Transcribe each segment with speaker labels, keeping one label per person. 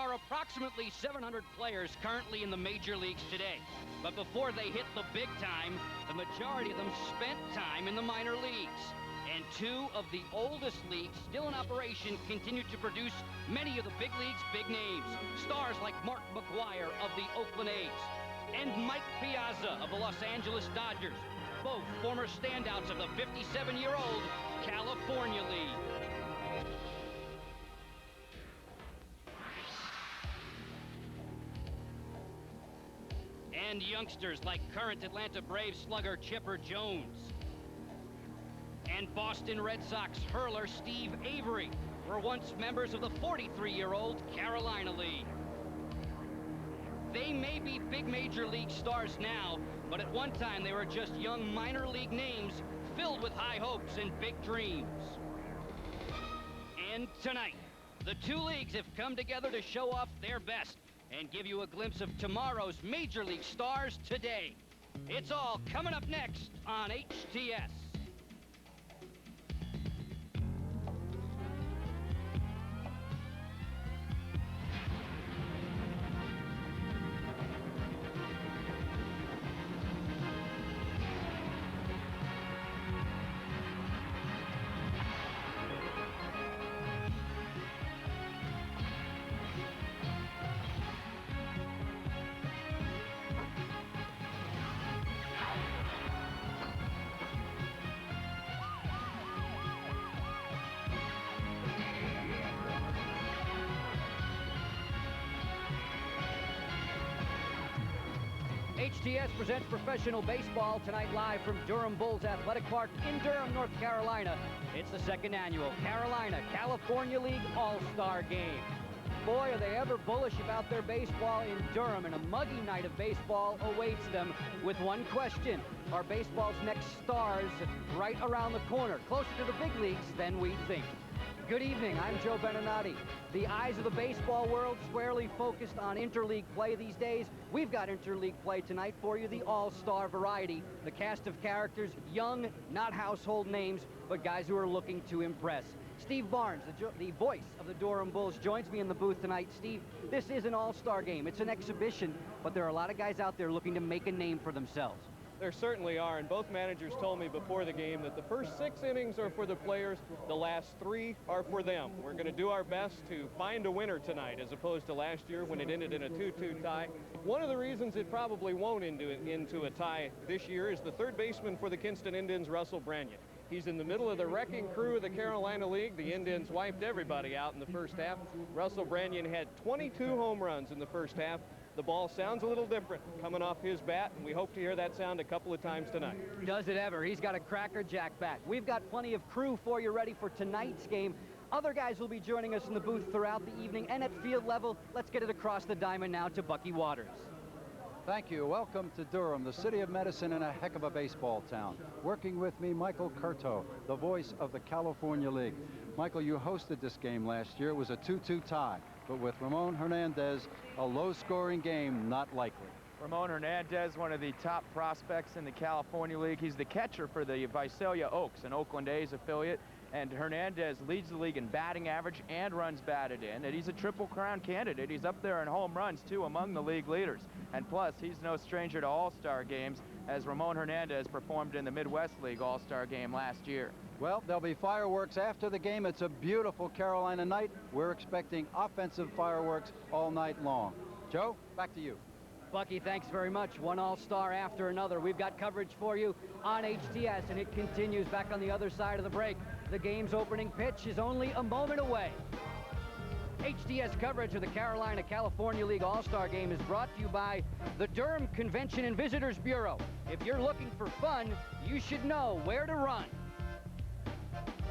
Speaker 1: are approximately 700 players currently in the major leagues today. But before they hit the big time, the majority of them spent time in the minor leagues. And two of the oldest leagues still in operation continue to produce many of the big leagues' big names. Stars like Mark McGwire of the Oakland A's and Mike Piazza of the Los Angeles Dodgers, both former standouts of the 57-year-old California League. And youngsters like current Atlanta Braves slugger Chipper Jones and Boston Red Sox hurler Steve Avery were once members of the 43-year-old Carolina League. They may be big major league stars now, but at one time they were just young minor league names filled with high hopes and big dreams. And tonight, the two leagues have come together to show off their best and give you a glimpse of tomorrow's major league stars today. It's all coming up next on HTS. HTS presents professional baseball tonight live from Durham Bulls Athletic Park in Durham, North Carolina. It's the second annual Carolina-California League All-Star Game. Boy, are they ever bullish about their baseball in Durham, and a muggy night of baseball awaits them with one question. Are baseball's next stars right around the corner, closer to the big leagues than we think? Good evening, I'm Joe Beninati. The eyes of the baseball world squarely focused on interleague play these days. We've got interleague play tonight for you, the all-star variety. The cast of characters, young, not household names, but guys who are looking to impress. Steve Barnes, the voice of the Durham Bulls, joins me in the booth tonight. Steve, this is an all-star game. It's an exhibition, but there are a lot of guys out there looking to make a name for themselves.
Speaker 2: There certainly are, and both managers told me before the game that the first 6 innings are for the players, the last 3 are for them. We're going to do our best to find a winner tonight, as opposed to last year when it ended in a 2-2 tie. One of the reasons it probably won't into a tie this year is the third baseman for the Kinston Indians, Russell Branyan. He's in the middle of the wrecking crew of the Carolina League. The Indians wiped everybody out in the first half. Russell Branyan had 22 home runs in the first half. The ball sounds a little different coming off his bat, and we hope to hear that sound a couple of times tonight. Does it ever. He's got a crackerjack bat. We've got plenty of crew for you ready for tonight's game. Other guys will be joining us in the booth throughout the evening and at field level. Let's get it across the diamond now to Bucky Waters.
Speaker 3: Thank you. Welcome to Durham, the city of medicine and a heck of a baseball town. Working with me, Michael Curto, the voice of the California League. Michael, you hosted this game last year. It was a 2-2 tie. But with Ramon Hernandez, a low-scoring game, not likely.
Speaker 4: Ramon Hernandez, one of the top prospects in the California League. He's the catcher for the Visalia Oaks, an Oakland A's affiliate. And Hernandez leads the league in batting average and runs batted in. And he's a Triple Crown candidate. He's up there in home runs, too, among the league leaders. And plus, he's no stranger to All-Star games, as Ramon Hernandez performed in the Midwest League All-Star game last year.
Speaker 3: Well, there'll be fireworks after the game. It's a beautiful Carolina night. We're expecting offensive fireworks all night long. Joe, back to you.
Speaker 1: Bucky, thanks very much. One all-star after another. We've got coverage for you on HTS, and it continues back on the other side of the break. The game's opening pitch is only a moment away. HTS coverage of the Carolina-California League All-Star Game is brought to you by the Durham Convention and Visitors Bureau. If you're looking for fun, you should know where to run.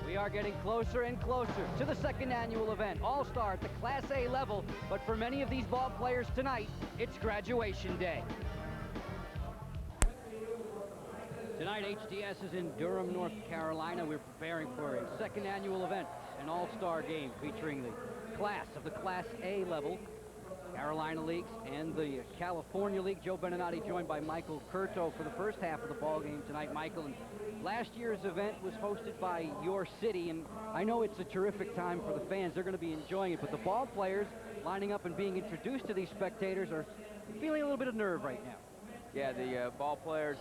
Speaker 1: We are getting closer and closer to the second annual event, All-Star at the Class A level, but for many of these ball players tonight, it's graduation day. Tonight, HTS is in Durham, North Carolina. We're preparing for a second annual event, an all-star game featuring the class of the Class A level. Carolina Leagues and the California League. Joe Beninati joined by Michael Curto for the first half of the ball game tonight, Michael. And last year's event was hosted by your city, and I know it's a terrific time for the fans. They're going to be enjoying it, but the ball players lining up and being introduced to these spectators are feeling a little bit of nerve right now.
Speaker 4: Yeah, the ball players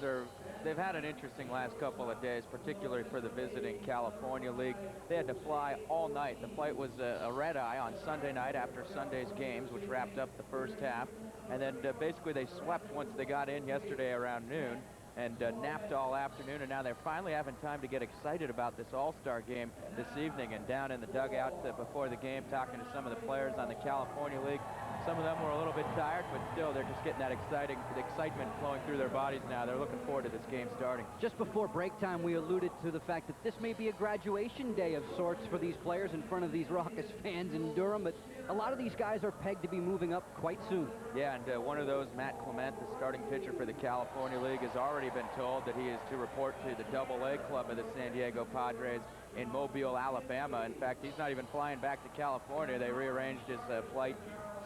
Speaker 4: they've had an interesting last couple of days, particularly for the visiting California League. They had to fly all night. The flight was a red-eye on Sunday night after Sunday's games, which wrapped up the first half. And then basically they slept once they got in yesterday around noon and napped all afternoon. And now they're finally having time to get excited about this All-Star game this evening. And down in the dugout before the game, talking to some of the players on the California League. Some of them were a little bit tired, but still they're just getting that excitement flowing through their bodies now. They're looking forward to this game starting.
Speaker 1: Just before break time, we alluded to the fact that this may be a graduation day of sorts for these players in front of these raucous fans in Durham, but a lot of these guys are pegged to be moving up quite soon.
Speaker 4: Yeah, and one of those, Matt Clement, the starting pitcher for the California League, has already been told that he is to report to the Double-A club of the San Diego Padres in Mobile, Alabama. In fact, he's not even flying back to California. They rearranged his flight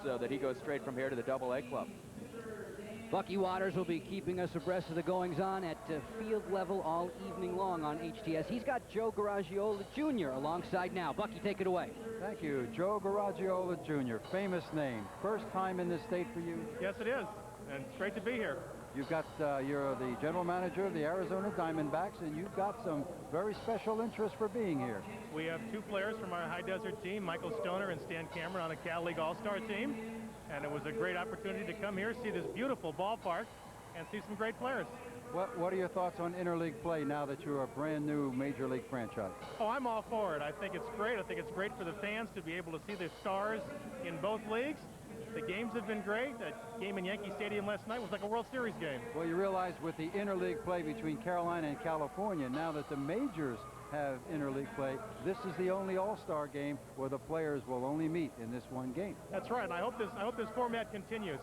Speaker 4: so that he goes straight from here to the Double-A club.
Speaker 1: Bucky Waters will be keeping us abreast of the goings-on at field level all evening long on HTS. He's got Joe Garagiola Jr. alongside now. Bucky, take it away.
Speaker 3: Thank you. Joe Garagiola Jr., famous name. First time in this state for you?
Speaker 5: Yes, it is, and it's great to be here.
Speaker 3: You've got, you're the general manager of the Arizona Diamondbacks, and you've got some very special interest for being here.
Speaker 5: We have two players from our High Desert team, Michael Stoner and Stan Cameron, on a Cal League All-Star team. And it was a great opportunity to come here, see this beautiful ballpark, and see some great players.
Speaker 3: What are your thoughts on interleague play now that you're a brand new major league franchise?
Speaker 5: Oh, I'm all for it. I think it's great. I think it's great for the fans to be able to see the stars in both leagues. The games have been great. That game in Yankee Stadium last night was like a World Series game.
Speaker 3: Well, you realize with the interleague play between Carolina and California, now that the majors have interleague play, this is the only All-Star game where the players will only meet in this one game.
Speaker 5: That's right, and I hope this format continues.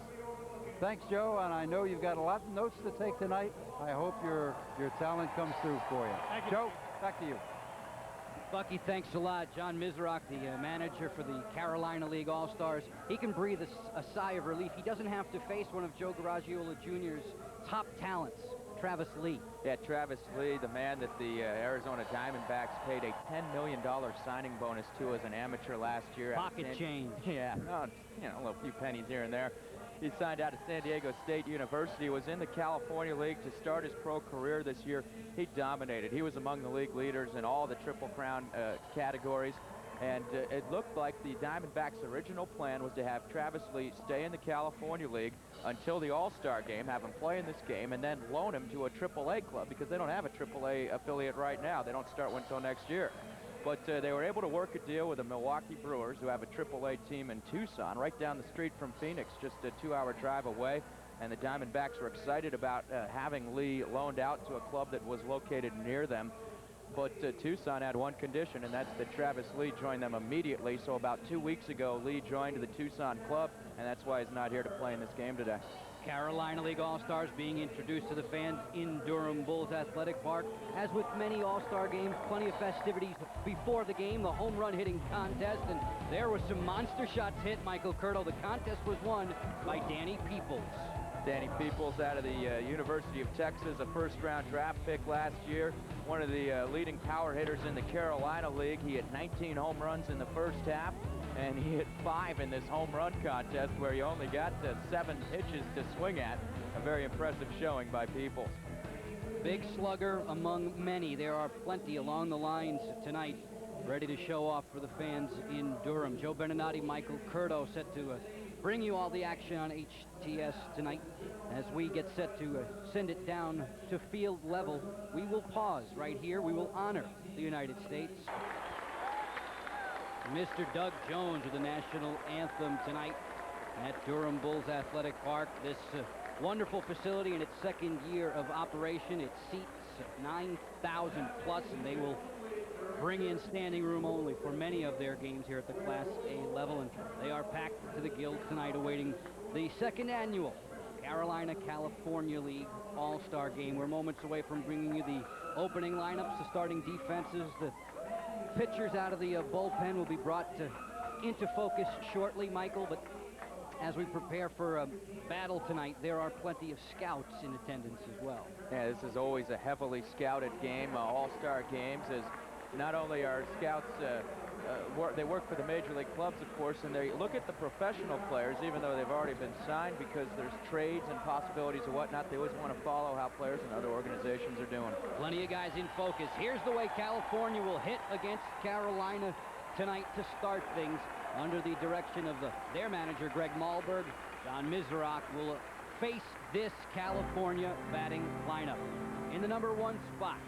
Speaker 3: Thanks, Joe, and I know you've got a lot of notes to take tonight. I hope your talent comes through for you.
Speaker 5: Thank you.
Speaker 3: Joe, back to you.
Speaker 1: Bucky, thanks a lot. John Mizrak, the manager for the Carolina League All-Stars, he can breathe a sigh of relief. He doesn't have to face one of Joe Garagiola Jr.'s top talents, Travis Lee.
Speaker 4: Yeah, Travis Lee, the man that the Arizona Diamondbacks paid a $10 million signing bonus to as an amateur last year.
Speaker 1: Pocket change.
Speaker 4: Yeah, a little few pennies here and there. He signed out of San Diego State University, was in the California League to start his pro career this year. He dominated. He was among the league leaders in all the Triple Crown categories. And it looked like the Diamondbacks' original plan was to have Travis Lee stay in the California League until the All-Star game, have him play in this game, and then loan him to a Triple-A club because they don't have a Triple-A affiliate right now. They don't start until next year. But they were able to work a deal with the Milwaukee Brewers, who have a Triple-A team in Tucson, right down the street from Phoenix, just a 2-hour drive away. And the Diamondbacks were excited about having Lee loaned out to a club that was located near them. But Tucson had one condition, and that's that Travis Lee joined them immediately. So about 2 weeks ago, Lee joined the Tucson club, and that's why he's not here to play in this game today.
Speaker 1: Carolina League All-Stars being introduced to the fans in Durham Bulls Athletic Park. As with many All-Star games, plenty of festivities before the game, the home run hitting contest, and there were some monster shots hit, Michael Curto. The contest was won by Danny Peoples.
Speaker 4: Danny Peoples out of the University of Texas, a first-round draft pick last year, one of the leading power hitters in the Carolina League. He hit 19 home runs in the first half, and he hit 5 in this home run contest where he only got 7 pitches to swing at. A very impressive showing by Peoples.
Speaker 1: Big slugger among many. There are plenty along the lines tonight ready to show off for the fans in Durham. Joe Beninati, Michael Curto set to bring you all the action on HTS tonight. As we get set to send it down to field level, we will pause right here. We will honor the United States. Mr. Doug Jones with the national anthem tonight at Durham Bulls Athletic Park. This wonderful facility in its second year of operation. It seats 9,000 plus, and they will bring in standing room only for many of their games here at the Class A level, and they are packed to the gills tonight awaiting the second annual Carolina California League All-Star Game. We're moments away from bringing you the opening lineups, the starting defenses. The pitchers out of the bullpen will be brought into focus shortly, Michael, but as we prepare for a battle tonight, there are plenty of scouts in attendance as well.
Speaker 4: Yeah, this is always a heavily scouted game, all-star games, as not only are scouts, they work for the major league clubs, of course, and they look at the professional players, even though they've already been signed, because there's trades and possibilities and whatnot. They always want to follow how players and other organizations are doing.
Speaker 1: Plenty of guys in focus. Here's the way California will hit against Carolina tonight to start things. Under the direction of their manager, Greg Malberg, John Mizrak will face this California batting lineup. In the number 1 spot,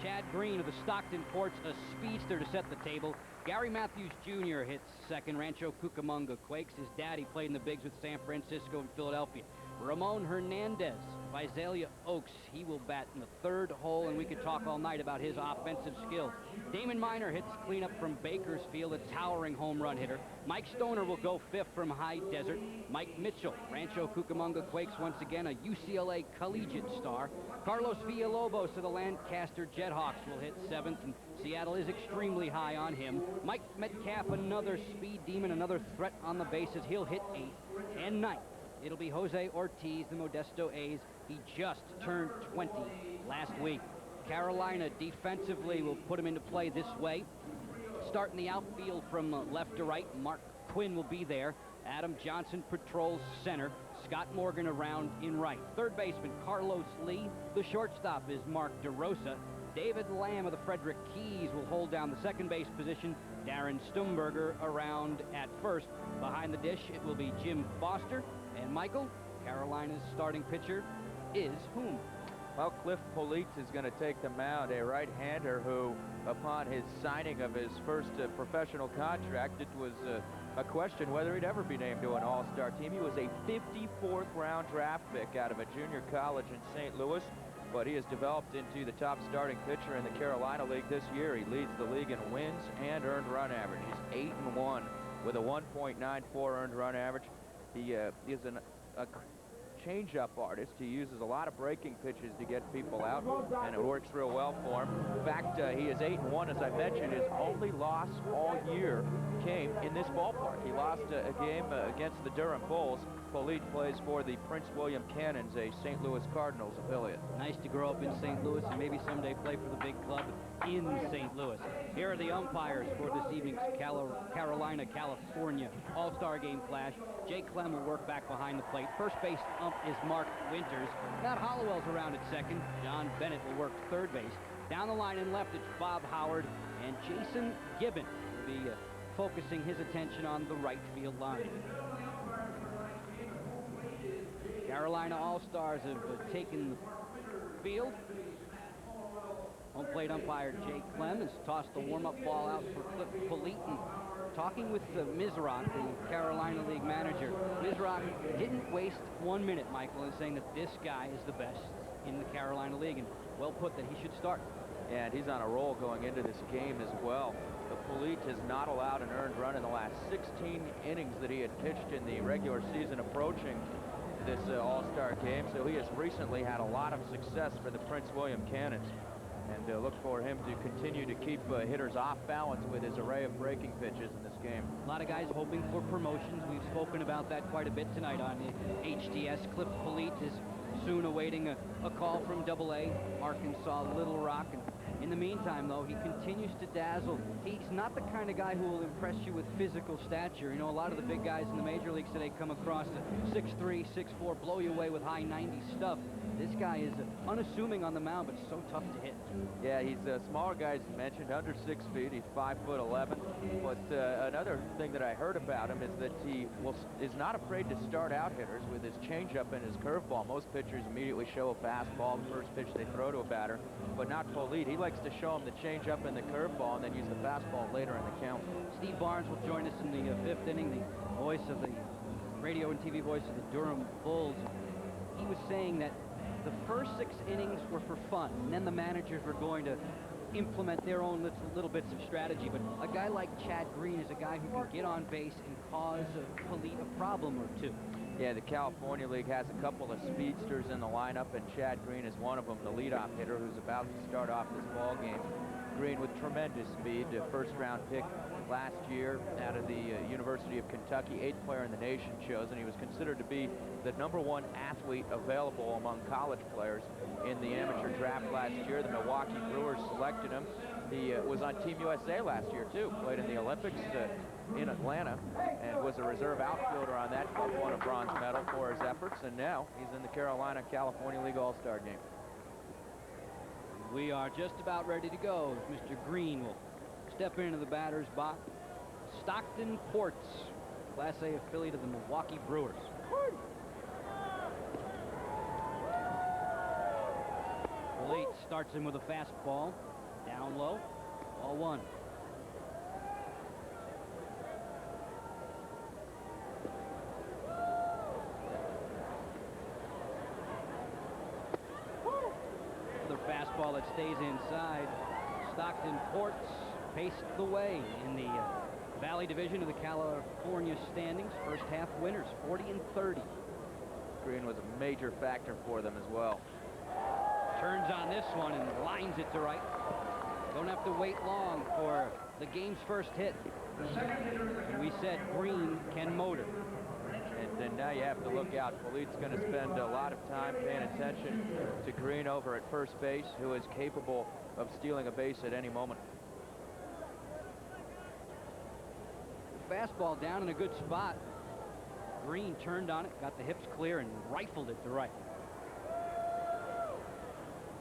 Speaker 1: Chad Green of the Stockton Ports, a speedster to set the table. Gary Matthews Jr. hits second. Rancho Cucamonga Quakes. His daddy played in the bigs with San Francisco and Philadelphia. Ramon Hernandez, Visalia Oaks, he will bat in the 3rd hole, and we could talk all night about his offensive skills. Damon Miner hits cleanup from Bakersfield, a towering home run hitter. Mike Stoner will go 5th from High Desert. Mike Mitchell, Rancho Cucamonga Quakes, once again a UCLA collegiate star. Carlos Villalobos of the Lancaster Jethawks will hit 7th, and Seattle is extremely high on him. Mike Metcalf, another speed demon, another threat on the bases. He'll hit 8th and 9th. It'll be Jose Ortiz, the Modesto A's. He just turned 20 last week. Carolina defensively will put him into play this way. Starting the outfield from left to right, Mark Quinn will be there. Adam Johnson patrols center. Scott Morgan around in right. Third baseman Carlos Lee. The shortstop is Mark DeRosa. David Lamb of the Frederick Keys will hold down the second base position. Darren Stumberger around at first. Behind the dish, it will be Jim Foster. And Michael, Carolina's starting pitcher is whom?
Speaker 4: Well, Cliff Polite is going to take the mound, a right-hander who, upon his signing of his first professional contract, it was a question whether he'd ever be named to an all-star team. He was a 54th round draft pick out of a junior college in St. Louis, but he has developed into the top starting pitcher in the Carolina League this year. He leads the league in wins and earned run average. He's 8-1 with a 1.94 earned run average. He is a change-up artist. He uses a lot of breaking pitches to get people out, and it works real well for him. In fact, he is 8-1, as I mentioned. His only loss all year came in this ballpark. He lost a game against the Durham Bulls. Polite plays for the Prince William Cannons, a St. Louis Cardinals affiliate.
Speaker 1: Nice to grow up in St. Louis and maybe someday play for the big club in St. Louis. Here are the umpires for this evening's Carolina-California All-Star Game clash. Jay Clem will work back behind the plate. First base ump is Mark Winters. Matt Hollowell's around at second. John Bennett will work third base. Down the line and left, it's Bob Howard, and Jason Gibbon will be focusing his attention on the right field line. Carolina All-Stars have taken the field. Home plate umpire Jay Clem has tossed the warm-up ball out for Cliff Polite. Talking with Mizrak, the Carolina League manager, Mizrak didn't waste 1 minute, Michael, in saying that this guy is the best in the Carolina League, and well put that he should start.
Speaker 4: And he's on a roll going into this game as well. The Polite has not allowed an earned run in the last 16 innings that he had pitched in the regular season approaching this All-Star game, so he has recently had a lot of success for the Prince William Cannons, and look for him to continue to keep hitters off balance with his array of breaking pitches in this game.
Speaker 1: A lot of guys hoping for promotions. We've spoken about that quite a bit tonight on HTS. Cliff Polite is soon awaiting a call from AA, Arkansas Little Rock. And in the meantime, though, he continues to dazzle. He's not the kind of guy who will impress you with physical stature. You know, a lot of the big guys in the major leagues today come across 6'3", 6'4", blow you away with high 90 stuff. This guy is unassuming on the mound, but so tough to hit.
Speaker 4: Yeah, he's a smaller guy, as you mentioned, under 6 feet. He's 5'11". But another thing that I heard about him is that he is not afraid to start out hitters with his changeup and his curveball. Most pitchers immediately show a fastball the first pitch they throw to a batter, but not Polite. He likes to show him the changeup and the curveball and then use the fastball later in the count.
Speaker 1: Steve Barnes will join us in the 5th inning, the voice of the radio and TV voice of the Durham Bulls. He was saying that the first 6 innings were for fun, and then the managers were going to implement their own little bits of strategy. But a guy like Chad Green is a guy who can get on base and cause Polite a problem or two.
Speaker 4: Yeah, the California League has a couple of speedsters in the lineup, and Chad Green is one of them, the leadoff hitter who's about to start off this ball game. Green with tremendous speed, a first-round pick last year out of the University of Kentucky, 8th player in the nation chosen. He was considered to be the #1 athlete available among college players in the amateur draft last year. The Milwaukee Brewers selected him. He was on Team USA last year, too. Played in the Olympics in Atlanta and was a reserve outfielder on that club, won a bronze medal for his efforts, and now he's in the Carolina-California League All-Star game.
Speaker 1: We are just about ready to go. Mr. Green will step into the batter's box. Stockton Ports, Class A affiliate of the Milwaukee Brewers. Elite starts him with a fastball. Down low. Ball 1. Another fastball that stays inside. Stockton Ports paced the way in the Valley Division of the California standings. First half winners, 40-30.
Speaker 4: Green was a major factor for them as well.
Speaker 1: Turns on this one and lines it to right. Don't have to wait long for the game's first hit. And we said Green can motor.
Speaker 4: And then now you have to look out. Polite's going to spend a lot of time paying attention to Green over at first base, who is capable of stealing a base at any moment.
Speaker 1: Fastball down in a good spot. Green turned on it, got the hips clear, and rifled it to right.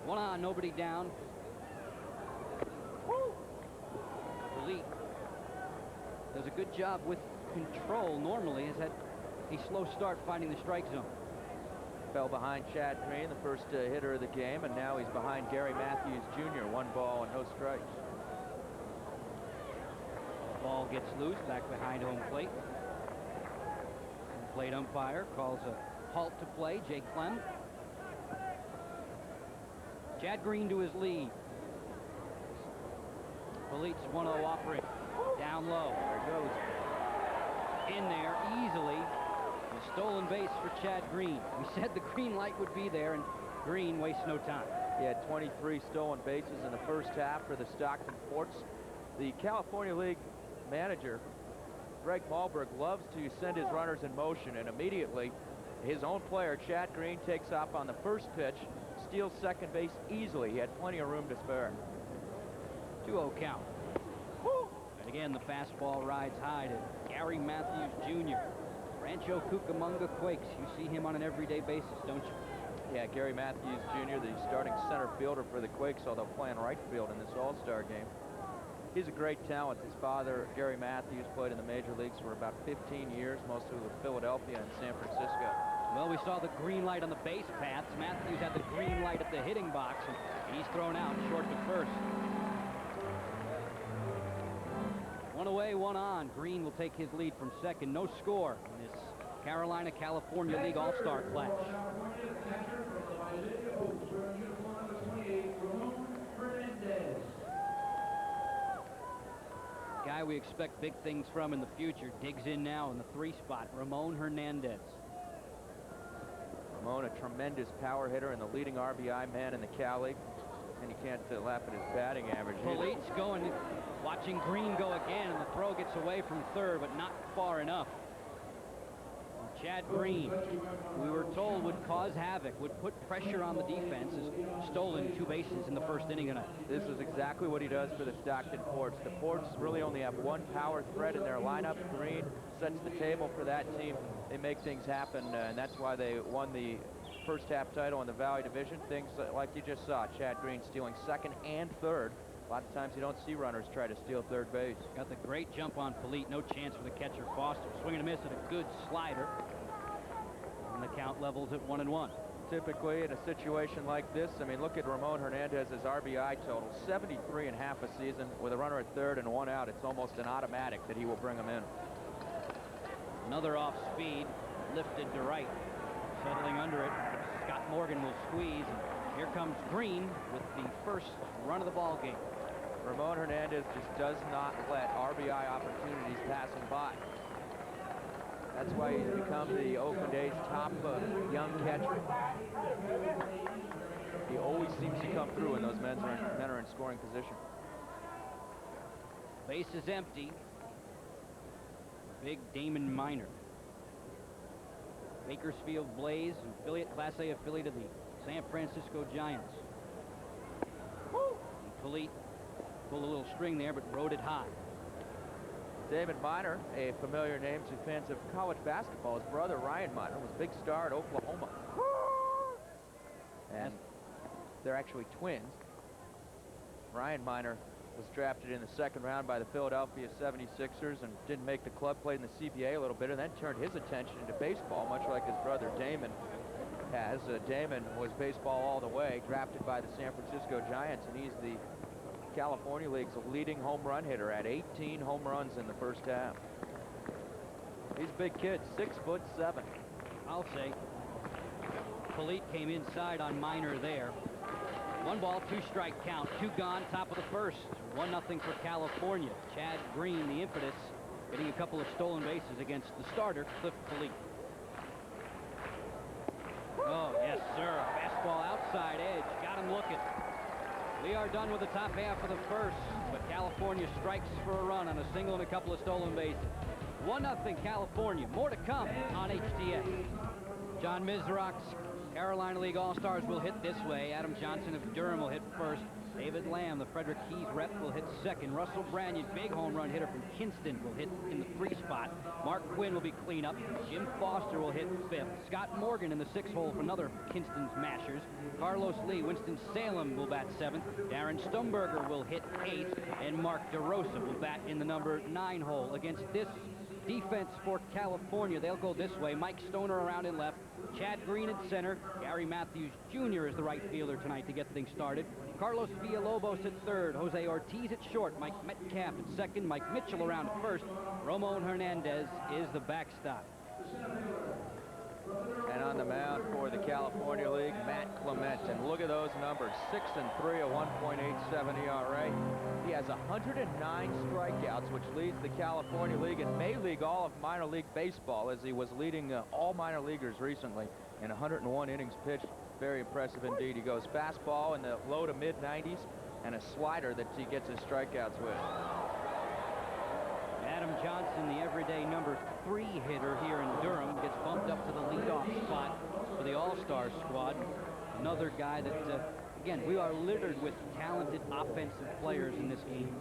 Speaker 1: 1 on, nobody down. Polite does a good job with control. Normally has had a slow start finding the strike zone.
Speaker 4: Fell behind Chad Green, the first hitter of the game, and now he's behind Gary Matthews Jr. 1 ball and no strikes.
Speaker 1: Ball gets loose back behind home plate. Home plate umpire calls a halt to play. Jake Clem. Chad Green to his lead. Polite's 1-0 offering. Down low. There it goes. In there easily. A stolen base for Chad Green. We said the green light would be there, and Green wastes no time.
Speaker 4: He had 23 stolen bases in the first half for the Stockton Ports. The California League manager, Greg Malberg, loves to send his runners in motion, and immediately his own player, Chad Green, takes off on the first pitch, steals second base easily. He had plenty of room to spare.
Speaker 1: 2-0 count. And again, the fastball rides high to Gary Matthews Jr. Rancho Cucamonga Quakes. You see him on an everyday basis, don't you?
Speaker 4: Yeah, Gary Matthews Jr., the starting center fielder for the Quakes, although playing right field in this All-Star game. He's a great talent. His father, Gary Matthews, played in the major leagues for about 15 years, mostly with Philadelphia and San Francisco.
Speaker 1: Well, we saw the green light on the base paths. Matthews had the green light at the hitting box, and he's thrown out short to first. 1 away, 1 on. Green will take his lead from second. No score in this Carolina-California League All-Star clash. Guy we expect big things from in the future digs in now in the 3 spot. Ramon Hernandez.
Speaker 4: Ramon, a tremendous power hitter and the leading RBI man in the Cal League. And you can't laugh at his batting average.
Speaker 1: Polite's going, watching Green go again, and the throw gets away from third, but not far enough. And Chad Green, we were told, would cause havoc, would put pressure on the defense, has stolen 2 bases in the first inning tonight.
Speaker 4: This is exactly what he does for the Stockton Ports. The Ports really only have 1 power threat in their lineup. Green sets the table for that team. They make things happen, and that's why they won the first half title in the Valley Division. Things like you just saw, Chad Green stealing second and third. A lot of times you don't see runners try to steal third base.
Speaker 1: Got the great jump on Polite. No chance for the catcher Foster. Swing and a miss at a good slider. And the count levels at 1-1.
Speaker 4: Typically in a situation like this, I mean, look at Ramon Hernandez's RBI total, 73 and a half a season. With a runner at third and 1 out, it's almost an automatic that he will bring him in.
Speaker 1: Another off speed, lifted to right. Settling under it, Scott Morgan will squeeze. And here comes Green with the first run of the ball game.
Speaker 4: Ramon Hernandez just does not let RBI opportunities pass him by. That's why he's become the Oakland A's top young catcher. He always seems to come through when those men are in scoring position.
Speaker 1: Base is empty. big Damon Miner. Bakersfield Blaze, affiliate, Class A affiliate of the San Francisco Giants. Polite pulled a little string there, but rode it high.
Speaker 4: Damon Miner, a familiar name to fans of college basketball. His brother, Ryan Miner, was a big star at Oklahoma. And they're actually twins. Ryan Miner was drafted in the second round by the Philadelphia 76ers and didn't make the club, played in the CBA a little bit, and then turned his attention into baseball, much like his brother Damon has. Damon was baseball all the way, drafted by the San Francisco Giants, and he's the California League's leading home run hitter at 18 home runs in the first half. He's a big kid, 6'7".
Speaker 1: I'll say. Polite came inside on Miner there. 1 ball, 2 strike count, 2 gone, top of the first. 1-0 for California. Chad Green, the impetus, getting a couple of stolen bases against the starter, Cliff Polite. Oh, yes, sir. Fastball outside edge. Got him looking. We are done with the top half of the first, but California strikes for a run on a single and a couple of stolen bases. 1-0 California. More to come on HDS. John Mizrock's Carolina League All-Stars will hit this way. Adam Johnson of Durham will hit first. David Lamb, the Frederick Keys rep, will hit second. Russell Branyan, big home run hitter from Kinston, will hit in the 3 spot. Mark Quinn will be cleanup. Jim Foster will hit 5th. Scott Morgan in the 6th hole for another Kinston's Mashers. Carlos Lee, Winston-Salem will bat 7th. Darren Stumberger will hit 8th. And Mark DeRosa will bat in the number 9 hole. Against this defense for California, they'll go this way. Mike Stoner around in left. Chad Green at center. Gary Matthews Jr. is the right fielder tonight to get things started. Carlos Villalobos at third. Jose Ortiz at short. Mike Metcalf at second. Mike Mitchell around at first. Ramon Hernandez is the backstop.
Speaker 4: And on the mound for the California League, Matt Clement. And look at those numbers. 6-3, a 1.87 ERA. He has 109 strikeouts, which leads the California League and may lead all of minor league baseball, as he was leading all minor leaguers recently in 101 innings pitched. Very impressive indeed. He goes fastball in the low to mid 90s and a slider that he gets his strikeouts with.
Speaker 1: Adam Johnson, the everyday number 3 hitter here in Durham, gets bumped up to the leadoff spot for the All-Star squad. Another guy that, again, we are littered with talented offensive players in this game.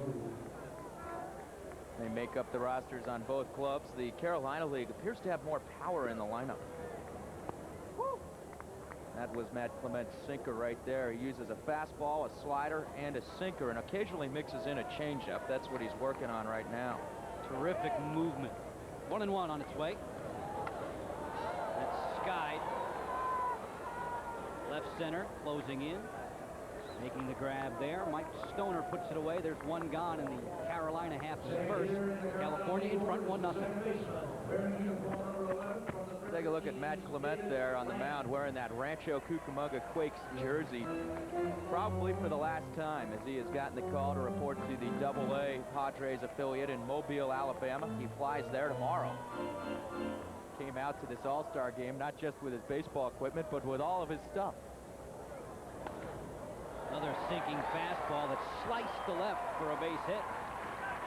Speaker 4: They make up the rosters on both clubs. The Carolina League appears to have more power in the lineup. That was Matt Clement's sinker right there. He uses a fastball, a slider, and a sinker, and occasionally mixes in a changeup. That's what he's working on right now.
Speaker 1: Terrific movement. 1-1 on its way. That's skied. Left center, closing in. Making the grab there. Mike Stoner puts it away. There's 1 gone in the Carolina half of the first. California in front, 1-0.
Speaker 4: Take a look at Matt Clement there on the mound wearing that Rancho Cucamonga Quakes jersey, probably for the last time, as he has gotten the call to report to the AA Padres affiliate in Mobile, Alabama. He flies there tomorrow. Came out to this All-Star game not just with his baseball equipment, but with all of his stuff.
Speaker 1: Another sinking fastball that sliced to left for a base hit.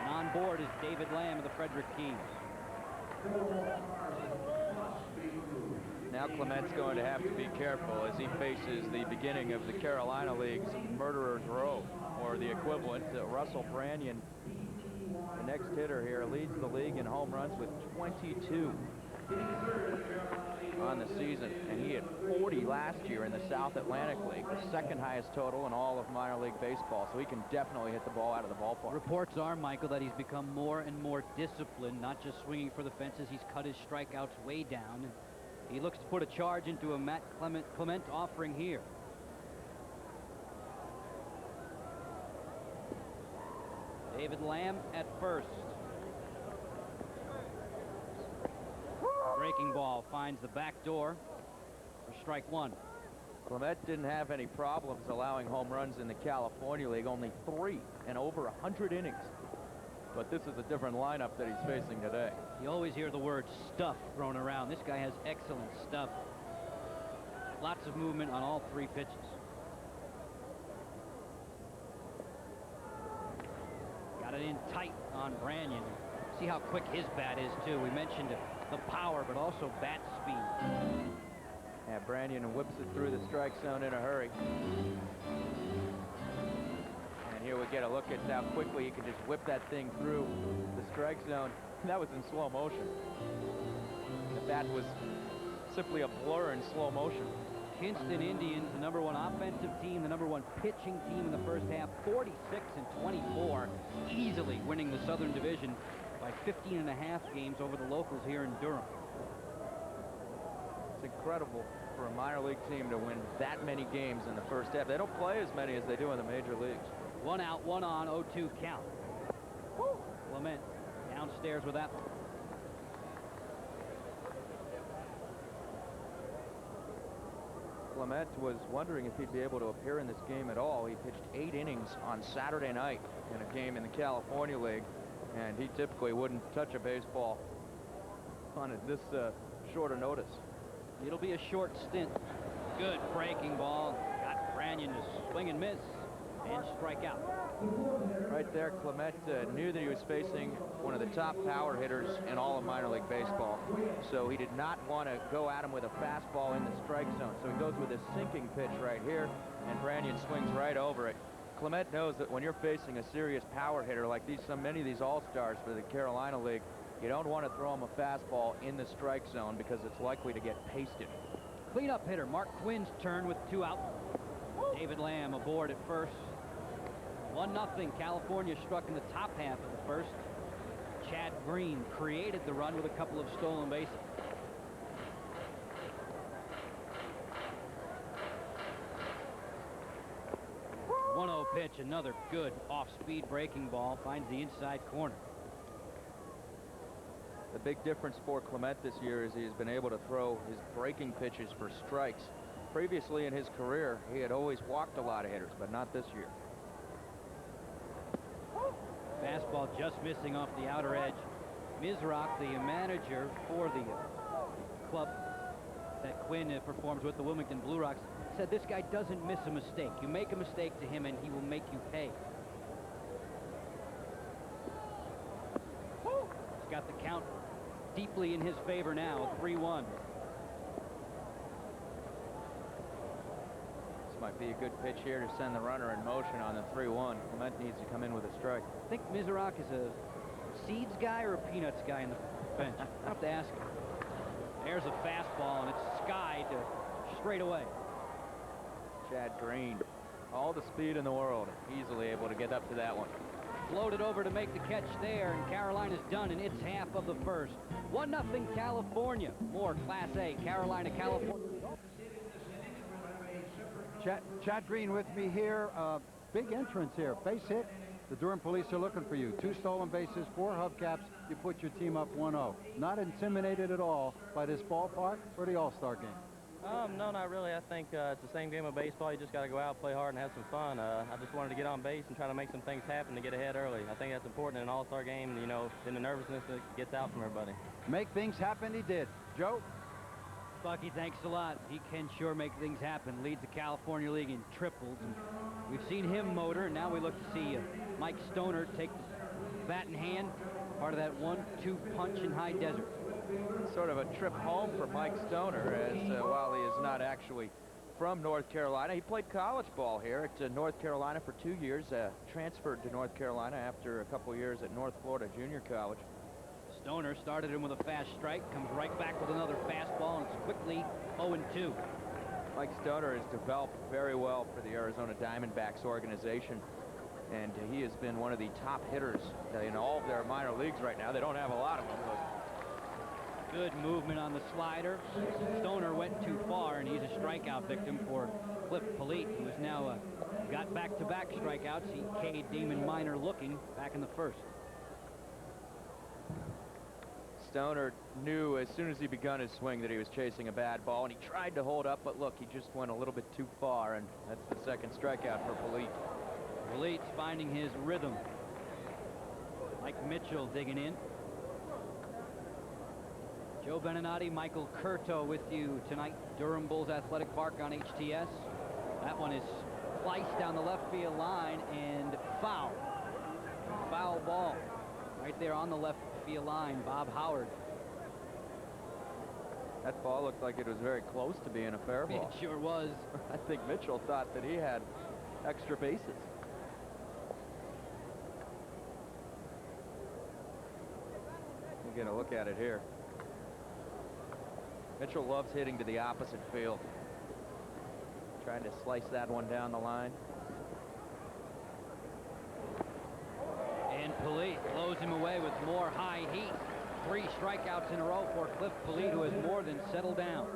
Speaker 1: And on board is David Lamb of the Frederick Keys.
Speaker 4: Now Clement's going to have to be careful as he faces the beginning of the Carolina League's Murderer's Row, or the equivalent. Russell Branyan, the next hitter here, leads the league in home runs with 22 on the season, and he had 40 last year in the South Atlantic League, the second highest total in all of minor league baseball, so he can definitely hit the ball out of the ballpark.
Speaker 1: Reports are, Michael, that he's become more and more disciplined, not just swinging for the fences. He's cut his strikeouts way down, and he looks to put a charge into a Matt Clement offering here. David Lamb at first. Breaking ball finds the back door for strike 1.
Speaker 4: Clement didn't have any problems allowing home runs in the California League, only 3 in over 100 innings. But this is a different lineup that he's facing today.
Speaker 1: You always hear the word stuff thrown around. This guy has excellent stuff. Lots of movement on all 3 pitches. Got it in tight on Branyan. See how quick his bat is, too. We mentioned the power, but also bat speed.
Speaker 4: Yeah, Branyan whips it through the strike zone in a hurry. And here we get a look at how quickly he can just whip that thing through the strike zone. That was in slow motion. The bat was simply a blur in slow motion.
Speaker 1: Kinston Indians, the #1 offensive team, the #1 pitching team in the first half, 46-24, easily winning the Southern Division by 15.5 games over the locals here in Durham.
Speaker 4: It's incredible for a minor league team to win that many games in the first half. They don't play as many as they do in the major leagues.
Speaker 1: 1 out, 1 on, 0-2 count. Clement downstairs with that one.
Speaker 4: Clement was wondering if he'd be able to appear in this game at all. He pitched 8 innings on Saturday night in a game in the California League, and he typically wouldn't touch a baseball on this shorter notice.
Speaker 1: It'll be a short stint. Good breaking ball. Got Branyan to swing and miss and strike out.
Speaker 4: Right there, Clement knew that he was facing one of the top power hitters in all of minor league baseball. So he did not want to go at him with a fastball in the strike zone. So he goes with a sinking pitch right here, and Branyan swings right over it. Clement knows that when you're facing a serious power hitter like so many of these all-stars for the Carolina League, you don't want to throw him a fastball in the strike zone because it's likely to get pasted.
Speaker 1: Cleanup hitter Mark Quinn's turn with 2 out. David Lamb aboard at first. 1-0. California struck in the top half of the first. Chad Green created the run with a couple of stolen bases. .1-0 pitch, another good off-speed breaking ball, finds the inside corner.
Speaker 4: The big difference for Clement this year is he's been able to throw his breaking pitches for strikes. Previously in his career, he had always walked a lot of hitters, but not this year.
Speaker 1: Fastball just missing off the outer edge. Mizrock, the manager for the club that Quinn performs with, the Wilmington Blue Rocks, said this guy doesn't miss a mistake. You make a mistake to him and he will make you pay. He's got the count deeply in his favor now, 3-1.
Speaker 4: This might be a good pitch here to send the runner in motion on the 3-1. Clement needs to come in with a strike.
Speaker 1: I think Mizrock is a seeds guy or a peanuts guy in the bench. I'll have to ask him. There's a fastball, and it's skied straight away.
Speaker 4: Chad Green, all the speed in the world, easily able to get up to that one.
Speaker 1: Floated over to make the catch there, and Carolina's done in its half of the first. 1-0 California. More Class A, Carolina, California.
Speaker 3: Chad Green with me here. Big entrance here. Base hit. The Durham police are looking for you. 2 stolen bases, 4 hubcaps. You put your team up 1-0. Not intimidated at all by this ballpark or the All-Star game?
Speaker 6: No, not really. I think it's the same game of baseball. You just got to go out, play hard, and have some fun. I just wanted to get on base and try to make some things happen to get ahead early. I think that's important in an All-Star game, you know, in the nervousness that gets out from everybody.
Speaker 3: Make things happen, he did. Joe?
Speaker 1: Bucky, thanks a lot. He can sure make things happen. Leads the California League in triples. And we've seen him motor, and now we look to see Mike Stoner take the bat in hand. Part of that 1-2 punch in High Desert.
Speaker 4: Sort of a trip home for Mike Stoner, as while he is not actually from North Carolina, he played college ball here at North Carolina for 2 years, transferred to North Carolina after a couple years at North Florida Junior College.
Speaker 1: Stoner started him with a fast strike, comes right back with another fastball, and it's quickly 0-2.
Speaker 4: Mike Stoner has developed very well for the Arizona Diamondbacks organization, and he has been one of the top hitters in all of their minor leagues right now. They don't have a lot of them, but
Speaker 1: good movement on the slider. Stoner went too far, and he's a strikeout victim for Cliff Polite, who has now got back-to-back strikeouts. He K'd Damon Minor looking back in the first.
Speaker 4: Stoner knew as soon as he begun his swing that he was chasing a bad ball, and he tried to hold up, but look, he just went a little bit too far, and that's the second strikeout for Polite.
Speaker 1: Polite's finding his rhythm. Mike Mitchell digging in. Joe Beninati, Michael Curto with you tonight. Durham Bulls Athletic Park on HTS. That one is sliced down the left field line and foul. Foul ball. Right there on the left field line, Bob Howard.
Speaker 4: That ball looked like it was very close to being a fair ball.
Speaker 1: It sure was.
Speaker 4: I think Mitchell thought that he had extra bases. We're going to look at it here. Mitchell loves hitting to the opposite field. Trying to slice that one down the line.
Speaker 1: And Polite blows him away with more high heat. 3 strikeouts in a row for Cliff Polite, who has more than settled down.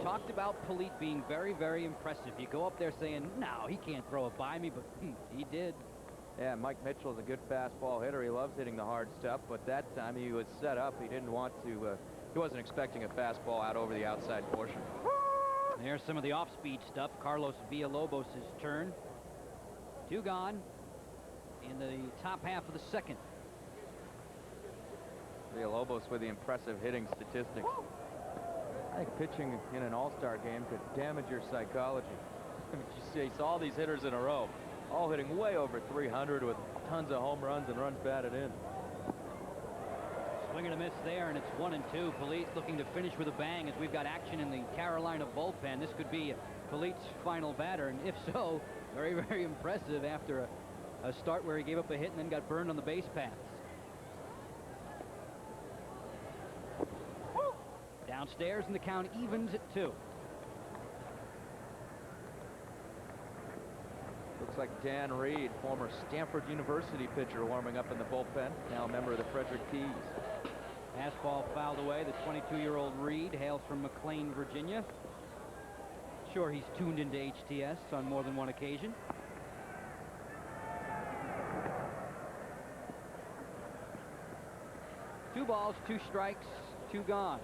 Speaker 1: Talked about Polite being very, very impressive. You go up there saying, no, he can't throw it by me, but he did.
Speaker 4: Yeah, Mike Mitchell's a good fastball hitter. He loves hitting the hard stuff, but that time he was set up. He didn't want to, he wasn't expecting a fastball out over the outside portion.
Speaker 1: There's some of the off-speed stuff. Carlos Villalobos' turn. 2 gone in the top half of the second.
Speaker 4: Villalobos with the impressive hitting statistics. I think pitching in an all-star game could damage your psychology. You see all these hitters in a row, all hitting way over 300 with tons of home runs and runs batted in.
Speaker 1: Swing and a miss there, and it's 1-2. Polite looking to finish with a bang as we've got action in the Carolina bullpen. This could be Polite's final batter, and if so, very, very impressive after a start where he gave up a hit and then got burned on the base paths. Downstairs, and the count evens at 2.
Speaker 4: Looks like Dan Reed, former Stanford University pitcher, warming up in the bullpen, now a member of the Frederick Keys.
Speaker 1: Fastball fouled away. The 22-year-old Reed hails from McLean, Virginia. Sure, he's tuned into HTS on more than one occasion. Two balls, 2 strikes, 2 gone.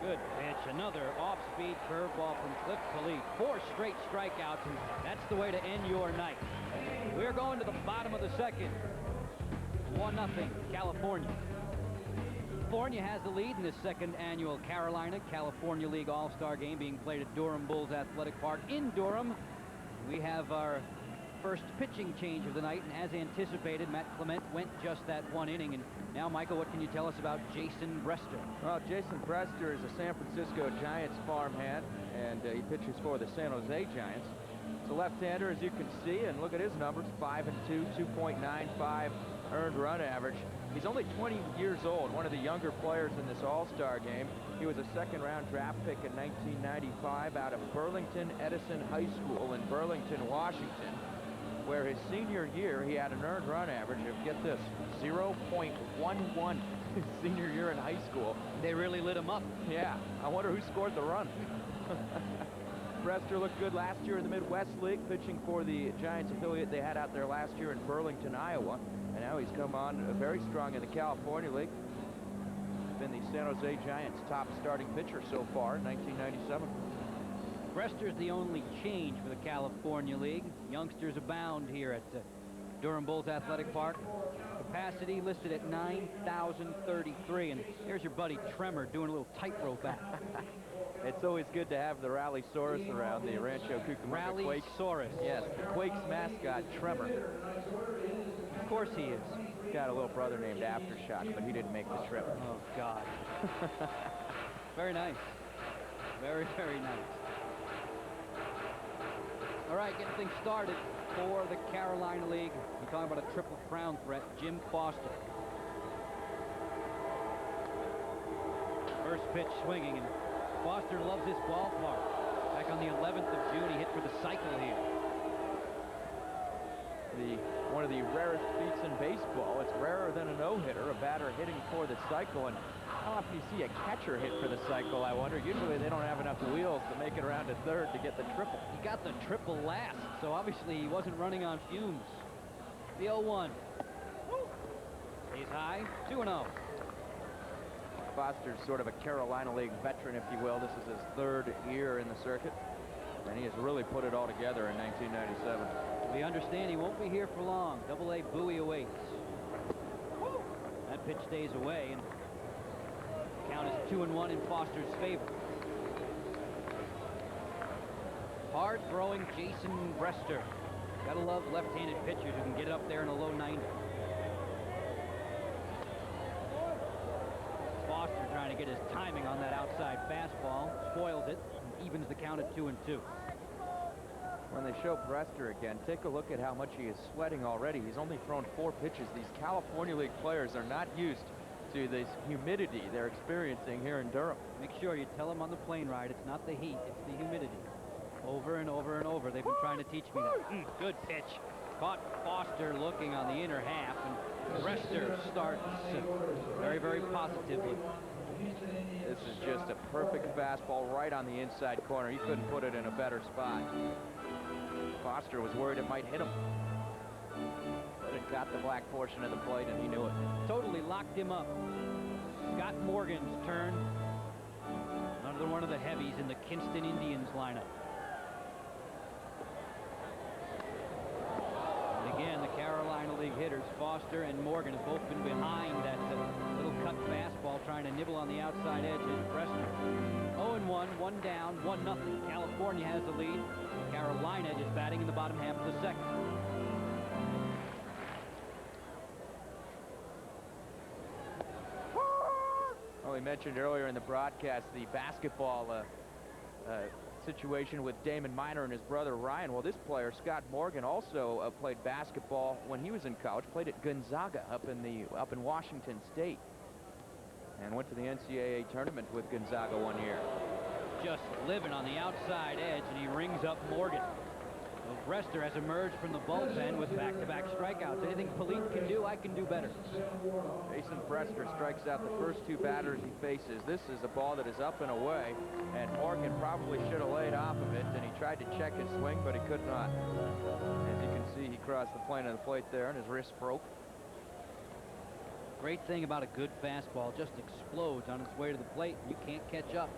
Speaker 1: Good pitch. Another off-speed curveball from Cliff Polite. 4 straight strikeouts, and that's the way to end your night. We're going to the bottom of the second. 1-0 California. California has the lead in the second annual California League All-Star Game being played at Durham Bulls Athletic Park in Durham. We have our first pitching change of the night, and as anticipated, Matt Clement went just that 1 inning. And now, Michael, what can you tell us about Jason Brester?
Speaker 4: Well, Jason Brester is a San Francisco Giants farmhand, and he pitches for the San Jose Giants. It's a left-hander, as you can see, and look at his numbers: 5-2, 2.95 earned run average. He's only 20 years old, one of the younger players in this All-Star game. He was a second-round draft pick in 1995 out of Burlington Edison High School in Burlington, Washington, where his senior year he had an earned run average of, get this, 0.11 his senior year in high school.
Speaker 1: They really lit him up.
Speaker 4: Yeah, I wonder who scored the run. Brester looked good last year in the Midwest League, pitching for the Giants affiliate they had out there last year in Burlington, Iowa. And now he's come on very strong in the California League. Been the San Jose Giants' top starting pitcher so far in 1997.
Speaker 1: Brester's the only change for the California League. Youngsters abound here at Durham Bulls Athletic Park. Capacity listed at 9,033. And here's your buddy Tremor doing a little tightrope act.
Speaker 4: It's always good to have the Rallysaurus around, the Rancho Cucamonga Quakes.
Speaker 1: Rallysaurus.
Speaker 4: Yes, the Quakes mascot, Tremor.
Speaker 1: Of course he is.
Speaker 4: He's got a little brother named Aftershock, but he didn't make the trip.
Speaker 1: Oh, God. Very nice. Very, very nice. All right, getting things started for the Carolina League. You're talking about a triple crown threat. Jim Foster. First pitch swinging, and Foster loves this ballpark. Back on the 11th of June, he hit for the cycle here.
Speaker 4: One of the rarest feats in baseball. It's rarer than a no-hitter, a batter hitting for the cycle. And how often do you see a catcher hit for the cycle, I wonder? Usually they don't have enough wheels to make it around to third to get the triple.
Speaker 1: He got the triple last, so obviously he wasn't running on fumes. The 0-1. He's high, 2-0.
Speaker 4: Foster's sort of a Carolina League veteran, if you will. This is his 3rd year in the circuit, and he has really put it all together in 1997.
Speaker 1: We understand he won't be here for long. Double-A Bowie awaits. That pitch stays away, and the count is 2-1 in Foster's favor. hard-throwing Jason Brester. Gotta love left-handed pitchers who can get it up there in a low 90. Foster trying to get his timing on that outside fastball. Spoils it. And evens the count at 2-2.
Speaker 4: When they show Brester again, take a look at how much he is sweating already. He's only thrown 4 pitches. These California League players are not used to this humidity they're experiencing here in Durham.
Speaker 1: Make sure you tell them on the plane ride it's not the heat, it's the humidity. Over and over and over. They've been trying to teach me that. Good pitch. Caught Foster looking on the inner half, and Brester starts very, very positively.
Speaker 4: This is just a perfect fastball right on the inside corner. He couldn't put it in a better spot. Foster was worried it might hit him. But it got the black portion of the plate, and he knew it.
Speaker 1: Totally locked him up. Scott Morgan's turn. Another one of the heavies in the Kinston Indians lineup. And again, the Carolina League hitters, Foster and Morgan, have both been behind that little cut fastball, trying to nibble on the outside edge as Brester. 0-1, 1 down, 1-0. California has the lead. Carolina is batting in the bottom half of the second.
Speaker 4: Well, we mentioned earlier in the broadcast the basketball situation with Damon Minor and his brother Ryan. Well, this player, Scott Morgan, also played basketball when he was in college. Played at Gonzaga up in Washington State, and went to the NCAA tournament with Gonzaga one year.
Speaker 1: Just living on the outside edge, and he rings up Morgan. Well, Brester has emerged from the bullpen with back-to-back strikeouts. Anything Polite can do, I can do better.
Speaker 4: Jason Brester strikes out the first 2 batters he faces. This is a ball that is up and away, and Morgan probably should have laid off of it, and he tried to check his swing, but he could not. As you can see, he crossed the plane of the plate there, and his wrist broke.
Speaker 1: Great thing about a good fastball, just explodes on its way to the plate, and you can't catch up.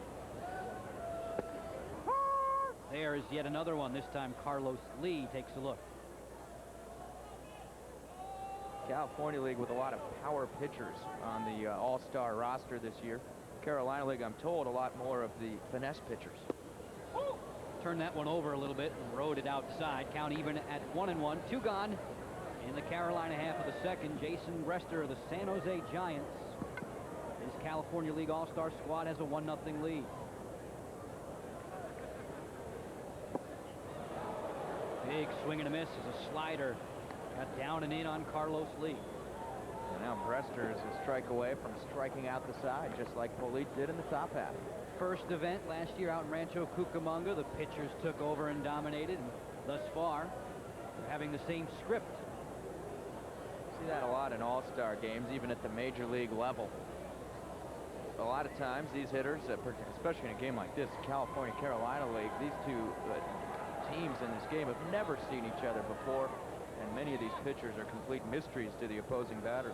Speaker 1: There is yet another one. This time Carlos Lee takes a look.
Speaker 4: California League with a lot of power pitchers on the all-star roster this year. Carolina League, I'm told, a lot more of the finesse pitchers.
Speaker 1: Turned that one over a little bit and rode it outside. Count even at 1-1. 2 gone in the Carolina half of the second. Jason Brester of the San Jose Giants. His California League all-star squad has a 1-0 lead. Big swing and a miss as a slider got down and in on Carlos Lee.
Speaker 4: And now Brester is a strike away from striking out the side, just like Polite did in the top half.
Speaker 1: First event last year out in Rancho Cucamonga, the pitchers took over and dominated, and thus far they're having the same script.
Speaker 4: See that a lot in all-star games, even at the major league level. A lot of times these hitters, especially in a game like this, California-Carolina League, these two teams in this game have never seen each other before, and many of these pitchers are complete mysteries to the opposing batters.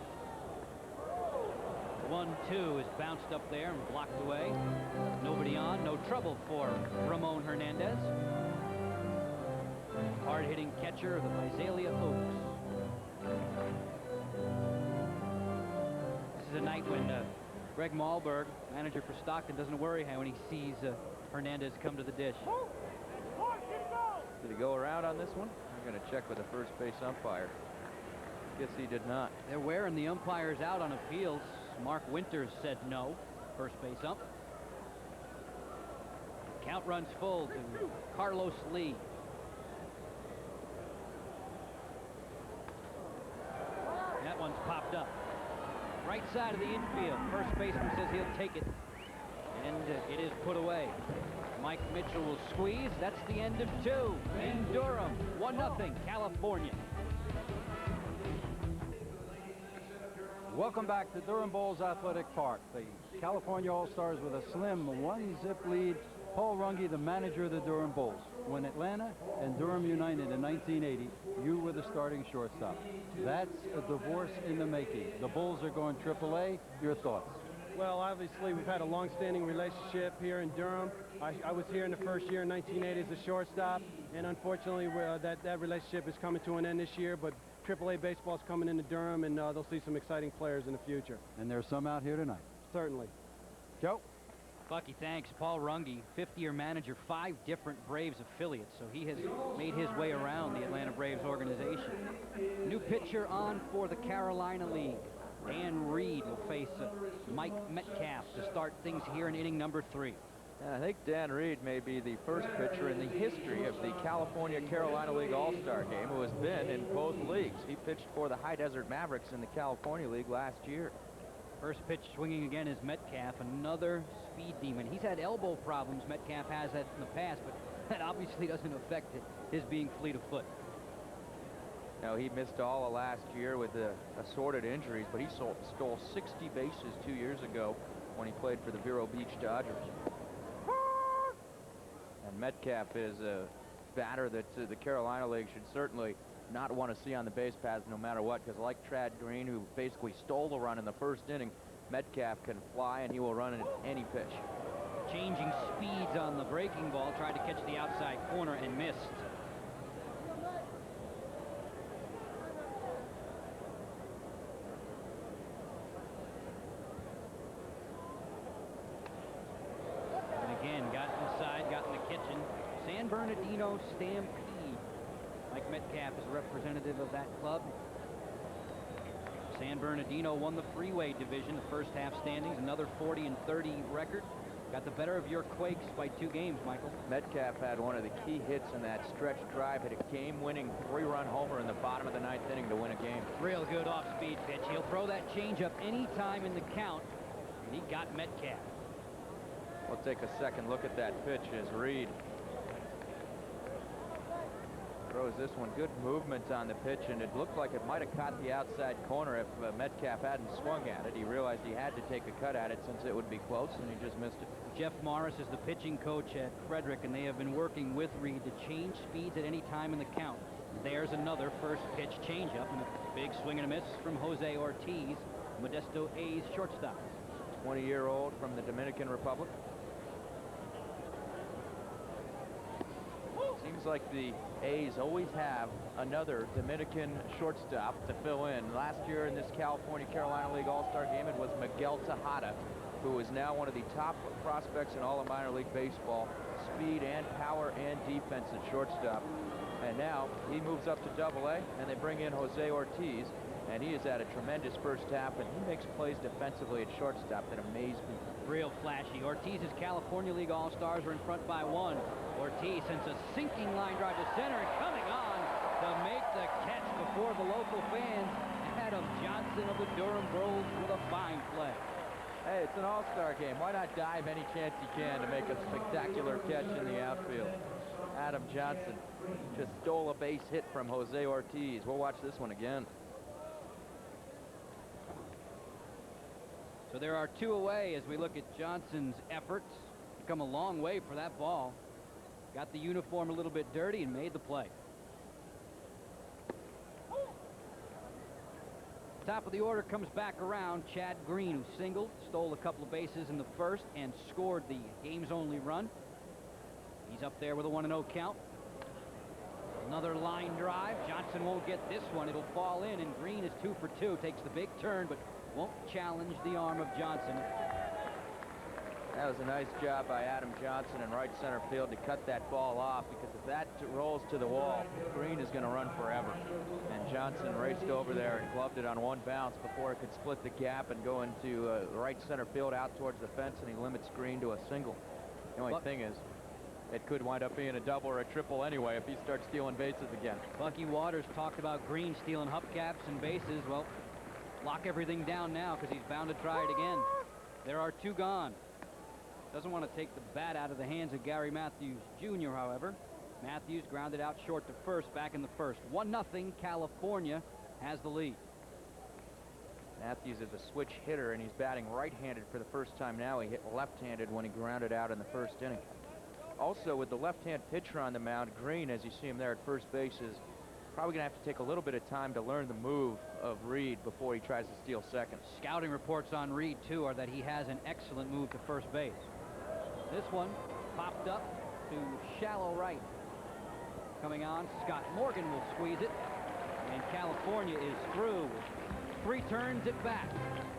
Speaker 1: 1-2 is bounced up there and blocked away. Nobody on, no trouble for Ramon Hernandez. Hard-hitting catcher of the Visalia Oaks. This is a night when Greg Malberg, manager for Stockton, doesn't worry when he sees Hernandez come to the dish.
Speaker 4: Did he go around on this one? I'm going to check with the first base umpire. Guess he did not.
Speaker 1: They're wearing the umpires out on appeals. Mark Winters said no. First base ump. Count runs full to Carlos Lee. That one's popped up. Right side of the infield. First baseman says he'll take it. And it is put away. Mike Mitchell will squeeze. That's the end of 2 in Durham. 1-0 California.
Speaker 3: Welcome back to Durham Bulls Athletic Park. The California All-Stars with a slim 1-zip lead. Paul Runge, the manager of the Durham Bulls. When Atlanta and Durham united in 1980, you were the starting shortstop. That's a divorce in the making. The Bulls are going AAA. Your thoughts?
Speaker 7: Well, obviously, we've had a long-standing relationship here in Durham. I was here in the first year in 1980 as a shortstop, and unfortunately, that relationship is coming to an end this year, but AAA baseball is coming into Durham, and they'll see some exciting players in the future.
Speaker 3: And there's some out here tonight.
Speaker 7: Certainly.
Speaker 3: Joe?
Speaker 1: Bucky, thanks. Paul Runge, 50-year manager, 5 different Braves affiliates, so he has made his way around the Atlanta Braves organization. New pitcher on for the Carolina League. Dan Reed will face Mike Metcalf to start things here in inning number 3.
Speaker 4: And I think Dan Reed may be the first pitcher in the history of the California-Carolina League All-Star game who has been in both leagues. He pitched for the High Desert Mavericks in the California League last year.
Speaker 1: First pitch swinging again is Metcalf, another speed demon. He's had elbow problems, Metcalf has that in the past, but that obviously doesn't affect his being fleet of foot.
Speaker 4: Now, he missed all of last year with assorted injuries, but he stole 60 bases 2 years ago when he played for the Vero Beach Dodgers. And Metcalf is a batter that the Carolina League should certainly not want to see on the base paths no matter what, because like Chad Green, who basically stole the run in the first inning, Metcalf can fly and he will run at any pitch.
Speaker 1: Changing speeds on the breaking ball, tried to catch the outside corner and missed. And again, got inside, got in the kitchen. San Bernardino Stampede. Mike Metcalf is a representative of that club. San Bernardino won the Freeway Division, the first half standings, another 40-30 record. Got the better of your Quakes by 2 games, Michael.
Speaker 4: Metcalf had one of the key hits in that stretch drive, hit a game-winning 3-run homer in the bottom of the 9th inning to win a game.
Speaker 1: Real good off-speed pitch. He'll throw that changeup any time in the count, and he got Metcalf.
Speaker 4: We'll take a second look at that pitch as Reed throws this one. Good movement on the pitch, and it looked like it might have caught the outside corner if Metcalf hadn't swung at it. He realized he had to take a cut at it since it would be close, and he just missed it.
Speaker 1: Jeff Morris is the pitching coach at Frederick, and they have been working with Reed to change speeds at any time in the count. There's another first pitch changeup, and a big swing and a miss from Jose Ortiz, Modesto A's shortstop.
Speaker 4: 20-year-old from the Dominican Republic. Seems like the A's always have another Dominican shortstop to fill in. Last year in this California-Carolina League All-Star game, it was Miguel Tejada, who is now one of the top prospects in all of minor league baseball. Speed and power and defense at shortstop. And now he moves up to Double-A, and they bring in Jose Ortiz, and he has had a tremendous first half, and he makes plays defensively at shortstop that amaze people.
Speaker 1: Real flashy. Ortiz's California League All-Stars are in front by 1. Ortiz sends a sinking line drive to center, and coming on to make the catch before the local fans, Adam Johnson of the Durham Bulls with a fine play.
Speaker 4: Hey, it's an all-star game. Why not dive any chance you can to make a spectacular catch in the outfield? Adam Johnson just stole a base hit from Jose Ortiz. We'll watch this one again.
Speaker 1: So there are 2 away as we look at Johnson's efforts. Come a long way for that ball. Got the uniform a little bit dirty and made the play. Top of the order comes back around. Chad Green, who singled, stole a couple of bases in the first, and scored the game's only run. He's up there with a 1-0 count. Another line drive. Johnson won't get this one. It'll fall in, and Green is 2 for 2. Takes the big turn, but won't challenge the arm of Johnson.
Speaker 4: That was a nice job by Adam Johnson in right center field to cut that ball off, because if that rolls to the wall, Green is going to run forever. And Johnson raced over there and gloved it on 1 bounce before it could split the gap and go into right center field out towards the fence, and he limits Green to a single. The only thing is, it could wind up being a double or a triple anyway if he starts stealing bases again.
Speaker 1: Bucky Waters talked about Green stealing hubcaps and bases. Well, lock everything down now, because he's bound to try it again. There are 2 gone. Doesn't want to take the bat out of the hands of Gary Matthews Jr., however. Matthews grounded out short to first, back in the first. 1-0, California has the lead.
Speaker 4: Matthews is a switch hitter, and he's batting right-handed for the first time now. He hit left-handed when he grounded out in the first inning. Also, with the left-hand pitcher on the mound, Green, as you see him there at first base, is probably going to have to take a little bit of time to learn the move of Reed before he tries to steal second.
Speaker 1: Scouting reports on Reed, too, are that he has an excellent move to first base. This one popped up to shallow right. Coming on, Scott Morgan will squeeze it, and California is through. 3 turns at bat.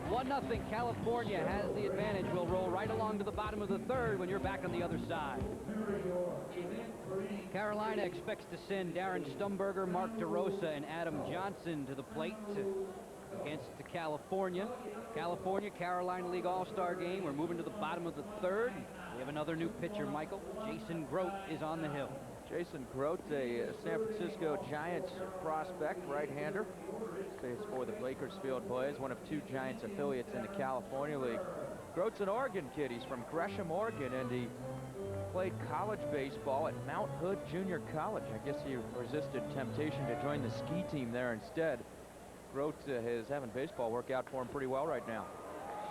Speaker 1: 1-0. California has the advantage. We'll roll right along to the bottom of the 3rd when you're back on the other side. Carolina expects to send Darren Stumberger, Mark DeRosa, and Adam Johnson to the plate against California. Carolina League All-Star game. We're moving to the bottom of the 3rd. We have another new pitcher, Michael. Jason Grote is on the hill.
Speaker 4: Jason Grote, a San Francisco Giants prospect, right-hander. Plays for the Bakersfield Blaze, one of 2 Giants affiliates in the California League. Grote's an Oregon kid. He's from Gresham, Oregon, and he played college baseball at Mount Hood Junior College. I guess he resisted temptation to join the ski team there instead. Grote is having baseball work out for him pretty well right now.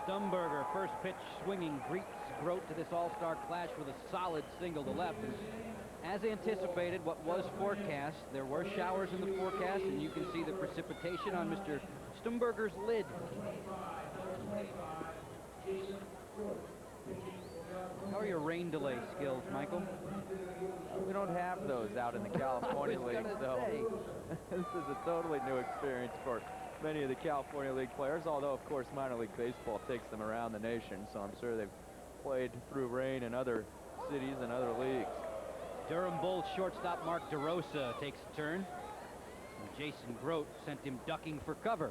Speaker 1: Stumberger, first pitch swinging, greets Grote to this all-star clash with a solid single to left. As anticipated, what was forecast, there were showers in the forecast, and you can see the precipitation on Mr. Stumberger's lid. How are your rain delay skills, Michael?
Speaker 4: We don't have those out in the California League, so this is a totally new experience for many of the California League players, although, of course, minor league baseball takes them around the nation, so I'm sure they've played through rain in other cities and other leagues.
Speaker 1: Durham Bulls shortstop Mark DeRosa takes a turn. And Jason Grote sent him ducking for cover.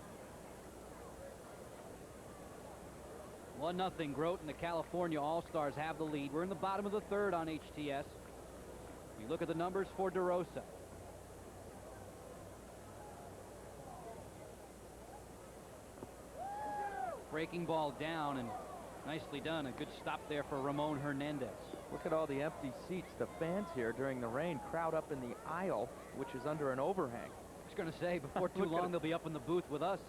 Speaker 1: 1-0. Grote and the California All-Stars have the lead. We're in the bottom of the 3rd on HTS. You look at the numbers for DeRosa. Breaking ball down, and nicely done. A good stop there for Ramon Hernandez.
Speaker 4: Look at all the empty seats. The fans here during the rain crowd up in the aisle, which is under an overhang.
Speaker 1: I was going to say, before too long, they'll be up in the booth with us.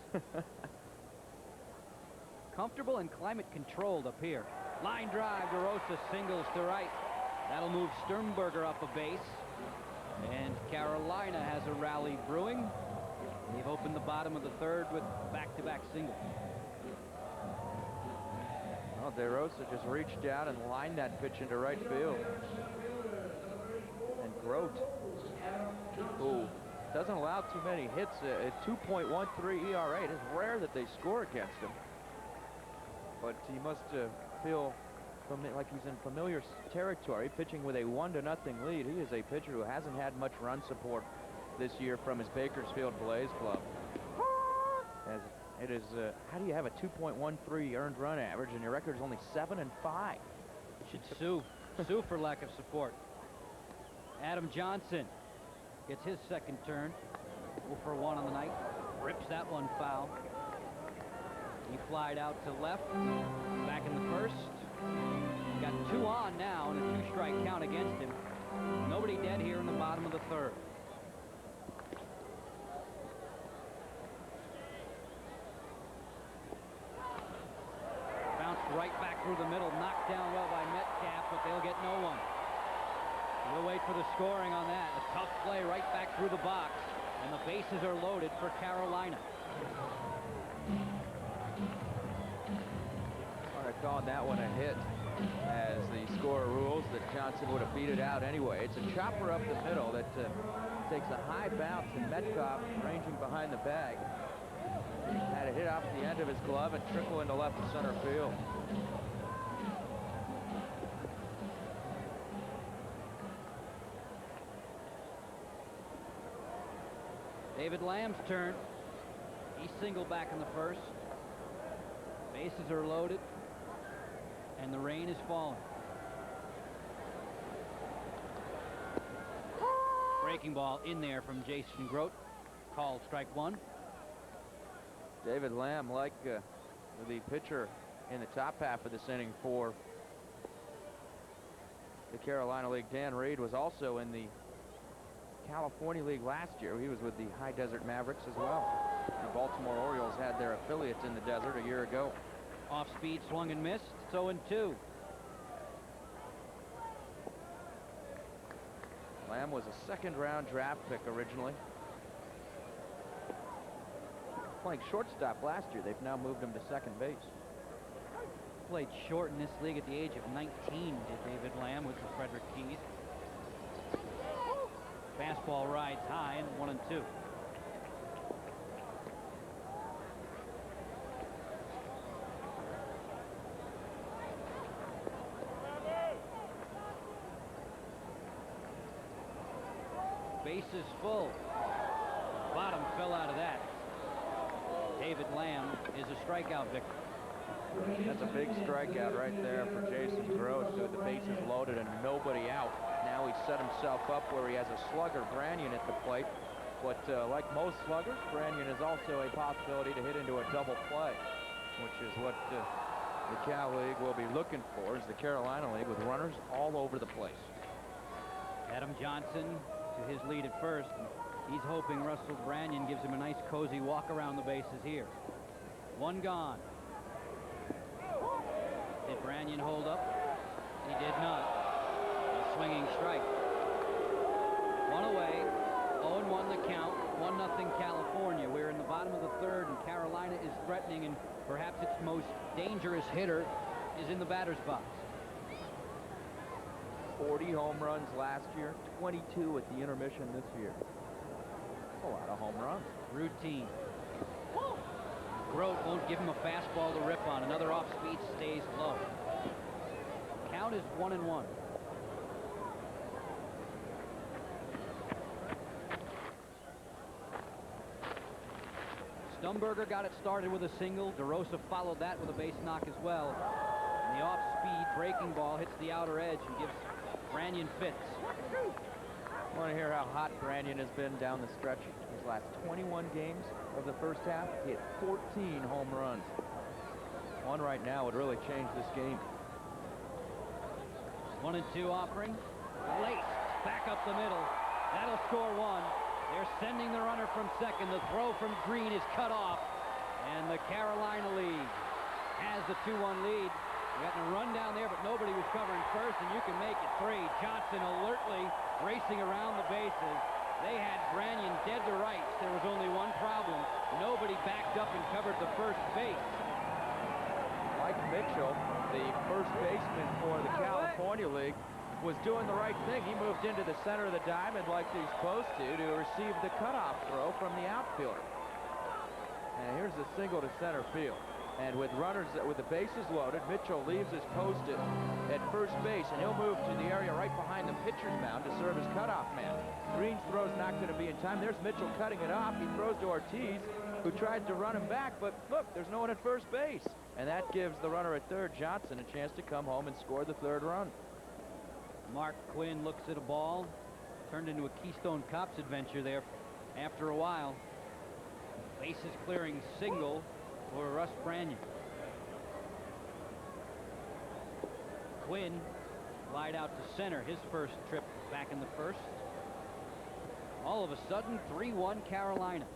Speaker 1: Comfortable and climate controlled up here. Line drive, DeRosa singles to right. That'll move Stumberger up a base. And Carolina has a rally brewing. They've opened the bottom of the 3rd with back-to-back singles.
Speaker 4: Well, DeRosa just reached out and lined that pitch into right field. And Grote, who doesn't allow too many hits, at 2.13 ERA. It is rare that they score against him. But he must feel like he's in familiar territory, pitching with a 1-0 lead. He is a pitcher who hasn't had much run support this year from his Bakersfield Blaze club. As it is, how do you have a 2.13 earned run average and your record is only 7-5?
Speaker 1: Should sue for lack of support. Adam Johnson gets his 2nd turn. 0 for 1 on the night. Rips that one foul. He flied out to left. Back in the 1st. Got 2 on now and a 2-strike count against him. Nobody dead here in the bottom of the 3rd. Bounced right back through the middle. Knocked down well by Metcalf, but they'll get no one. We'll wait for the scoring on that. A tough play right back through the box. And the bases are loaded for Carolina.
Speaker 4: Calling that one a hit, as the scorer rules that Johnson would have beat it out anyway. It's a chopper up the middle that takes a high bounce, and Metcalf, ranging behind the bag, had it hit off the end of his glove and trickle into left and center field.
Speaker 1: David Lamb's turn. He's single back in the 1st. Bases are loaded. And the rain is falling. Breaking ball in there from Jason Grote. Called strike 1.
Speaker 4: David Lamb, like the pitcher in the top half of this inning for the Carolina League, Dan Reed, was also in the California League last year. He was with the High Desert Mavericks as well. The Baltimore Orioles had their affiliates in the desert a year ago.
Speaker 1: Off speed, swung and missed. 0-2.
Speaker 4: Lamb was a 2nd-round draft pick originally. Playing shortstop last year. They've now moved him to 2nd base.
Speaker 1: Played short in this league at the age of 19, did David Lamb with the Frederick Keys. Fastball rides high, and 1-2. Bases full. Bottom fell out of that. David Lamb is a strikeout victim.
Speaker 4: That's a big strikeout right there for Jason Gross, with the bases loaded and nobody out. Now he's set himself up where he has a slugger, Branyan, at the plate. But like most sluggers, Branyan is also a possibility to hit into a double play, which is what the Cal League will be looking for, is the Carolina League, with runners all over the place.
Speaker 1: Adam Johnson to his lead at first. He's hoping Russell Branyan gives him a nice cozy walk around the bases here. One gone. Did Branyan hold up? He did not. A swinging strike. One away. 0-1 the count. 1-0 California. We're in the bottom of the third, and Carolina is threatening, and perhaps its most dangerous hitter is in the batter's box.
Speaker 4: 40 home runs last year, 22 at the intermission this year. That's a lot of home runs.
Speaker 1: Routine. Grote won't give him a fastball to rip on. Another off speed, stays low. Count is 1-1. Stumberger got it started with a single. DeRosa followed that with a base knock as well. And the off-speed breaking ball hits the outer edge and gives Branyan fits.
Speaker 4: I want to hear how hot Branyan has been down the stretch. His last 21 games of the first half, he hit 14 home runs. One right now would really change this game.
Speaker 1: 1-2 offering. Laced back up the middle. That'll score one. They're sending the runner from second. The throw from Green is cut off. And the Carolina League has the 2-1 lead. We got a run down there, but nobody was covering first, and you can make it three. Johnson alertly racing around the bases. They had Branyan dead to rights. There was only one problem. Nobody backed up and covered the first base.
Speaker 4: Mike Mitchell, the first baseman for the California League, was doing the right thing. He moved into the center of the diamond like he's supposed to receive the cutoff throw from the outfielder. And here's a single to center field. And with runners, with the bases loaded, Mitchell leaves his post at first base, and he'll move to the area right behind the pitcher's mound to serve as cutoff man. Green's throw's not going to be in time. There's Mitchell cutting it off. He throws to Ortiz, who tries to run him back, but look, there's no one at first base. And that gives the runner at third, Johnson, a chance to come home and score the third run.
Speaker 1: Mark Quinn looks at a ball. Turned into a Keystone Cops adventure there after a while. Bases clearing single for Russ Branyan. Quinn lied out to center, his first trip back in the first. All of a sudden, 3-1 Carolina.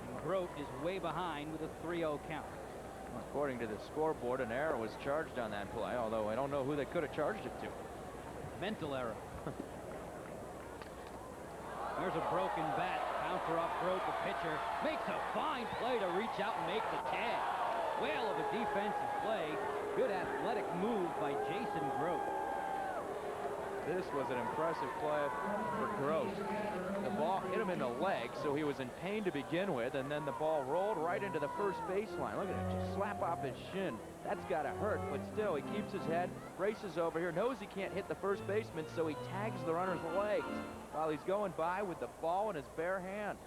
Speaker 1: And Grote is way behind with a 3-0 count.
Speaker 4: According to the scoreboard, an error was charged on that play, although I don't know who they could have charged it to.
Speaker 1: Mental error. There's a broken bat. Bouncer off Grote. The pitcher makes a fine play to reach out and make the tag. Whale of a defensive play. Good athletic move by Jason Grote.
Speaker 4: This was an impressive play for Grote. The ball hit him in the leg, so he was in pain to begin with, and then the ball rolled right into the first baseline. Look at it, just slap off his shin. That's got to hurt, but still, he keeps his head, races over here, knows he can't hit the first baseman, so he tags the runner's legs while he's going by with the ball in his bare hand.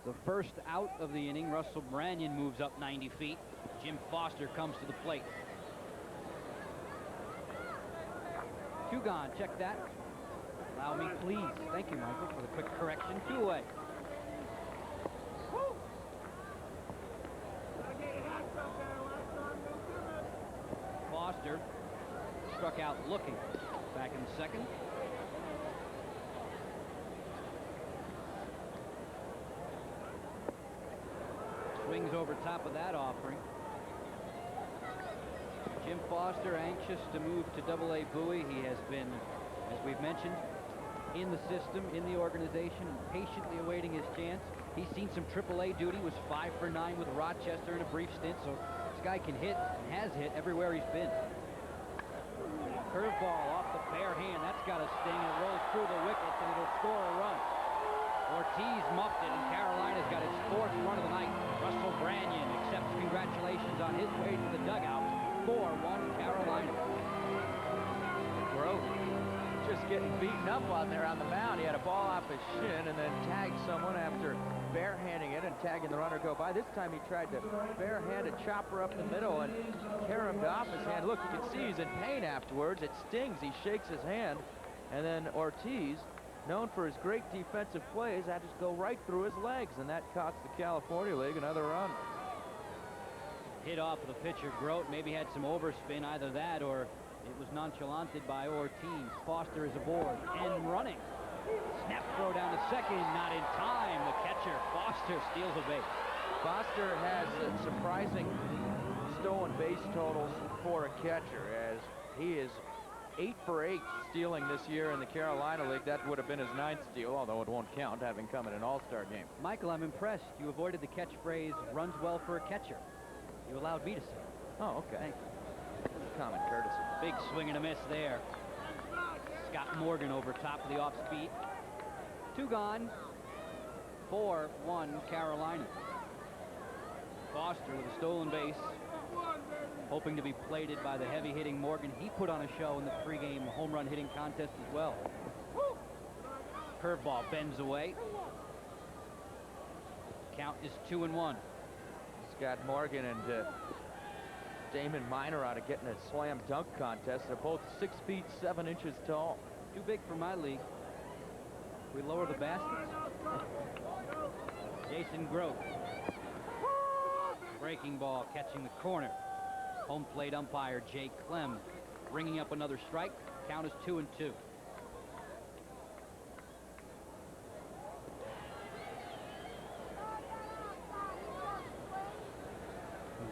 Speaker 1: The first out of the inning, Russell Branyan moves up 90 feet. Jim Foster comes to the plate. Two gone. Check that. Allow me, please. Thank you, Michael, for the quick correction. 2 away. Foster struck out looking. Back in the second. Swings over top of that offering. Jim Foster anxious to move to Double-A Bowie. He has been, as we've mentioned, in the system, in the organization, and patiently awaiting his chance. He's seen some Triple-A duty, was 5 for 9 with Rochester in a brief stint, so this guy can hit and has hit everywhere he's been. Curveball off the bare hand. That's got a sting. It rolls through the wickets, and it'll score a run. Ortiz muffed it, and Carolina's got its 4th run of the night. Russell Branyan accepts congratulations on his way to the dugout. 4-1 Carolina. Grote
Speaker 4: just getting beaten up on there on the mound. He had a ball off his shin and then tagged someone after barehanding it and tagging the runner go by. This time he tried to barehand a chopper up the middle and caromed off his hand. Look, you can see he's in pain afterwards. It stings. He shakes his hand. And then Ortiz, known for his great defensive plays, had to go right through his legs, and that cost the California League another run.
Speaker 1: Hit off of the pitcher. Grote maybe had some overspin, either that or it was nonchalanted by Ortiz. Foster is aboard and running. Snap throw down to second, not in time. The catcher, Foster, steals a base.
Speaker 4: Foster has surprising stolen base totals for a catcher, as he is 8 for 8 stealing this year in the Carolina League. That would have been his 9th steal, although it won't count, having come in an all-star game.
Speaker 1: Michael, I'm impressed. You avoided the catchphrase, runs well for a catcher. You allowed me to say it.
Speaker 4: Oh, okay.
Speaker 1: Thank you.
Speaker 4: Common courtesy.
Speaker 1: Big swing and a miss there. Scott Morgan over top of the off speed. 2 gone. 4-1 Carolina. Foster with a stolen base, hoping to be plated by the heavy-hitting Morgan. He put on a show in the pregame home run hitting contest as well. Curveball bends away. Count is 2-1.
Speaker 4: Scott Morgan and Damon Minor out of getting a slam dunk contest. They're both 6 feet 7 inches tall.
Speaker 1: Too big for my league. We lower the baskets. Jason Grote. Breaking ball catching the corner. Home plate umpire Jay Clem bringing up another strike. Count is 2-2.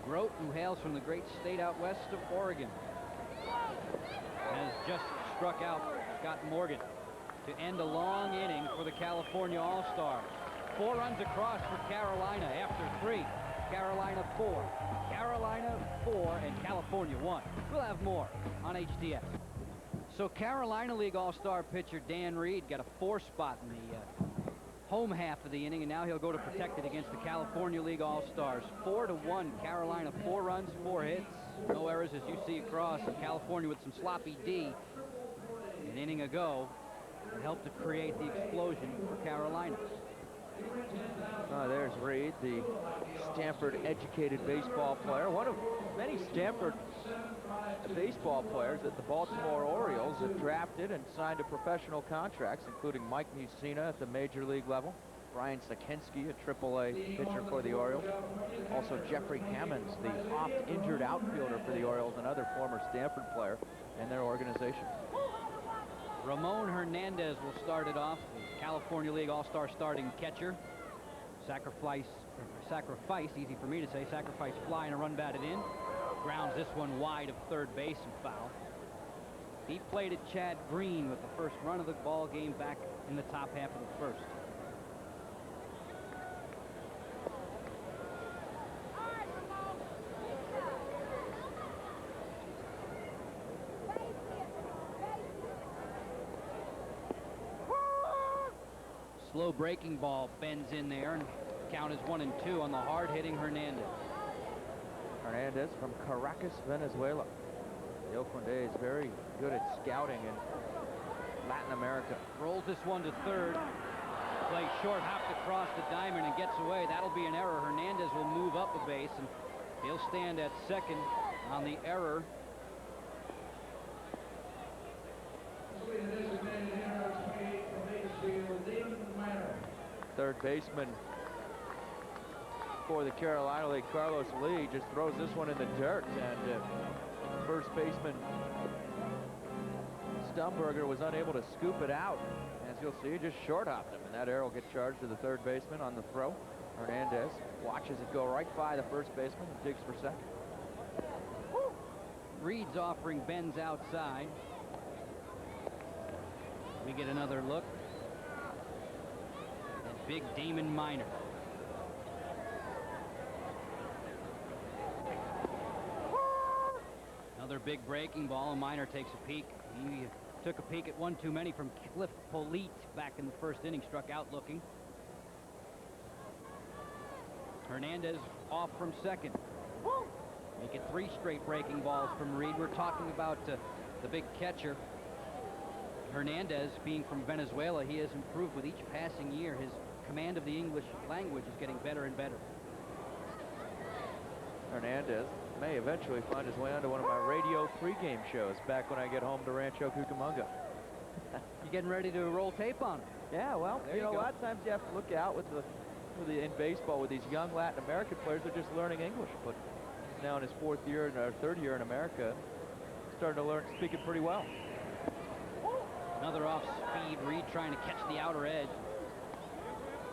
Speaker 1: Grote, who hails from the great state out west of Oregon, has just struck out Scott Morgan to end a long inning for the California All-Stars. 4 runs across for Carolina after 3. Carolina 4, Carolina 4, and California 1. We'll have more on HDS. So Carolina League All-Star pitcher Dan Reed got a 4 spot in the home half of the inning, and now he'll go to protect it against the California League All-Stars. 4-1 Carolina. 4 runs, 4 hits, no errors as you see across, and California with some sloppy D an inning ago helped to create the explosion for Carolina.
Speaker 4: There's Reed, the Stanford-educated baseball player, one of many Stanford baseball players that the Baltimore Orioles have drafted and signed to professional contracts, including Mike Mussina at the major league level, Brian Sakensky, a AAA pitcher for the Orioles, also Jeffrey Hammonds, the oft-injured outfielder for the Orioles, another former Stanford player in their organization.
Speaker 1: Ramon Hernandez will start it off, the California League All-Star starting catcher. Sacrifice, easy for me to say, sacrifice fly and a run batted in. Grounds this one wide of third base and foul. He played at Chad Green with the first run of the ball game back in the top half of the first. Slow breaking ball bends in there, and count is 1-2 on the hard-hitting Hernandez.
Speaker 4: Hernandez from Caracas, Venezuela. The Oakland A's very good at scouting in Latin America.
Speaker 1: Rolls this one to third. Plays short, hopped across the diamond and gets away. That'll be an error. Hernandez will move up a base, and he'll stand at second on the error.
Speaker 4: Third baseman for the Carolina League, Carlos Lee, just throws this one in the dirt, and first baseman Stumberger was unable to scoop it out. As you'll see, just short hopped him, and that error will get charged to the third baseman on the throw. Hernandez watches it go right by the first baseman and digs for second.
Speaker 1: Reed's offering bends outside. We get another look at big Damon Minor. Another big breaking ball, and Minor takes a peek. He took a peek at one too many from Cliff Polite back in the first inning, struck out looking. Hernandez off from second. Make it 3 straight breaking balls from Reed. We're talking about the big catcher. Hernandez, being from Venezuela, he has improved with each passing year. His command of the English language is getting better and better.
Speaker 4: Hernandez may eventually find his way onto one of my radio pregame shows back when I get home to Rancho Cucamonga.
Speaker 1: You getting ready to roll tape on him?
Speaker 4: Yeah, well,
Speaker 1: There
Speaker 4: you
Speaker 1: you
Speaker 4: know,
Speaker 1: go.
Speaker 4: a lot of times you have to look out with in baseball with these young Latin American players. They're just learning English, but he's now in his third year in America, starting to learn speaking pretty well.
Speaker 1: Another off-speed. Reed trying to catch the outer edge.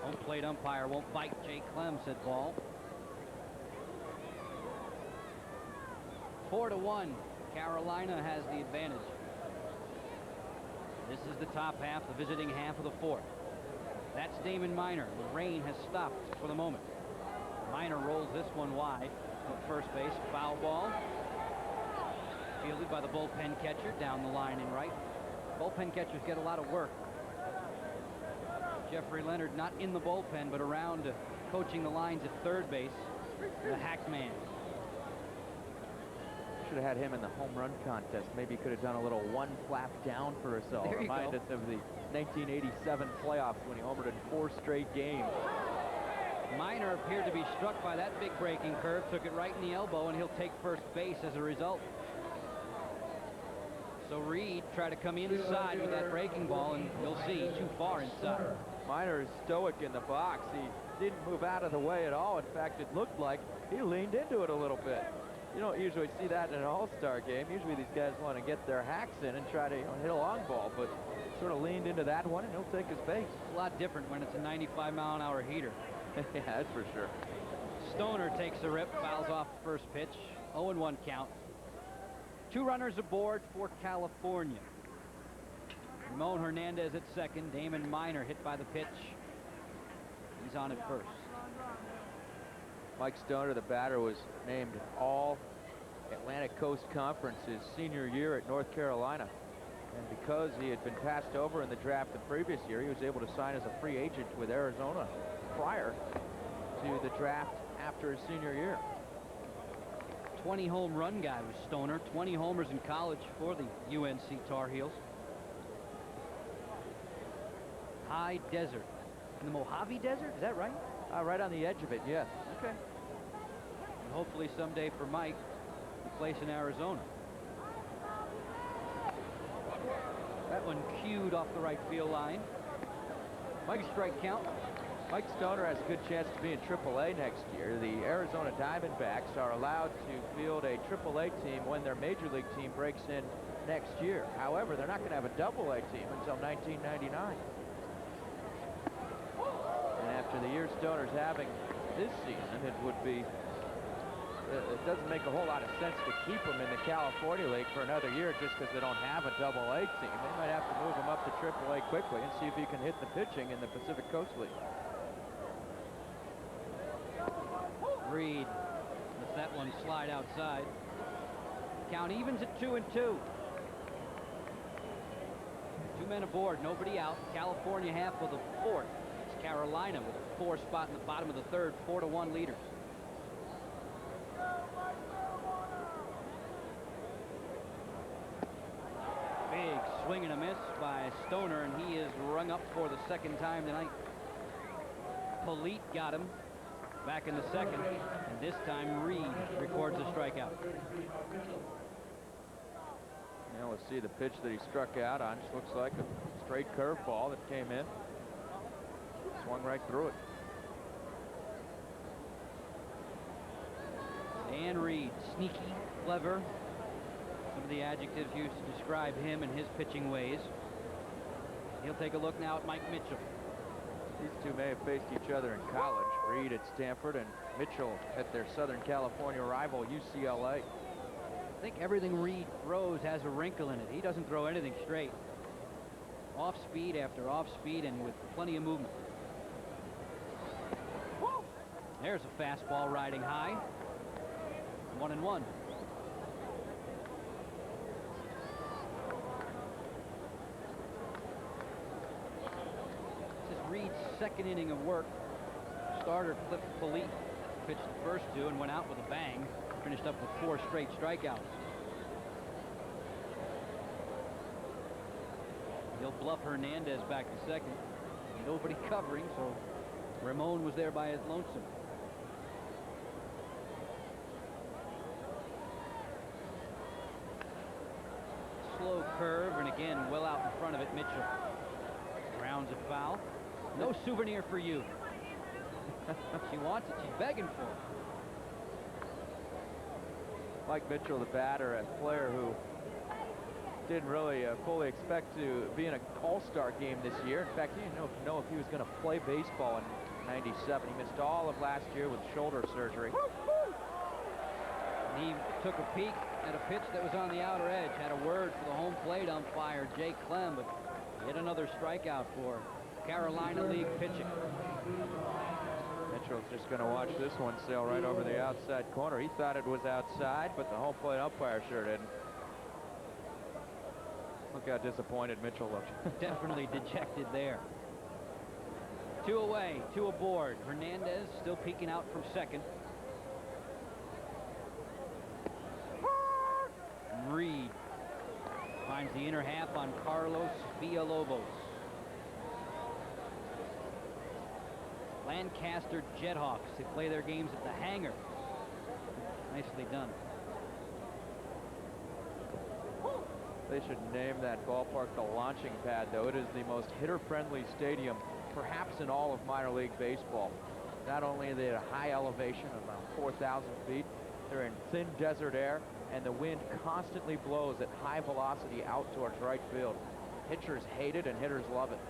Speaker 1: Home plate umpire won't bite. Jay Clem said ball. 4-1. Carolina has the advantage. This is the top half, the visiting half of the fourth. That's Damon Minor. The rain has stopped for the moment. Minor rolls this one wide to first base. Foul ball. Fielded by the bullpen catcher down the line in right. Bullpen catchers get a lot of work. Jeffrey Leonard not in the bullpen, but around coaching the lines at third base. The hack man.
Speaker 4: Should have had him in the home run contest. Maybe he could have done a little one flap down for himself.
Speaker 1: There you
Speaker 4: Remind
Speaker 1: go.
Speaker 4: us of the 1987 playoffs when he homered in 4 straight games.
Speaker 1: Minor appeared to be struck by that big breaking curve, took it right in the elbow, and he'll take first base as a result. So Reed tried to come inside with that breaking ball, and you'll see too far inside.
Speaker 4: Minor is stoic in the box. He didn't move out of the way at all. In fact, it looked like he leaned into it a little bit. You don't usually see that in an all-star game. Usually these guys want to get their hacks in and try to hit a long ball, but sort of leaned into that one, and he'll take his base.
Speaker 1: It's a lot different when it's a 95-mile-an-hour heater.
Speaker 4: Yeah, that's for sure.
Speaker 1: Stoner takes the rip, fouls off the first pitch. 0-1 count. 2 runners aboard for California. Ramon Hernandez at second. Damon Minor hit by the pitch. He's on at first.
Speaker 4: Mike Stoner, the batter, was named All Atlantic Coast Conference his senior year at North Carolina. And because he had been passed over in the draft the previous year, he was able to sign as a free agent with Arizona prior to the draft after his senior year.
Speaker 1: 20 home run guy was Stoner. 20 homers in college for the UNC Tar Heels. High desert. In the Mojave Desert, is that right?
Speaker 4: Right on the edge of it, yes.
Speaker 1: Okay. And hopefully someday for Mike, a place in Arizona. That one cued off the right field line. Mike strike count.
Speaker 4: Mike Stoner has a good chance to be in AAA next year. The Arizona Diamondbacks are allowed to field a AAA team when their major league team breaks in next year. However, they're not going to have a AA team until 1999. And after the year Stoner's having this season, it would be it doesn't make a whole lot of sense to keep him in the California League for another year just because they don't have a AA team. They might have to move him up to AAA quickly and see if he can hit the pitching in the Pacific Coast League.
Speaker 1: Reed lets that one slide outside. Count evens at 2-2. 2 men aboard, nobody out. California half of the fourth. It's Carolina with a 4 spot in the bottom of the third. 4-1 leaders. Big swing and a miss by Stoner, and he is rung up for the second time tonight. Polite got him back in the second, and this time Reed records a strikeout.
Speaker 4: Now let's see the pitch that he struck out on. Just looks like a straight curveball that came in. Swung right through it.
Speaker 1: Dan Reed, sneaky, clever. Some of the adjectives used to describe him and his pitching ways. He'll take a look now at Mike Mitchell.
Speaker 4: These two may have faced each other in college. Reed at Stanford and Mitchell at their Southern California rival, UCLA.
Speaker 1: I think everything Reed throws has a wrinkle in it. He doesn't throw anything straight. Off speed after off speed and with plenty of movement. There's a fastball riding high. 1-1. This is Reed's second inning of work. Starter Cliff Polite pitched the first 2 and went out with a bang. Finished up with 4 straight strikeouts. He'll bluff Hernandez back to second. Nobody covering, so Ramon was there by his lonesome. Slow curve, and again, well out in front of it, Mitchell. Grounds a foul. No souvenir for you. She wants it. She's begging for it.
Speaker 4: Mike Mitchell, the batter, a player who didn't really fully expect to be in an all-star game this year. In fact, he didn't know if he was going to play baseball in '97. He missed all of last year with shoulder surgery.
Speaker 1: He took a peek at a pitch that was on the outer edge, had a word for the home plate umpire, Jay Clem, but yet another strikeout for Carolina League pitching.
Speaker 4: Mitchell's just going to watch this one sail right over the outside corner. He thought it was outside, but the home plate umpire sure didn't. Look how disappointed Mitchell looked.
Speaker 1: Definitely dejected there. 2 away, 2 aboard. Hernandez still peeking out from second. Reed finds the inner half on Carlos Villalobos. Lancaster Jethawks, they play their games at the hangar. Nicely done.
Speaker 4: They should name that ballpark the launching pad, though. It is the most hitter-friendly stadium, perhaps in all of minor league baseball. Not only are they at a high elevation of about 4,000 feet, they're in thin desert air, and the wind constantly blows at high velocity out towards right field. Pitchers hate it, and hitters love it.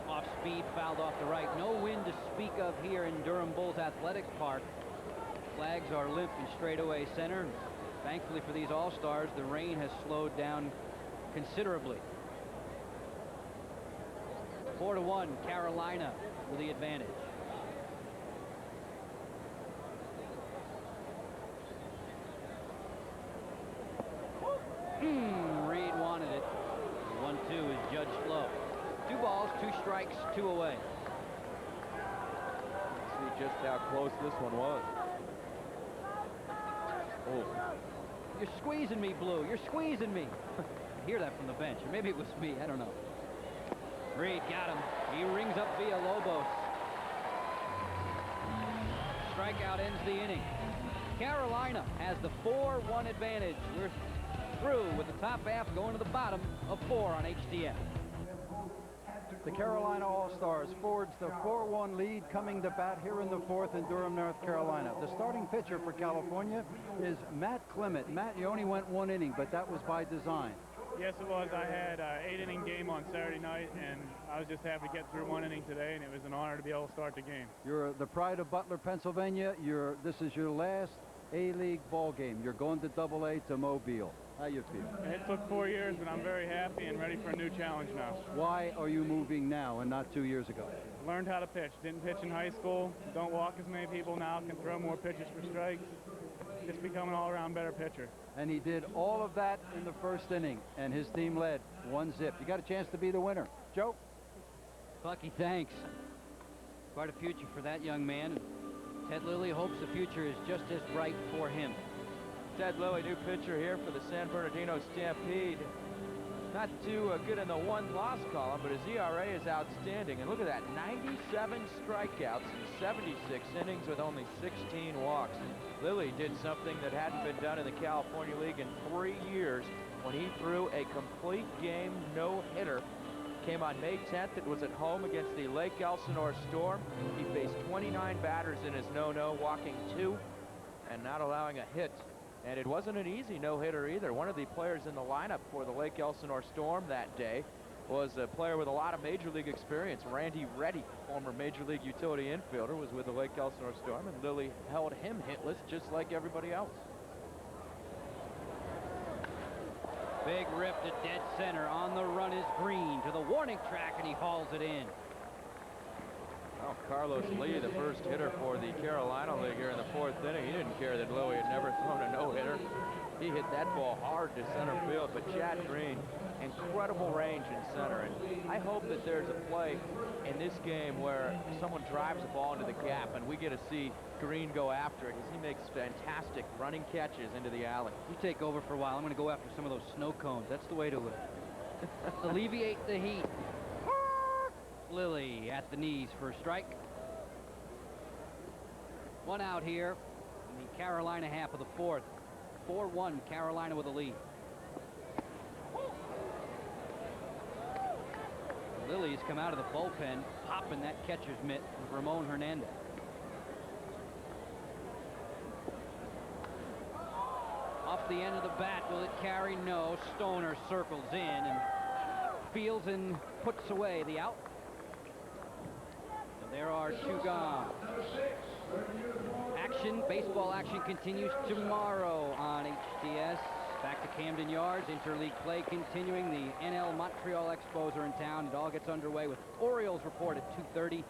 Speaker 1: Off speed, fouled off the right. No wind to speak of here in Durham Bulls Athletic Park. Flags are limp in straightaway center. Thankfully for these All-Stars, the rain has slowed down considerably. 4-1, Carolina with the advantage. Reed wanted it. 1-2 is judged low. 2 balls, 2 strikes, 2 away.
Speaker 4: See just how close this one was. Oh.
Speaker 1: You're squeezing me, Blue. You're squeezing me. I hear that from the bench. Or maybe it was me. I don't know. Reed got him. He rings up Villalobos. Strikeout ends the inning. Carolina has the 4-1 advantage. We're through with the top half going to the bottom of 4 on HDS.
Speaker 3: The Carolina All-Stars forged the 4-1 lead coming to bat here in the 4th in Durham, North Carolina. The starting pitcher for California is Matt Clement. Matt, you only went 1 inning, but that was by design.
Speaker 8: Yes, it was. I had an 8-inning game on Saturday night, and I was just happy to get through 1 inning today, and it was an honor to be able to start the game.
Speaker 3: You're the pride of Butler, Pennsylvania. This is your last A-League ball game. You're going to AA to Mobile. How you feel?
Speaker 8: And it took 4 years, but I'm very happy and ready for a new challenge now.
Speaker 3: Why are you moving now and not 2 years ago?
Speaker 8: Learned how to pitch. Didn't pitch in high school. Don't walk as many people now. Can throw more pitches for strikes. Just become an all-around better pitcher.
Speaker 3: And he did all of that in the 1st inning, and his team led 1-0. You got a chance to be the winner. Joe?
Speaker 1: Bucky, thanks. Quite a future for that young man. Ted Lilly hopes the future is just as bright for him.
Speaker 4: Ted Lilly, new pitcher here for the San Bernardino Stampede. Not too good in the won-loss column, but his ERA is outstanding. And look at that, 97 strikeouts in 76 innings with only 16 walks. Lilly did something that hadn't been done in the California League in 3 years when he threw a complete game no-hitter. Came on May 10th. It was at home against the Lake Elsinore Storm. He faced 29 batters in his no-no, walking 2 and not allowing a hit. And it wasn't an easy no-hitter either. One of the players in the lineup for the Lake Elsinore Storm that day was a player with a lot of Major League experience. Randy Reddy, former Major League utility infielder, was with the Lake Elsinore Storm, and Lilly held him hitless just like everybody else.
Speaker 1: Big rip to dead center. On the run is Green to the warning track, and he hauls it in.
Speaker 4: Well, Carlos Lee, the first hitter for the Carolina League here in the 4th inning. He didn't care that Lilly had never thrown a no-hitter. He hit that ball hard to center field, but Chad Green, incredible range in center. And I hope that there's a play in this game where someone drives the ball into the gap and we get to see Green go after it, as he makes fantastic running catches into the alley.
Speaker 1: You take over for a while. I'm going to go after some of those snow cones. That's the way to alleviate the heat. Lilly at the knees for a strike. One out here in the Carolina half of the fourth. 4-1 Carolina with a lead. Lilly's come out of the bullpen, popping that catcher's mitt with Ramon Hernandez. Off the end of the bat, will it carry? No. Stoner circles in and fields and puts away the out. And there are two gone. Action, baseball action continues tomorrow on HDS. Back to Camden Yards, interleague play continuing. The NL Montreal Expos are in town. It all gets underway with Orioles report at 2:30.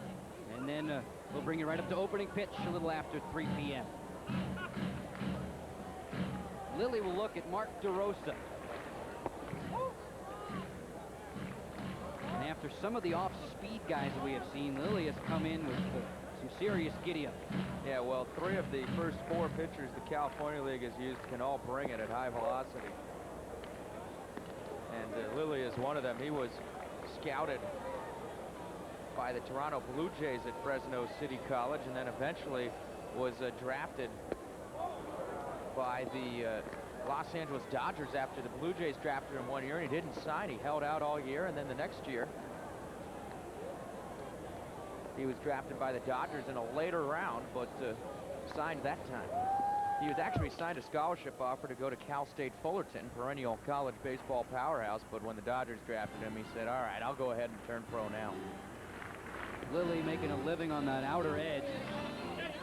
Speaker 1: And then we'll bring you right up to opening pitch a little after 3 p.m. Lilly will look at Mark DeRosa. And after some of the off-speed guys that we have seen, Lilly has come in with some serious giddy-up.
Speaker 4: Yeah, well, 3 of the first 4 pitchers the California League has used can all bring it at high velocity. And Lilly is one of them. He was scouted by the Toronto Blue Jays at Fresno City College, and then eventually was drafted by the Los Angeles Dodgers after the Blue Jays drafted him 1 year, and he didn't sign. He held out all year, and then the next year he was drafted by the Dodgers in a later round, but signed that time. He was actually signed a scholarship offer to go to Cal State Fullerton, perennial college baseball powerhouse, but when the Dodgers drafted him, he said, all right, I'll go ahead and turn pro now.
Speaker 1: Lilly making a living on that outer edge.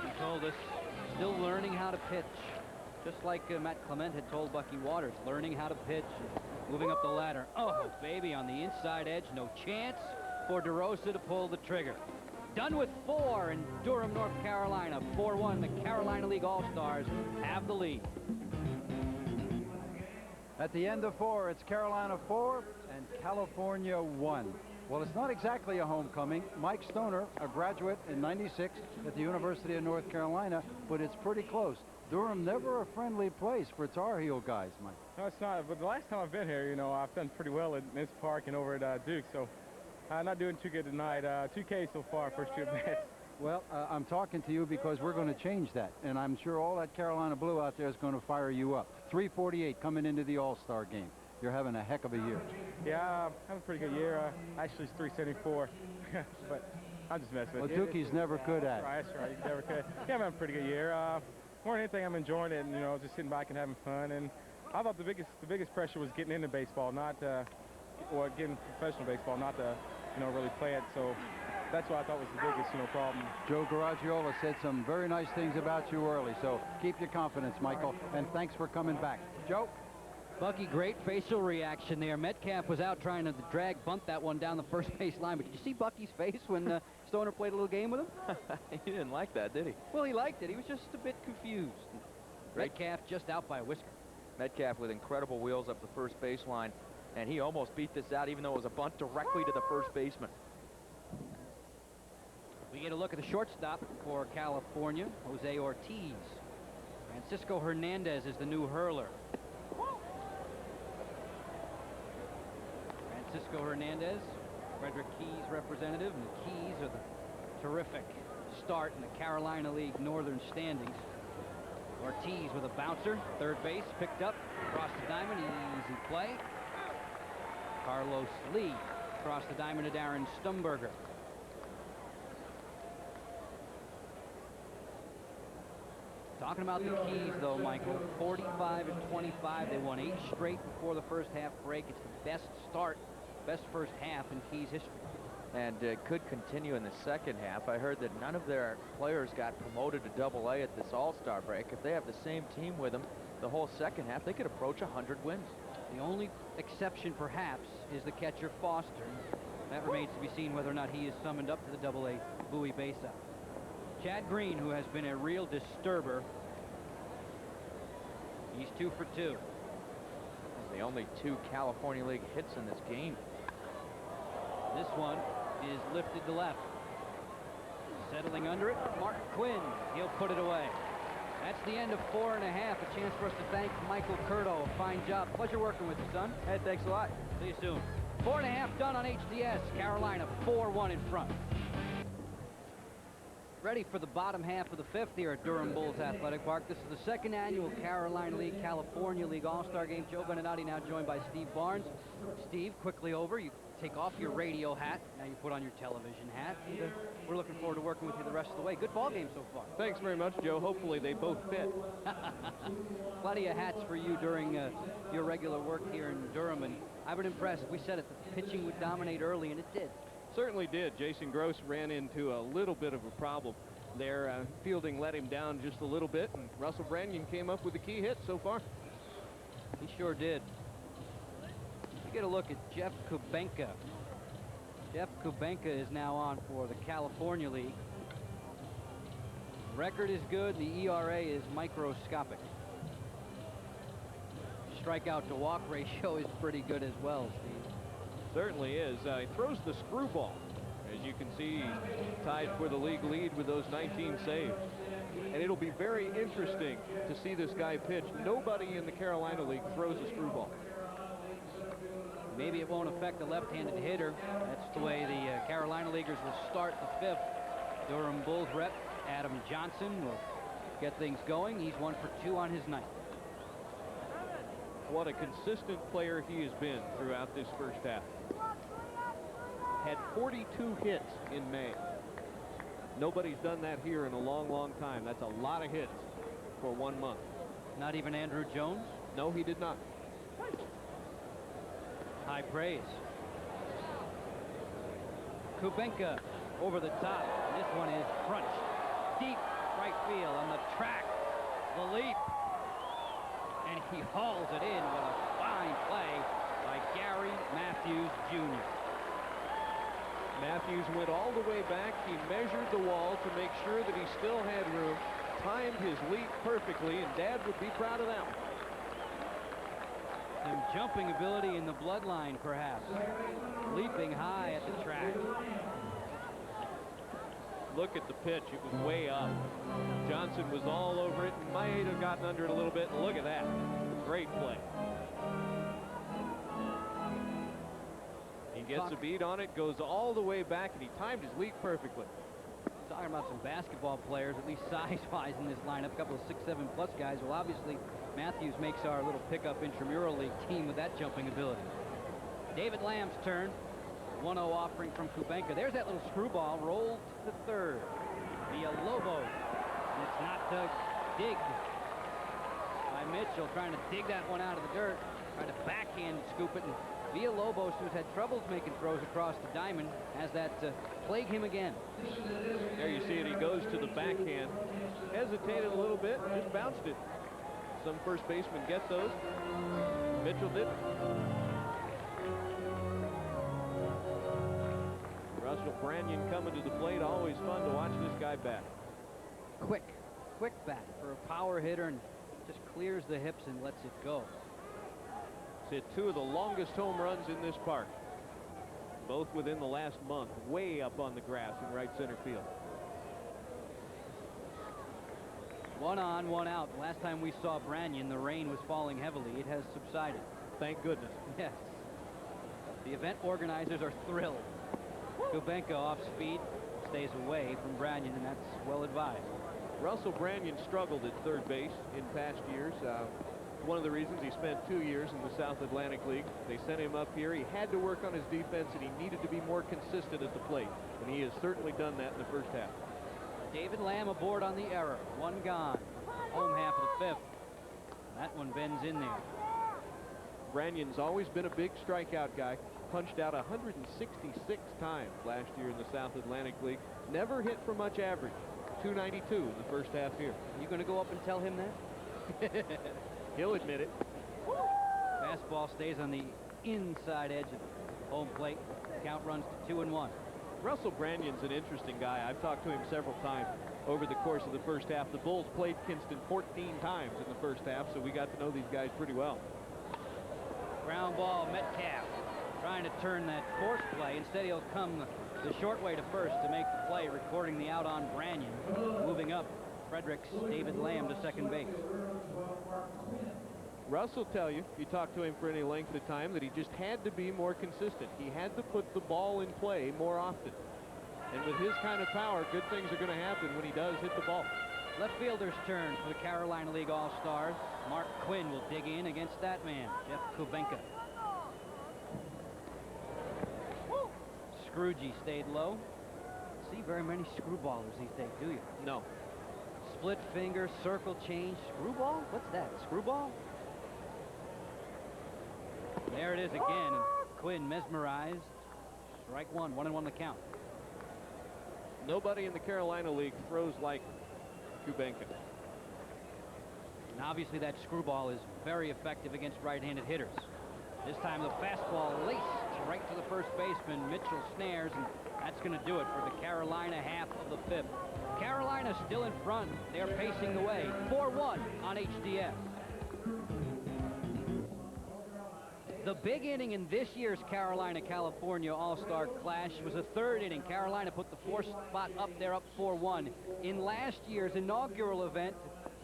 Speaker 1: He told us, still learning how to pitch. Just like Matt Clement had told Bucky Waters, learning how to pitch, moving up the ladder. Oh, baby, on the inside edge, no chance for DeRosa to pull the trigger. Done with 4 in Durham, North Carolina. 4-1, the Carolina League All-Stars have the lead.
Speaker 3: At the end of 4, it's Carolina 4 and California 1. Well, it's not exactly a homecoming. Mike Stoner, a graduate in '96 at the University of North Carolina, but it's pretty close. Durham, never a friendly place for Tar Heel guys, Mike.
Speaker 5: No, it's not. But the last time I've been here, you know, I've done pretty well in this park and over at Duke. So I'm not doing too good tonight. 2K so far, first 2 at bats.
Speaker 3: Well, I'm talking to you because we're going to change that, and I'm sure all that Carolina blue out there is going to fire you up. 348 coming into the All-Star game. You're having a heck of a year.
Speaker 5: Yeah, having a pretty good year. Actually, it's 374, but I'm just messing with
Speaker 3: you. Well, Dookie's never could at.
Speaker 5: That's right. He's never could. Yeah, I'm having a pretty good year. More than anything, I'm enjoying it, and you know, just sitting back and having fun. And I thought the biggest pressure was getting into baseball, not or getting professional baseball, not to really play it. So that's what I thought was the biggest problem.
Speaker 3: Joe Garagiola said some very nice things about you early, so keep your confidence, Michael, and thanks for coming back. Joe?
Speaker 1: Bucky, great facial reaction there. Metcalf was out trying to bunt that one down the first base line, but did you see Bucky's face when Stoner played a little game with him?
Speaker 4: He didn't like that, did he?
Speaker 1: Well, he liked it. He was just a bit confused. Metcalf just out by a whisker.
Speaker 4: Metcalf with incredible wheels up the first baseline, and he almost beat this out even though it was a bunt directly to the first baseman.
Speaker 1: We get a look at the shortstop for California, Jose Ortiz. Francisco Hernandez is the new hurler. Francisco Hernandez, Frederick Keys representative, and the Keys are the terrific start in the Carolina League Northern standings. Ortiz with a bouncer, third base, picked up, across the diamond, easy play. Carlos Lee across the diamond to Darren Stumberger. Talking about the Keys, though, Michael, 45 and 25. They won 8 straight before the first half break. It's the best start, best first half in Keys history.
Speaker 4: And could continue in the second half. I heard that none of their players got promoted to Double-A at this All-Star break. If they have the same team with them the whole second half, they could approach 100 wins.
Speaker 1: The only exception, perhaps, is the catcher Foster. That remains to be seen whether or not he is summoned up to the Double-A Bowie base-out. Chad Green, who has been a real disturber, he's 2 for 2.
Speaker 4: The only 2 California League hits in this game.
Speaker 1: This one is lifted to left. Settling under it, Mark Quinn. He'll put it away. That's the end of 4 1/2. A chance for us to thank Michael Curto. A fine job. Pleasure working with you, son.
Speaker 4: Hey, thanks a lot.
Speaker 1: See you soon. 4 1/2 done on HDS. Carolina 4-1 in front. Ready for the bottom half of the 5th here at Durham Bulls Athletic Park. This is the 2nd annual Carolina League, California League All-Star Game. Joe Beninati now joined by Steve Barnes. Steve, quickly over. You take off your radio hat. Now you put on your television hat. And, we're looking forward to working with you the rest of the way. Good ball game so far.
Speaker 2: Thanks very much, Joe. Hopefully they both fit.
Speaker 1: Plenty of hats for you during your regular work here in Durham. And I've been impressed. We said it, the pitching would dominate early, and it did.
Speaker 2: Certainly did. Jason Gross ran into a little bit of a problem there. Fielding let him down just a little bit, and Russell Branyan came up with a key hit so far.
Speaker 1: He sure did. We get a look at Jeff Kubenka. Jeff Kubenka is now on for the California League. Record is good. The ERA is microscopic. Strikeout to walk ratio is pretty good as well, Steve.
Speaker 2: Certainly is. He throws the screwball. As you can see, he's tied for the league lead with those 19 saves. And it'll be very interesting to see this guy pitch. Nobody in the Carolina League throws a screwball.
Speaker 1: Maybe it won't affect the left-handed hitter. That's the way the Carolina Leaguers will start the 5th. Durham Bulls rep Adam Johnson will get things going. He's 1 for 2 on his night.
Speaker 2: What a consistent player he has been throughout this first half. Had 42 hits in May. Nobody's done that here in a long, long time. That's a lot of hits for 1 month.
Speaker 1: Not even Andrew Jones?
Speaker 2: No, he did not.
Speaker 1: High praise. Kubenka over the top. This one is crunched. Deep right field on the track. The leap. And he hauls it in. What a fine play by Gary Matthews Jr.
Speaker 2: Matthews went all the way back. He measured the wall to make sure that he still had room. Timed his leap perfectly, and Dad would be proud of that one.
Speaker 1: Some jumping ability in the bloodline, perhaps. Leaping high at the track.
Speaker 2: Look at the pitch. It was way up. Johnson was all over it. Might have gotten under it a little bit. Look at that. Great play. He gets a beat on it, goes all the way back, and he timed his leap perfectly.
Speaker 1: Talking about some basketball players, at least size-wise in this lineup, a couple of 6'7+ guys. Well, obviously, Matthews makes our little pickup intramural league team with that jumping ability. David Lamb's turn. 1-0 offering from Kubenka. There's that little screwball rolled to third. Villalobos. And it's not digged by Mitchell, trying to dig that one out of the dirt. Trying to backhand scoop it. And Villalobos, who's had troubles making throws across the diamond, has that plague him again.
Speaker 2: There you see it. He goes to the backhand. Hesitated a little bit, just bounced it. Some first basemen get those. Mitchell didn't. Russell Branyan coming to the plate. Always fun to watch this guy bat.
Speaker 1: Quick bat for a power hitter, and just clears the hips and lets it go.
Speaker 2: He's hit 2 of the longest home runs in this park. Both within the last month, way up on the grass in right center field.
Speaker 1: 1 on, 1 out. The last time we saw Branyan, the rain was falling heavily. It has subsided.
Speaker 2: Thank goodness.
Speaker 1: Yes. The event organizers are thrilled. Kubenka off speed, stays away from Branyan, and that's well advised.
Speaker 2: Russell Branyan struggled at third base in past years. One of the reasons he spent 2 years in the South Atlantic League. They sent him up here. He had to work on his defense, and he needed to be more consistent at the plate. And he has certainly done that in the first half.
Speaker 1: David Lamb aboard on the error. 1 gone. Home half of the 5th. That one bends in there.
Speaker 2: Branyan's always been a big strikeout guy. Punched out 166 times last year in the South Atlantic League. Never hit for much average. 292 in the first half here.
Speaker 1: You going to go up and tell him that?
Speaker 2: He'll admit it.
Speaker 1: Fastball stays on the inside edge of home plate. Count runs to 2-1.
Speaker 2: Russell Branyan's an interesting guy. I've talked to him several times over the course of the first half. The Bulls played Kinston 14 times in the first half, so we got to know these guys pretty well.
Speaker 1: Ground ball, Metcalf trying to turn that force play. Instead, he'll come the short way to first to make the play, recording the out on Branyan. Moving up Frederick's David Lamb to second base.
Speaker 2: Russ will tell you, if you talk to him for any length of time, that he just had to be more consistent. He had to put the ball in play more often. And with his kind of power, good things are going to happen when he does hit the ball.
Speaker 1: Left fielder's turn for the Carolina League All-Stars. Mark Quinn will dig in against that man, Jeff Kubenka. Scroogey stayed low. See very many screwballers these days, do you?
Speaker 2: No.
Speaker 1: Split finger, circle change, screwball? What's that, screwball? There it is again, and Quinn mesmerized. Strike one, 1-1 the count.
Speaker 2: Nobody in the Carolina League throws like Kubenka.
Speaker 1: And obviously that screwball is very effective against right-handed hitters. This time the fastball laced right to the first baseman. Mitchell snares, and that's going to do it for the Carolina half of the fifth. Carolina still in front. They're pacing the way. 4-1 on HDS. The big inning in this year's Carolina-California All-Star Clash was a third inning. Carolina put the fourth spot up there, up 4-1. In last year's inaugural event,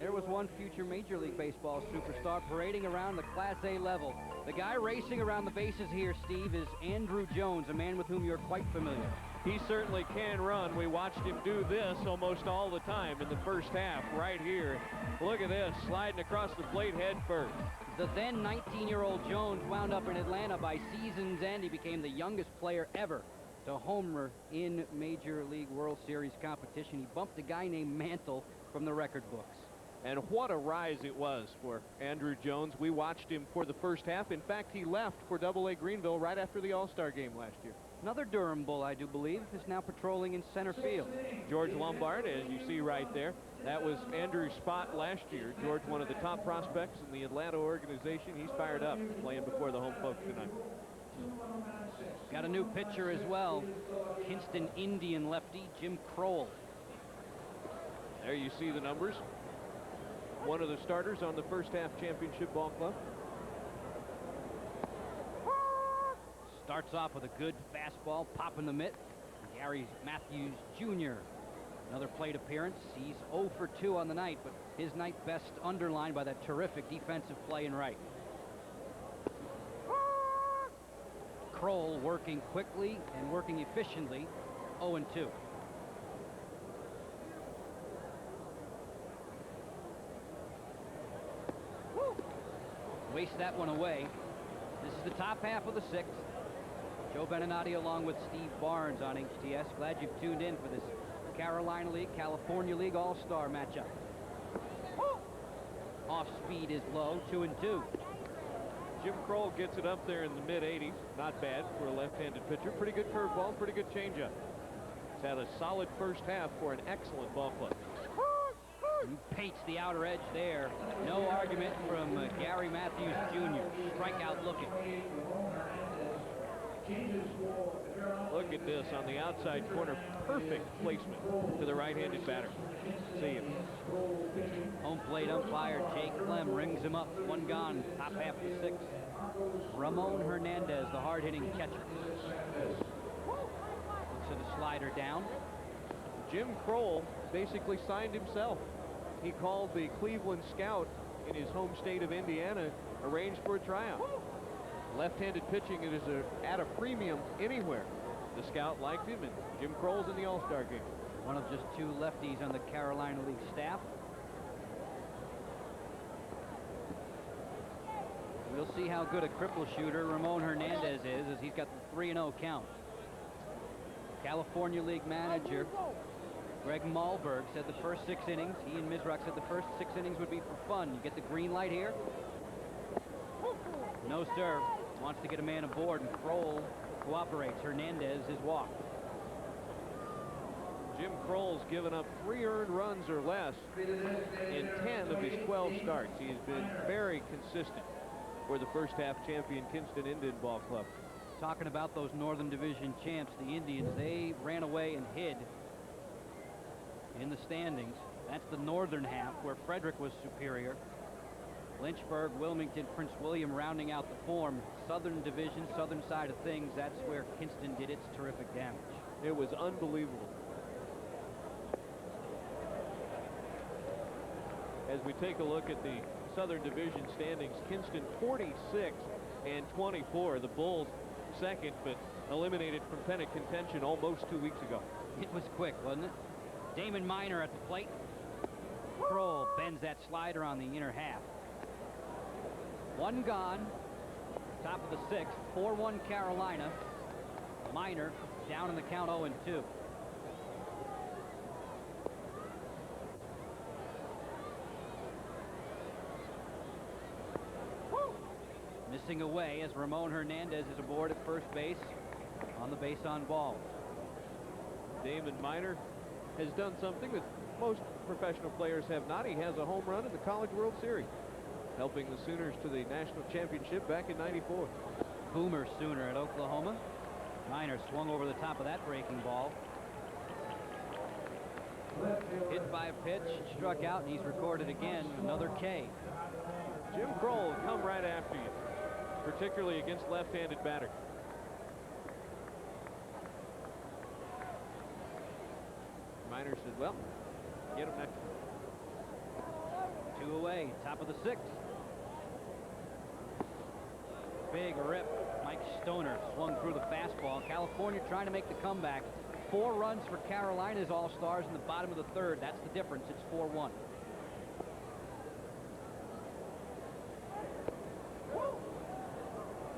Speaker 1: there was one future Major League Baseball superstar parading around the Class A level. The guy racing around the bases here, Steve, is Andrew Jones, a man with whom you're quite familiar.
Speaker 2: He certainly can run. We watched him do this almost all the time in the first half right here. Look at this, sliding across the plate head first.
Speaker 1: The then 19-year-old Jones wound up in Atlanta by season's end. He became the youngest player ever to homer in Major League World Series competition. He bumped a guy named Mantle from the record books.
Speaker 2: And what a rise it was for Andrew Jones. We watched him for the first half. In fact, he left for AA Greenville right after the All-Star game last year.
Speaker 1: Another Durham Bull, I do believe, is now patrolling in center field.
Speaker 2: George Lombard, as you see right there, that was Andrew's spot last year. George, one of the top prospects in the Atlanta organization. He's fired up playing before the home folks tonight.
Speaker 1: Got a new pitcher as well, Kinston Indian lefty Jim Kroll.
Speaker 2: There you see the numbers. One of the starters on the first half championship ball club.
Speaker 1: Starts off with a good fastball, popping the mitt. Gary Matthews Jr. Another plate appearance. He's 0 for 2 on the night, but his night best underlined by that terrific defensive play in right. Kroll working quickly and working efficiently, 0-2. Waste that one away. This is the top half of the sixth. Joe Beninati along with Steve Barnes on HTS. Glad you've tuned in for this Carolina League, California League All-Star matchup. Off speed is low, 2-2.
Speaker 2: Jim Kroll gets it up there in the mid-80s. Not bad for a left-handed pitcher. Pretty good curveball, pretty good changeup. He's had a solid first half for an excellent ball club.
Speaker 1: Paints the outer edge there. No argument from Gary Matthews Jr. Strikeout looking.
Speaker 2: Look at this on the outside corner. Perfect placement to the right-handed batter. See him.
Speaker 1: Home plate umpire Jake Clem rings him up. One gone, top half of the sixth. Ramon Hernandez, the hard-hitting catcher. Looks at the slider down.
Speaker 2: Jim Kroll basically signed himself. He called the Cleveland scout in his home state of Indiana, arranged for a tryout. Left-handed pitching is at a premium anywhere. The scout liked him, and Jim Kroll's in the All-Star game.
Speaker 1: One of just 2 lefties on the Carolina League staff. We'll see how good a cripple shooter Ramon Hernandez is, as he's got the 3-0 count. California League manager Greg Malberg said the first 6 innings, he and Mizrak said the first 6 innings would be for fun. You get the green light here. No serve. Wants to get a man aboard, and Kroll cooperates. Hernandez is walked.
Speaker 2: Jim Kroll's given up 3 earned runs or less in 10 of his 12 starts. He has been very consistent for the first half champion Kinston Indian Ball Club.
Speaker 1: Talking about those Northern Division champs, the Indians, they ran away and hid in the standings. That's the northern half, where Frederick was superior. Lynchburg, Wilmington, Prince William rounding out the form. Southern Division, southern side of things, that's where Kinston did its terrific damage.
Speaker 2: It was unbelievable. as we take a look at the Southern Division standings. Kinston 46 and 24. The Bulls second, but eliminated from pennant contention almost 2 weeks ago.
Speaker 1: It was quick, wasn't it? Damon Miner at the plate. Kroll bends that slider on the inner half. One gone. Top of the sixth. 4-1 Carolina. Miner down in the count 0-2. Missing away as Ramon Hernandez is aboard at first base on the base on ball.
Speaker 2: Damon Miner has done something that most professional players have not. He has a home run in the College World Series, helping the Sooners to the national championship back in '94.
Speaker 1: Boomer Sooner at Oklahoma. Miner swung over the top of that breaking ball. Hit by a pitch, struck out, and he's recorded again. Another K.
Speaker 2: Jim Kroll will come right after you, particularly against left-handed batters. Miner said, well, get him next.
Speaker 1: 2 away, top of the sixth. Big rip. Mike Stoner swung through the fastball. California trying to make the comeback. 4 runs for Carolina's All-Stars in the bottom of the third. That's the difference. It's 4-1.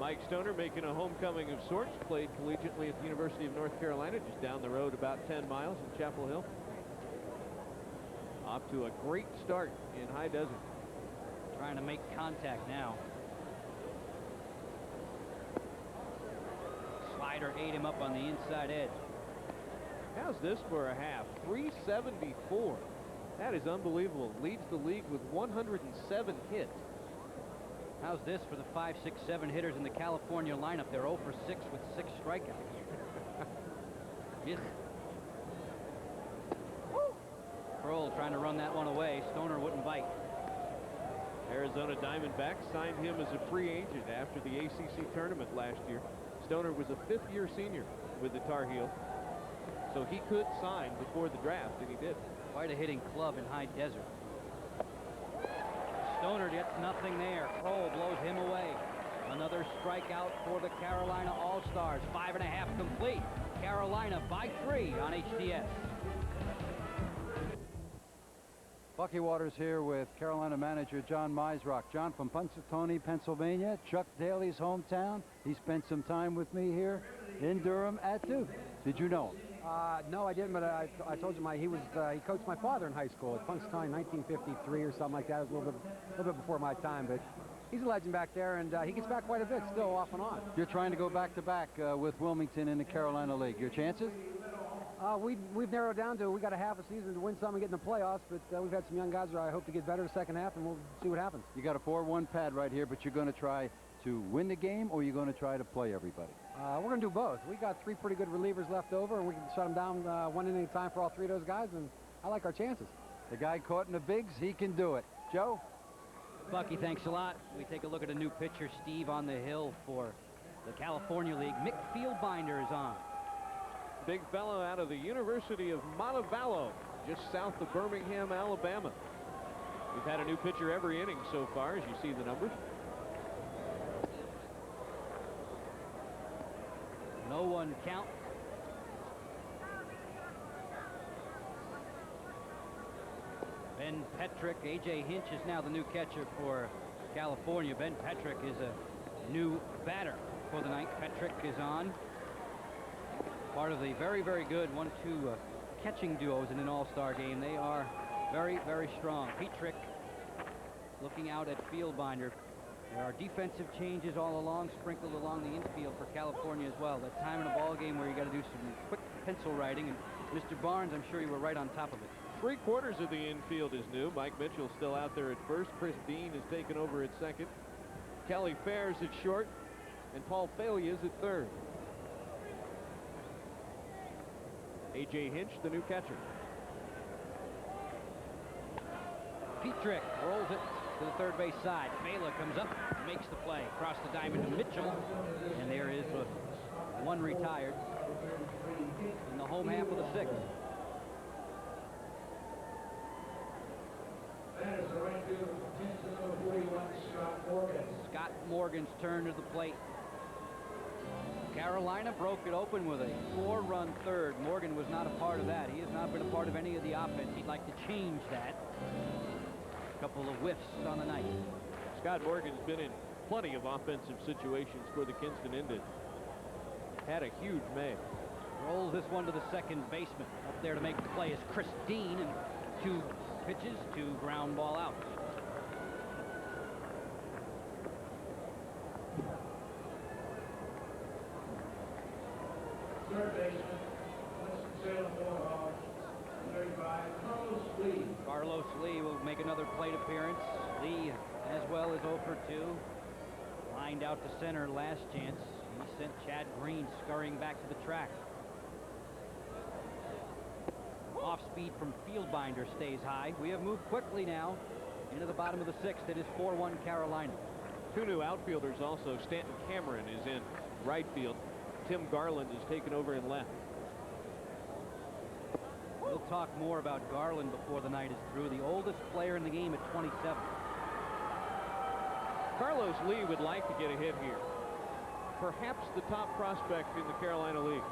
Speaker 2: Mike Stoner making a homecoming of sorts. Played collegiately at the University of North Carolina, just down the road about 10 miles in Chapel Hill. Off to a great start in High Desert.
Speaker 1: Trying to make contact now. Slider ate him up on the inside edge.
Speaker 2: How's this for a half? 374. That is unbelievable. Leads the league with 107 hits.
Speaker 1: How's this for the 5, 6, 7 hitters in the California lineup? They're 0 for 6 with 6 strikeouts. Yeah. Kroll trying to run that one away. Stoner wouldn't bite.
Speaker 2: Arizona Diamondbacks signed him as a free agent after the ACC tournament last year. Stoner was a 5th-year senior with the Tar Heels, so he could sign before the draft, and he did.
Speaker 1: Quite a hitting club in High Desert. Stoner gets nothing there. Kroll blows him away. Another strikeout for the Carolina All-Stars. 5.5 complete. Carolina by 3 on HDS.
Speaker 3: Bucky Waters here with Carolina manager John Misrock. John, from Punxsutawney, Pennsylvania, Chuck Daly's hometown. He spent some time with me here in Durham at Duke. Did you know him?
Speaker 9: No, I didn't, but I told you he coached my father in high school at Punxsutawney in 1953 or something like that. It was a little bit before my time, but he's a legend back there, and he gets back quite a bit still, off and on.
Speaker 3: You're trying to go back-to-back with Wilmington in the Carolina League. Your chances?
Speaker 9: We've narrowed down to we got a half a season to win some and get in the playoffs, but we've had some young guys who I hope to get better the second half, and we'll see what happens.
Speaker 3: You got a 4-1 pad right here, but you're going to try to win the game, or you're going to try to play everybody?
Speaker 9: We're going to do both. We got 3 pretty good relievers left over, and we can shut them down 1 inning at a time for all 3 of those guys, and I like our chances.
Speaker 3: The guy caught in the bigs, he can do it. Joe?
Speaker 1: Bucky, thanks a lot. We take a look at a new pitcher, Steve on the hill for the California League. Mick Fieldbinder is on.
Speaker 2: Big fellow out of the University of Montevallo, just south of Birmingham, Alabama. We've had a new pitcher every inning so far, as you see the numbers.
Speaker 1: No one count. Ben Petrick, A.J. Hinch is now the new catcher for California. Ben Petrick is a new batter for the night. Petrick is on. Part of the very, very good 1-2 catching duos in an all-star game. They are very, very strong. Petrick looking out at Fieldbinder. There are defensive changes all along, sprinkled along the infield for California as well. That time in a ball game where you got to do some quick pencil writing. And Mr. Barnes, I'm sure you were right on top of it.
Speaker 2: 3/4 of the infield is new. Mike Mitchell still out there at first. Chris Dean has taken over at second. Kelly Fair's at short, and Paul Failure is at third. A.J. Hinch, the new catcher.
Speaker 1: Petrick rolls it to the third base side. Vela comes up, makes the play. Across the diamond to Mitchell. And there is one retired in the home half of the sixth. Morgan's turn to the plate. Carolina broke it open with a 4-run third. Morgan was not a part of that. He has not been a part of any of the offense. He'd like to change that. A couple of whiffs on the night.
Speaker 2: Scott Morgan's been in plenty of offensive situations for the Kinston Indians. Had a huge May.
Speaker 1: Rolls this one to the second baseman. Up there to make the play is Chris Dean, and 2 pitches, 2 ground ball outs.
Speaker 10: Third baseman, Winston-Salem Bulldogs, 35, Carlos Lee.
Speaker 1: Carlos Lee will make another plate appearance. Lee, as well, is 0 for 2. Lined out to center last chance. He sent Chad Green scurrying back to the track. Off speed from Fieldbinder stays high. We have moved quickly now into the bottom of the 6th. It is 4-1 Carolina.
Speaker 2: 2 new outfielders also. Stanton Cameron is in right field. Tim Garland is taken over in left.
Speaker 1: We'll talk more about Garland before the night is through. The oldest player in the game at 27.
Speaker 2: Carlos Lee would like to get a hit here. Perhaps the top prospect in the Carolina League.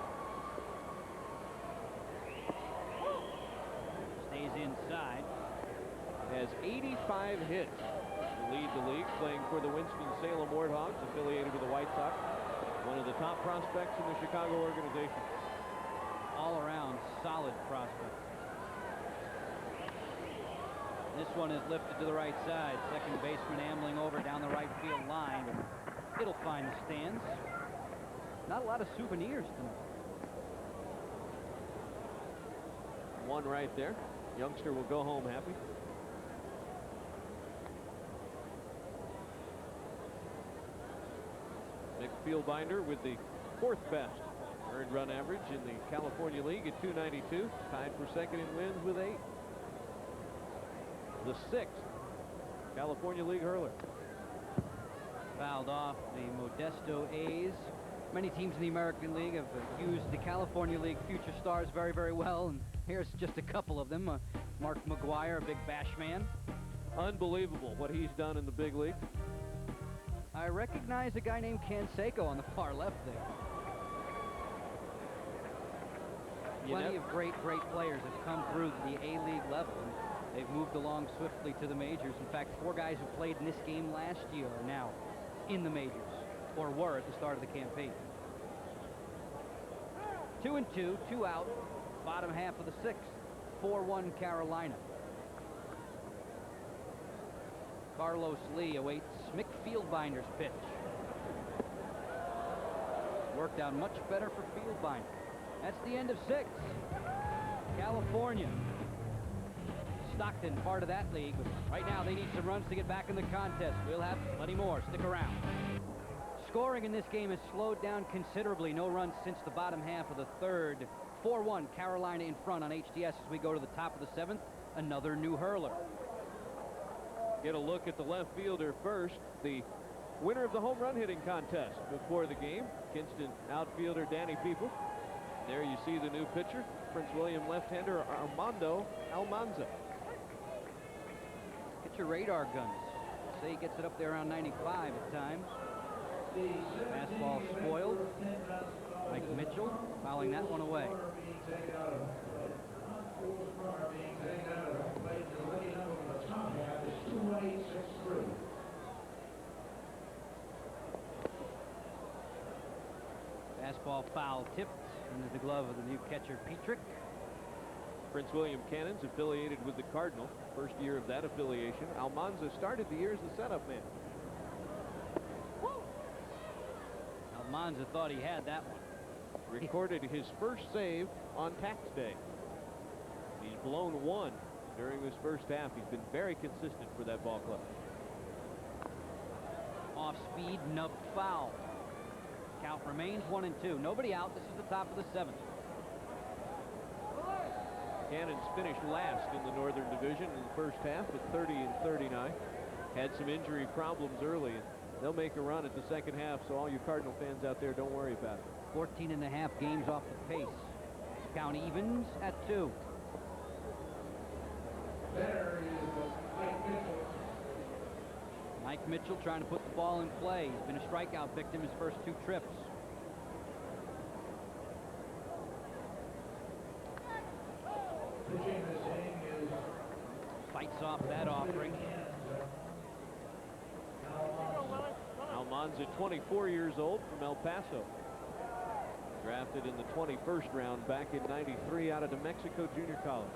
Speaker 1: Stays inside.
Speaker 2: Has 85 hits to lead the league, playing for the Winston-Salem Warthogs, affiliated with the White Sox. One of the top prospects in the Chicago organization.
Speaker 1: All around solid prospect. This one is lifted to the right side. Second baseman ambling over down the right field line. It'll find the stands. Not a lot of souvenirs tonight.
Speaker 2: One right there. Youngster will go home happy. Nick Fieldbinder with the 4th best earned run average in the California League at 292. Tied for second in wins with 8. The 6th California League hurler.
Speaker 1: Fouled off the Modesto A's. Many teams in the American League have used the California League future stars very, very well, and here's just a couple of them. Mark McGuire, a big bash man.
Speaker 2: Unbelievable what he's done in the big league.
Speaker 1: I recognize a guy named Canseco on the far left there. Plenty of great players have come through the A-League level, and they've moved along swiftly to the majors. In fact, 4 guys who played in this game last year are now in the majors, or were at the start of the campaign. 2-2, 2 out, bottom half of the 6th. 4-1 Carolina. Carlos Lee awaits Mick Fieldbinder's pitch. Worked out much better for Fieldbinder. That's the end of 6. California. Stockton, part of that league, but right now they need some runs to get back in the contest. We'll have plenty more. Stick around. Scoring in this game has slowed down considerably. No runs since the bottom half of the 3rd. 4-1 Carolina in front on HDS as we go to the top of the 7th. Another new hurler.
Speaker 2: Get a look at the left fielder first. The winner of the home run hitting contest before the game, Kinston outfielder Danny People. There you see the new pitcher, Prince William left-hander Armando Almanza.
Speaker 1: Get your radar guns. Say he gets it up there around 95 at times. Fastball spoiled. Mike Mitchell fouling that one away. Fastball foul tipped into the glove of the new catcher Petrick.
Speaker 2: Prince William Cannon's affiliated with the Cardinal. First year of that affiliation. Almanza started the year as the setup man.
Speaker 1: Almanza thought he had that one.
Speaker 2: Recorded his first save on tax day. He's blown 1 during this first half. He's been very consistent for that ball club.
Speaker 1: Off speed, nubbed foul. Count remains 1-2. Nobody out. This is the top of the 7th.
Speaker 2: Cannons finished last in the Northern Division in the first half at 30-39. Had some injury problems early, and they'll make a run at the second half, so all you Cardinal fans out there, don't worry about it.
Speaker 1: 14.5 games off the pace. Count evens at 2.
Speaker 10: There is Mike Mitchell.
Speaker 1: Mike Mitchell trying to put the ball in play. He's been a strikeout victim his first 2 trips.
Speaker 10: Pitching this inning is
Speaker 1: Fights off that offering.
Speaker 2: Almanza, 24 years old, from El Paso. Drafted in the 21st round back in '93 out of New Mexico Junior College.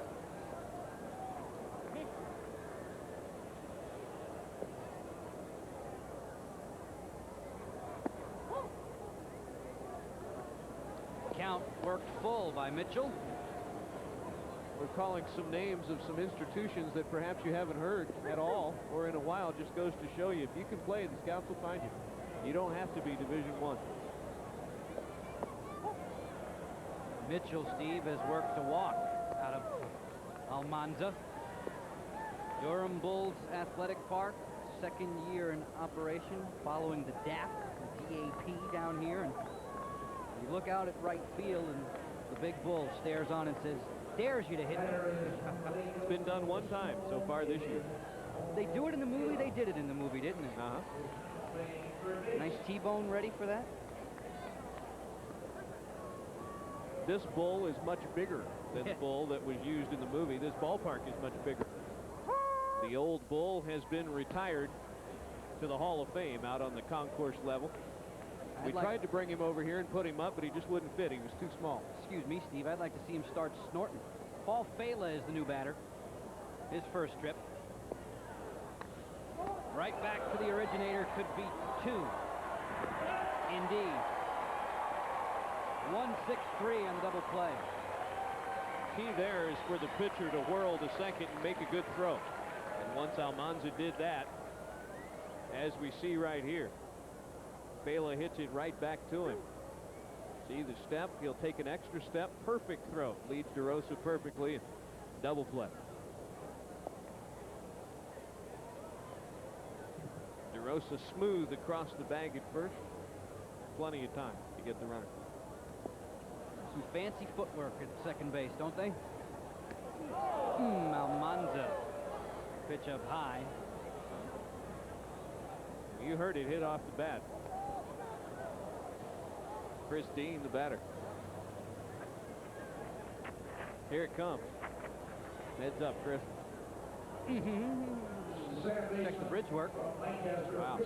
Speaker 1: Count worked full by Mitchell.
Speaker 2: We're calling some names of some institutions that perhaps you haven't heard at all or in a while. Just goes to show you, if you can play, the scouts will find you. You don't have to be Division I.
Speaker 1: Mitchell, Steve, has worked a walk out of Almanza. Durham Bulls Athletic Park, second year in operation, following the DAP, the DAP down here. And you look out at right field, and the big bull stares on and says, dares you to hit it.
Speaker 2: It's been done one time so far this year.
Speaker 1: They do it in the movie. They did it in the movie, didn't they? Nice T-bone ready for that.
Speaker 2: This bull is much bigger than the bull that was used in the movie. This ballpark is much bigger. The old bull has been retired to the Hall of Fame out on the concourse level. We tried to bring him over here and put him up, but he just wouldn't fit. He was too small.
Speaker 1: Excuse me, Steve. I'd like to see him start snorting. Paul Fela is the new batter. His first trip. Right back to the originator. Could be 2. Indeed. 1-6-3 on the double play.
Speaker 2: Key there is for the pitcher to whirl to second and make a good throw. And once Almanza did that, as we see right here, Fela hits it right back to him. See the step, he'll take an extra step, perfect throw. Leads DeRosa perfectly, double play. DeRosa smooth across the bag at first. Plenty of time to get the runner.
Speaker 1: Some fancy footwork at second base, don't they? Almanza. Pitch up high.
Speaker 2: You heard it hit off the bat. Chris Dean, the batter. Here it comes. Heads up, Chris.
Speaker 1: Check the bridge work.
Speaker 2: Wow.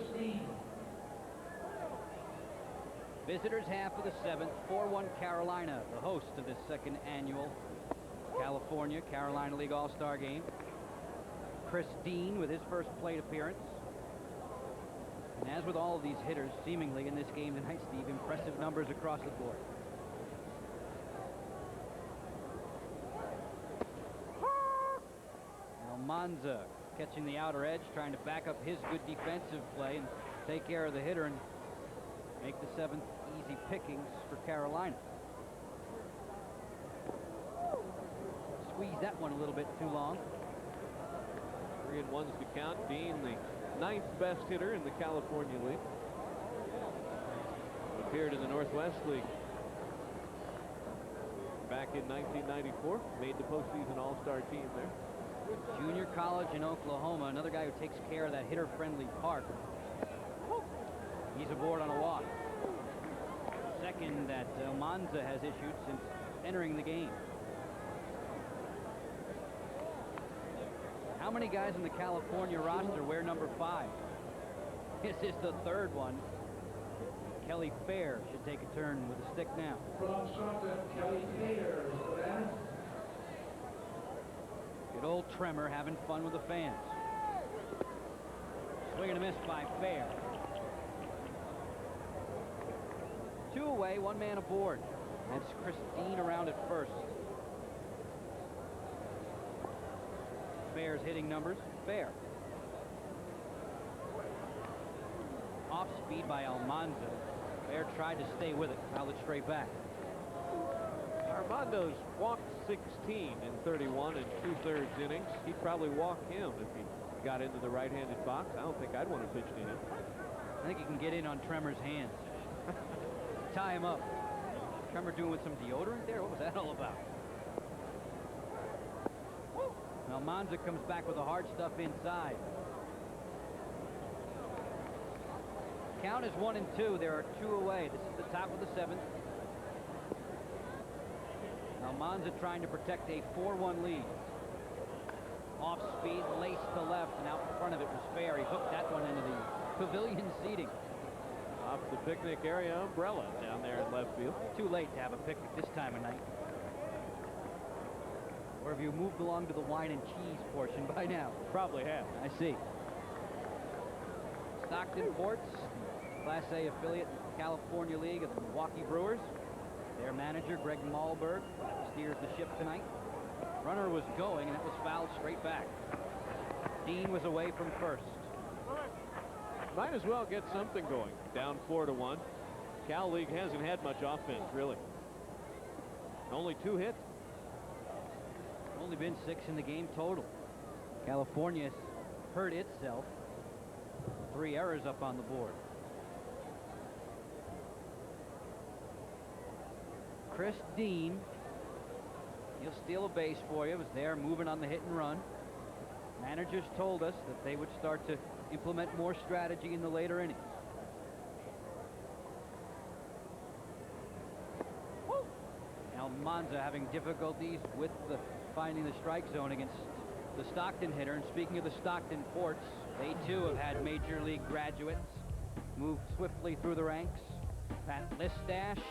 Speaker 1: Visitors half of the 7th, 4-1 Carolina, the host of this second annual California Carolina League All-Star Game. Chris Dean with his first plate appearance. And as with all of these hitters, seemingly in this game tonight, Steve, impressive numbers across the board. Almanza catching the outer edge, trying to back up his good defensive play and take care of the hitter and make the 7th easy pickings for Carolina. Squeeze that one a little bit too long.
Speaker 2: 3-1's the count. Dean, the 9th best hitter in the California League. Appeared in the Northwest League back in 1994. Made the postseason All-Star team there.
Speaker 1: Junior college in Oklahoma. Another guy who takes care of that hitter-friendly park. He's aboard on a walk. Second that Almanza has issued since entering the game. How many guys in the California roster wear number 5? This is the 3rd one. Kelly Fair should take a turn with a stick now.
Speaker 10: From Sumter, Kelly Fair is the batter.
Speaker 1: Good old Tremor having fun with the fans. Swing and a miss by Fair. 2 away, 1 man aboard. That's Christine around at first. Fair's hitting numbers. Fair. Off speed by Almanza. Fair tried to stay with it. Fouled it straight back.
Speaker 2: Armando's walked 16 in 31 and 2/3 innings. He'd probably walk him if he got into the right-handed box. I don't think I'd want to pitch to him.
Speaker 1: I think he can get in on Tremor's hands. Tie him up. Tremor doing with some deodorant there? What was that all about? Almanza comes back with the hard stuff inside. Count is 1-2. There are 2 away. This is the top of the 7th. Almanza trying to protect a 4-1 lead. Off speed, laced to left, and out in front of it was fair. He hooked that one into the pavilion seating.
Speaker 2: Off the picnic area umbrella down there in left field.
Speaker 1: Too late to have a picnic this time of night. Or have you moved along to the wine and cheese portion by now?
Speaker 2: Probably have.
Speaker 1: I see. Stockton Ports, Class A affiliate in the California League of the Milwaukee Brewers. Their manager, Greg Malberg, steers the ship tonight. Runner was going, and it was fouled straight back. Dean was away from first.
Speaker 2: Might as well get something going. Down 4-1. Cal League hasn't had much offense, really. Only 2 hits.
Speaker 1: Only been 6 in the game total. California hurt itself. 3 errors up on the board. Chris Dean, he'll steal a base for you. Was there moving on the hit and run. Managers told us that they would start to implement more strategy in the later innings. Almanza having difficulties with finding the strike zone against the Stockton hitter. And speaking of the Stockton Ports, they too have had major league graduates move swiftly through the ranks. Pat Listash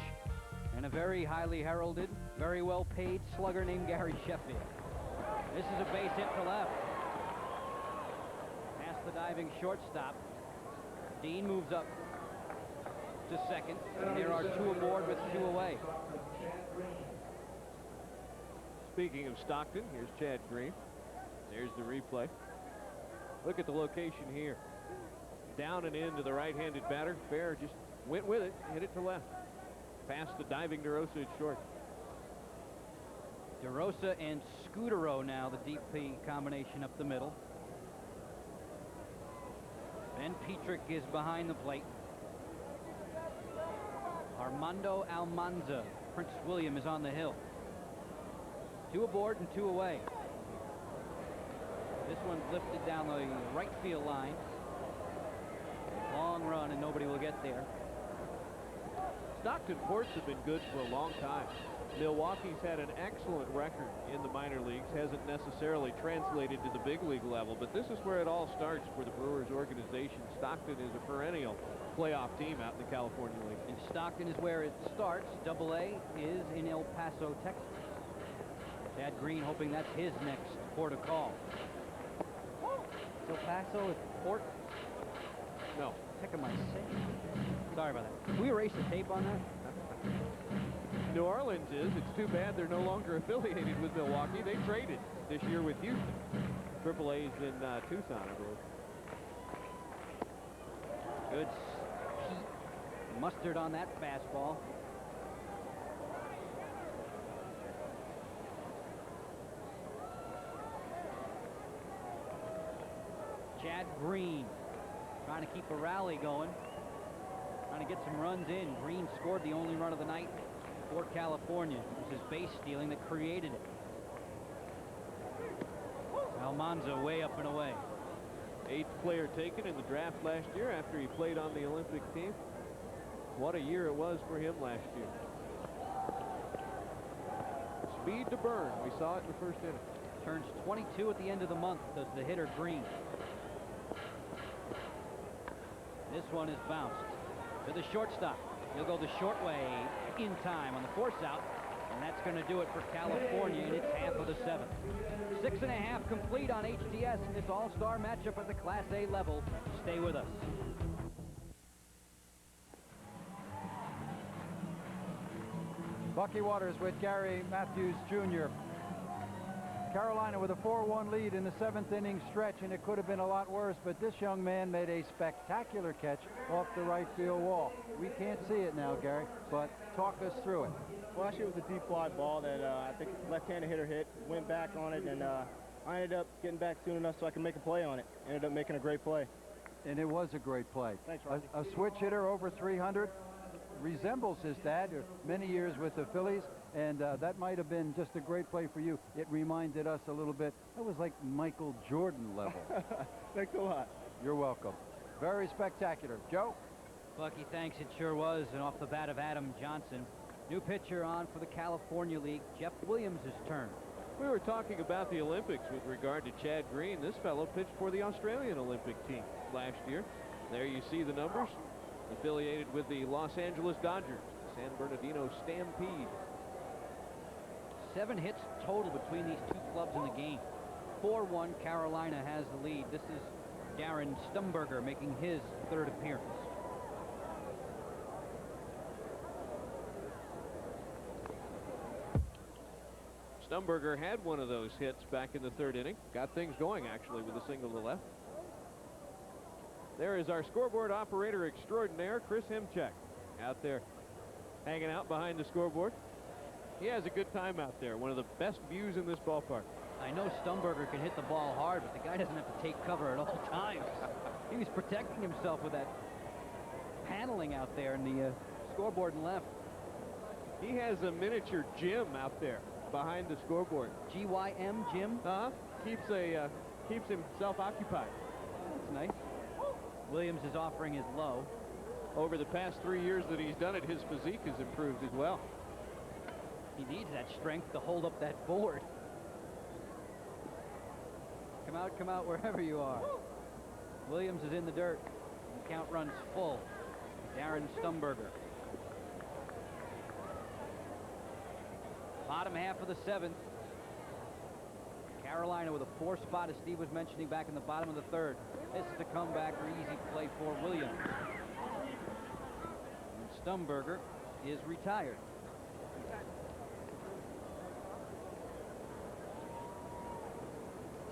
Speaker 1: and a very highly heralded, very well paid slugger named Gary Sheffield. This is a base hit to left. Past the diving shortstop. Dean moves up to second, and there are 2 aboard with 2 away.
Speaker 2: Speaking of Stockton, here's Chad Green. There's the replay. Look at the location here. Down and into the right-handed batter. Fair just went with it, hit it to left. Past the diving DeRosa at short.
Speaker 1: DeRosa and Scudero now, the DP combination up the middle. Ben Petrick is behind the plate. Armando Almanza, Prince William, is on the hill. 2 aboard and 2 away. This one's lifted down the right field line. Long run, and nobody will get there.
Speaker 2: Stockton Ports have been good for a long time. Milwaukee's had an excellent record in the minor leagues, hasn't necessarily translated to the big league level, but this is where it all starts for the Brewers organization. Stockton is a perennial playoff team out in the California League.
Speaker 1: And Stockton is where it starts. Double-A is in El Paso, Texas. Chad Green hoping that's his next port of call. El Paso is port?
Speaker 2: No.
Speaker 1: Heck am I saying? Sorry about that. Can we erase the tape on that?
Speaker 2: New Orleans is. It's too bad they're no longer affiliated with Milwaukee. They traded this year with Houston. AAA's in Tucson, I believe.
Speaker 1: Good heat. Mustard on that fastball. Chad Green trying to keep a rally going. Trying to get some runs in. Green scored the only run of the night for California. It was his base stealing that created it. Almanza way up and away.
Speaker 2: 8th player taken in the draft last year after he played on the Olympic team. What a year it was for him last year. Speed to burn. We saw it in the first inning.
Speaker 1: Turns 22 at the end of the month, does the hitter Green. This one is bounced to the shortstop. He'll go the short way in time on the force out, and that's going to do it for California in its half of the 7th. 6.5 complete on HDS in this all-star matchup at the Class A level. Stay with us.
Speaker 3: Bucky Waters with Gary Matthews Jr. Carolina with a 4-1 lead in the 7th inning stretch, and it could have been a lot worse, but this young man made a spectacular catch off the right field wall. We can't see it now, Gary, but talk us through it.
Speaker 11: Well, actually, it was a deep fly ball that I think left-handed hitter hit, went back on it, and I ended up getting back soon enough so I could make a play on it. Ended up making a great play.
Speaker 3: And it was a great play.
Speaker 11: Thanks, Rocky.
Speaker 3: A switch hitter over 300. Resembles his dad, many years with the Phillies, and that might have been just a great play for you. It reminded us a little bit. It was like Michael Jordan level.
Speaker 11: Thanks a lot.
Speaker 3: You're welcome. Very spectacular. Joe?
Speaker 1: Bucky, thanks. It sure was. And off the bat of Adam Johnson. New pitcher on for the California League. Jeff Williams' turn.
Speaker 2: We were talking about the Olympics with regard to Chad Green. This fellow pitched for the Australian Olympic team last year. There you see the numbers. Affiliated with the Los Angeles Dodgers, San Bernardino Stampede.
Speaker 1: 7 hits total between these two clubs in the game. 4-1, Carolina has the lead. This is Darren Stumberger making his 3rd appearance.
Speaker 2: Stumberger had one of those hits back in the 3rd inning. Got things going, actually, with a single to the left. There is our scoreboard operator extraordinaire, Chris Himchek, out there hanging out behind the scoreboard. He has a good time out there. One of the best views in this ballpark.
Speaker 1: I know Stumberger can hit the ball hard, but the guy doesn't have to take cover at all times. He was protecting himself with that paneling out there in the scoreboard and left.
Speaker 2: He has a miniature gym out there behind the scoreboard.
Speaker 1: GYM gym?
Speaker 2: Keeps himself occupied.
Speaker 1: That's nice. Williams is offering his low.
Speaker 2: Over the past 3 years that he's done it, his physique has improved as well.
Speaker 1: He needs that strength to hold up that board. Come out wherever you are. Williams is in the dirt. The count runs full. Darren Stumberger. Bottom half of the 7th. Carolina with a 4 spot, as Steve was mentioning, back in the bottom of the 3rd. This is a comeback or easy play for Williams. And Stumberger is retired.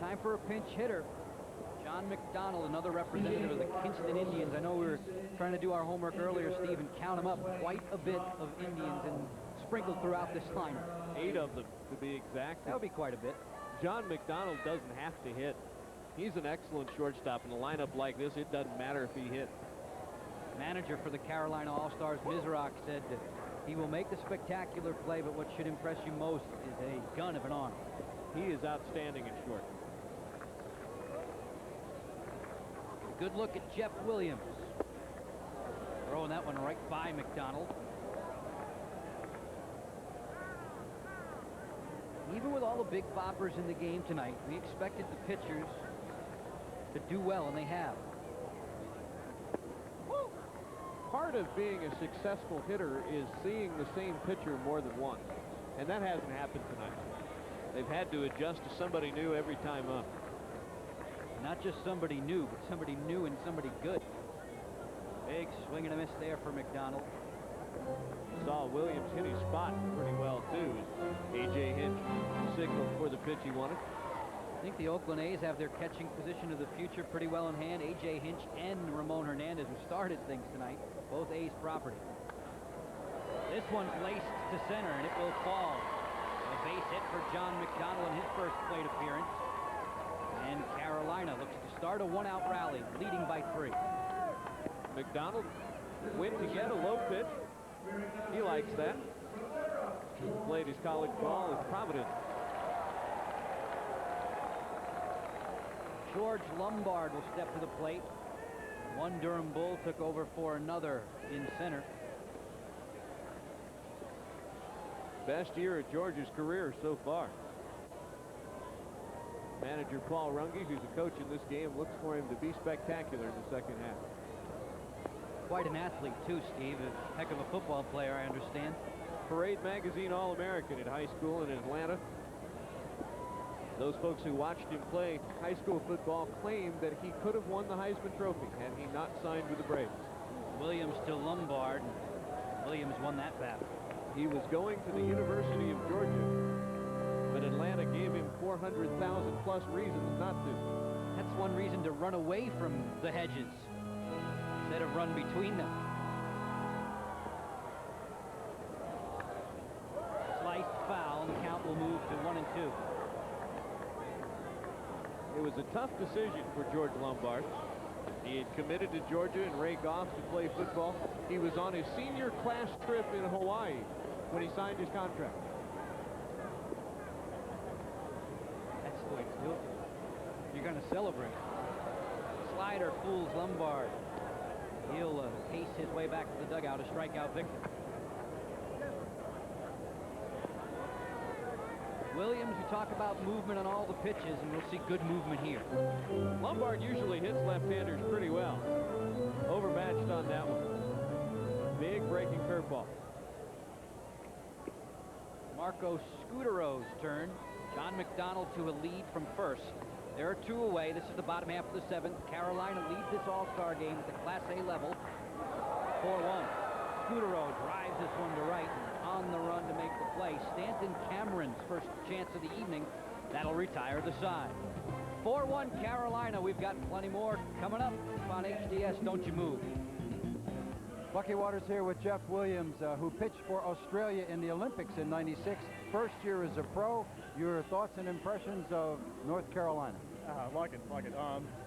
Speaker 1: Time for a pinch hitter. John McDonald, another representative of the Kinston Indians. I know we were trying to do our homework earlier, Steve, and count them up. Quite a bit of Indians and sprinkled throughout this lineup.
Speaker 2: 8 of them, to be exact.
Speaker 1: That would be quite a bit.
Speaker 2: John McDonald doesn't have to hit. He's an excellent shortstop. In a lineup like this, it doesn't matter if he hits.
Speaker 1: Manager for the Carolina All-Stars, Mizrak, said he will make the spectacular play, but what should impress you most is a gun of an arm.
Speaker 2: He is outstanding in short.
Speaker 1: Good look at Jeff Williams. Throwing that one right by McDonald. Even with all the big boppers in the game tonight, we expected the pitchers to do well, and they have.
Speaker 2: Part of being a successful hitter is seeing the same pitcher more than once, and that hasn't happened tonight. They've had to adjust to somebody new every time up.
Speaker 1: Not just somebody new, but somebody new and somebody good. Big swing and a miss there for McDonald.
Speaker 2: Saw Williams hit his spot pretty well, too. A.J. Hinch signaled for the pitch he wanted.
Speaker 1: I think the Oakland A's have their catching position of the future pretty well in hand. A.J. Hinch and Ramon Hernandez, who started things tonight, both A's property. This one's laced to center, and it will fall. A base hit for John McDonald in his first plate appearance. And Carolina looks to start a 1-out rally, leading by 3.
Speaker 2: McDonald went to get a low pitch. He likes that. Played his college ball at Providence.
Speaker 1: George Lombard will step to the plate. One Durham Bull took over for another in center.
Speaker 2: Best year of George's career so far. Manager Paul Runge, who's a coach in this game, looks for him to be spectacular in the second half.
Speaker 1: Quite an athlete, too, Steve. A heck of a football player, I understand.
Speaker 2: Parade Magazine All-American in high school in Atlanta. Those folks who watched him play high school football claimed that he could have won the Heisman Trophy had he not signed with the Braves.
Speaker 1: Williams to Lombard. Williams won that battle.
Speaker 2: He was going to the University of Georgia, but Atlanta gave him 400,000 plus reasons not to.
Speaker 1: That's one reason to run away from the hedges instead of run between them. Sliced foul, and the count will move to 1-2.
Speaker 2: It was a tough decision for George Lombard. He had committed to Georgia and Ray Goff to play football. He was on his senior class trip in Hawaii when he signed his contract.
Speaker 1: That's the way to do it. You're going to celebrate. Slider fools Lombard. He'll pace his way back to the dugout, a strikeout victim. Williams, you talk about movement on all the pitches, and we'll see good movement here.
Speaker 2: Lombard usually hits left-handers pretty well. Overmatched on that one. Big breaking curveball.
Speaker 1: Marco Scudero's turn. John McDonald to a lead from first. There are 2 away. This is the bottom half of the 7th. Carolina leads this All-Star game at the Class A level. 4-1. Scudero drives this one to right, on the run to make the play. Stanton Cameron's first chance of the evening. That'll retire the side. 4-1 Carolina. We've got plenty more coming up on HDS. Don't you move.
Speaker 3: Bucky Waters here with Jeff Williams, who pitched for Australia in the Olympics in '96. First year as a pro. Your thoughts and impressions of North Carolina?
Speaker 8: Like it.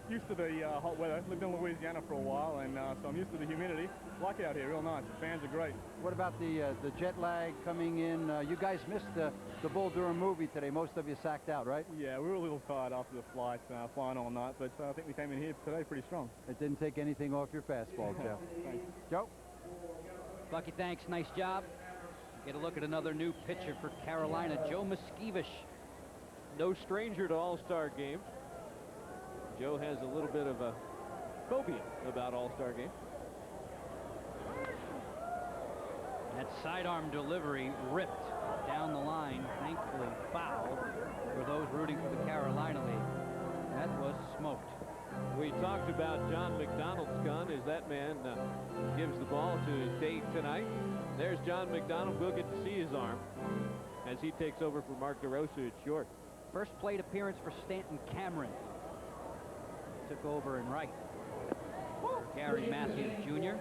Speaker 8: Used to the hot weather. Lived in Louisiana for a while, and so I'm used to the humidity. Like it out here, real nice. The fans are great.
Speaker 3: What about the jet lag coming in? You guys missed the Bull Durham movie today. Most of you sacked out, right?
Speaker 8: Yeah, we were a little tired after the flight, flying all night, but I think we came in here today pretty strong.
Speaker 3: It didn't take anything off your fastball, Jeff.
Speaker 8: Thanks.
Speaker 3: Joe?
Speaker 1: Bucky, thanks. Nice job. Get a look at another new pitcher for Carolina, Joe Miskevish.
Speaker 2: No stranger to All-Star games. Joe has a little bit of a phobia about All-Star games.
Speaker 1: That sidearm delivery ripped down the line, thankfully foul for those rooting for the Carolina League. That was smoked.
Speaker 2: We talked about John McDonald's gun as that man gives the ball to his date tonight. There's John McDonald. We'll get to see his arm as he takes over for Mark DeRosa at short.
Speaker 1: First plate appearance for Stanton Cameron. Took over in right. Gary Matthews Jr.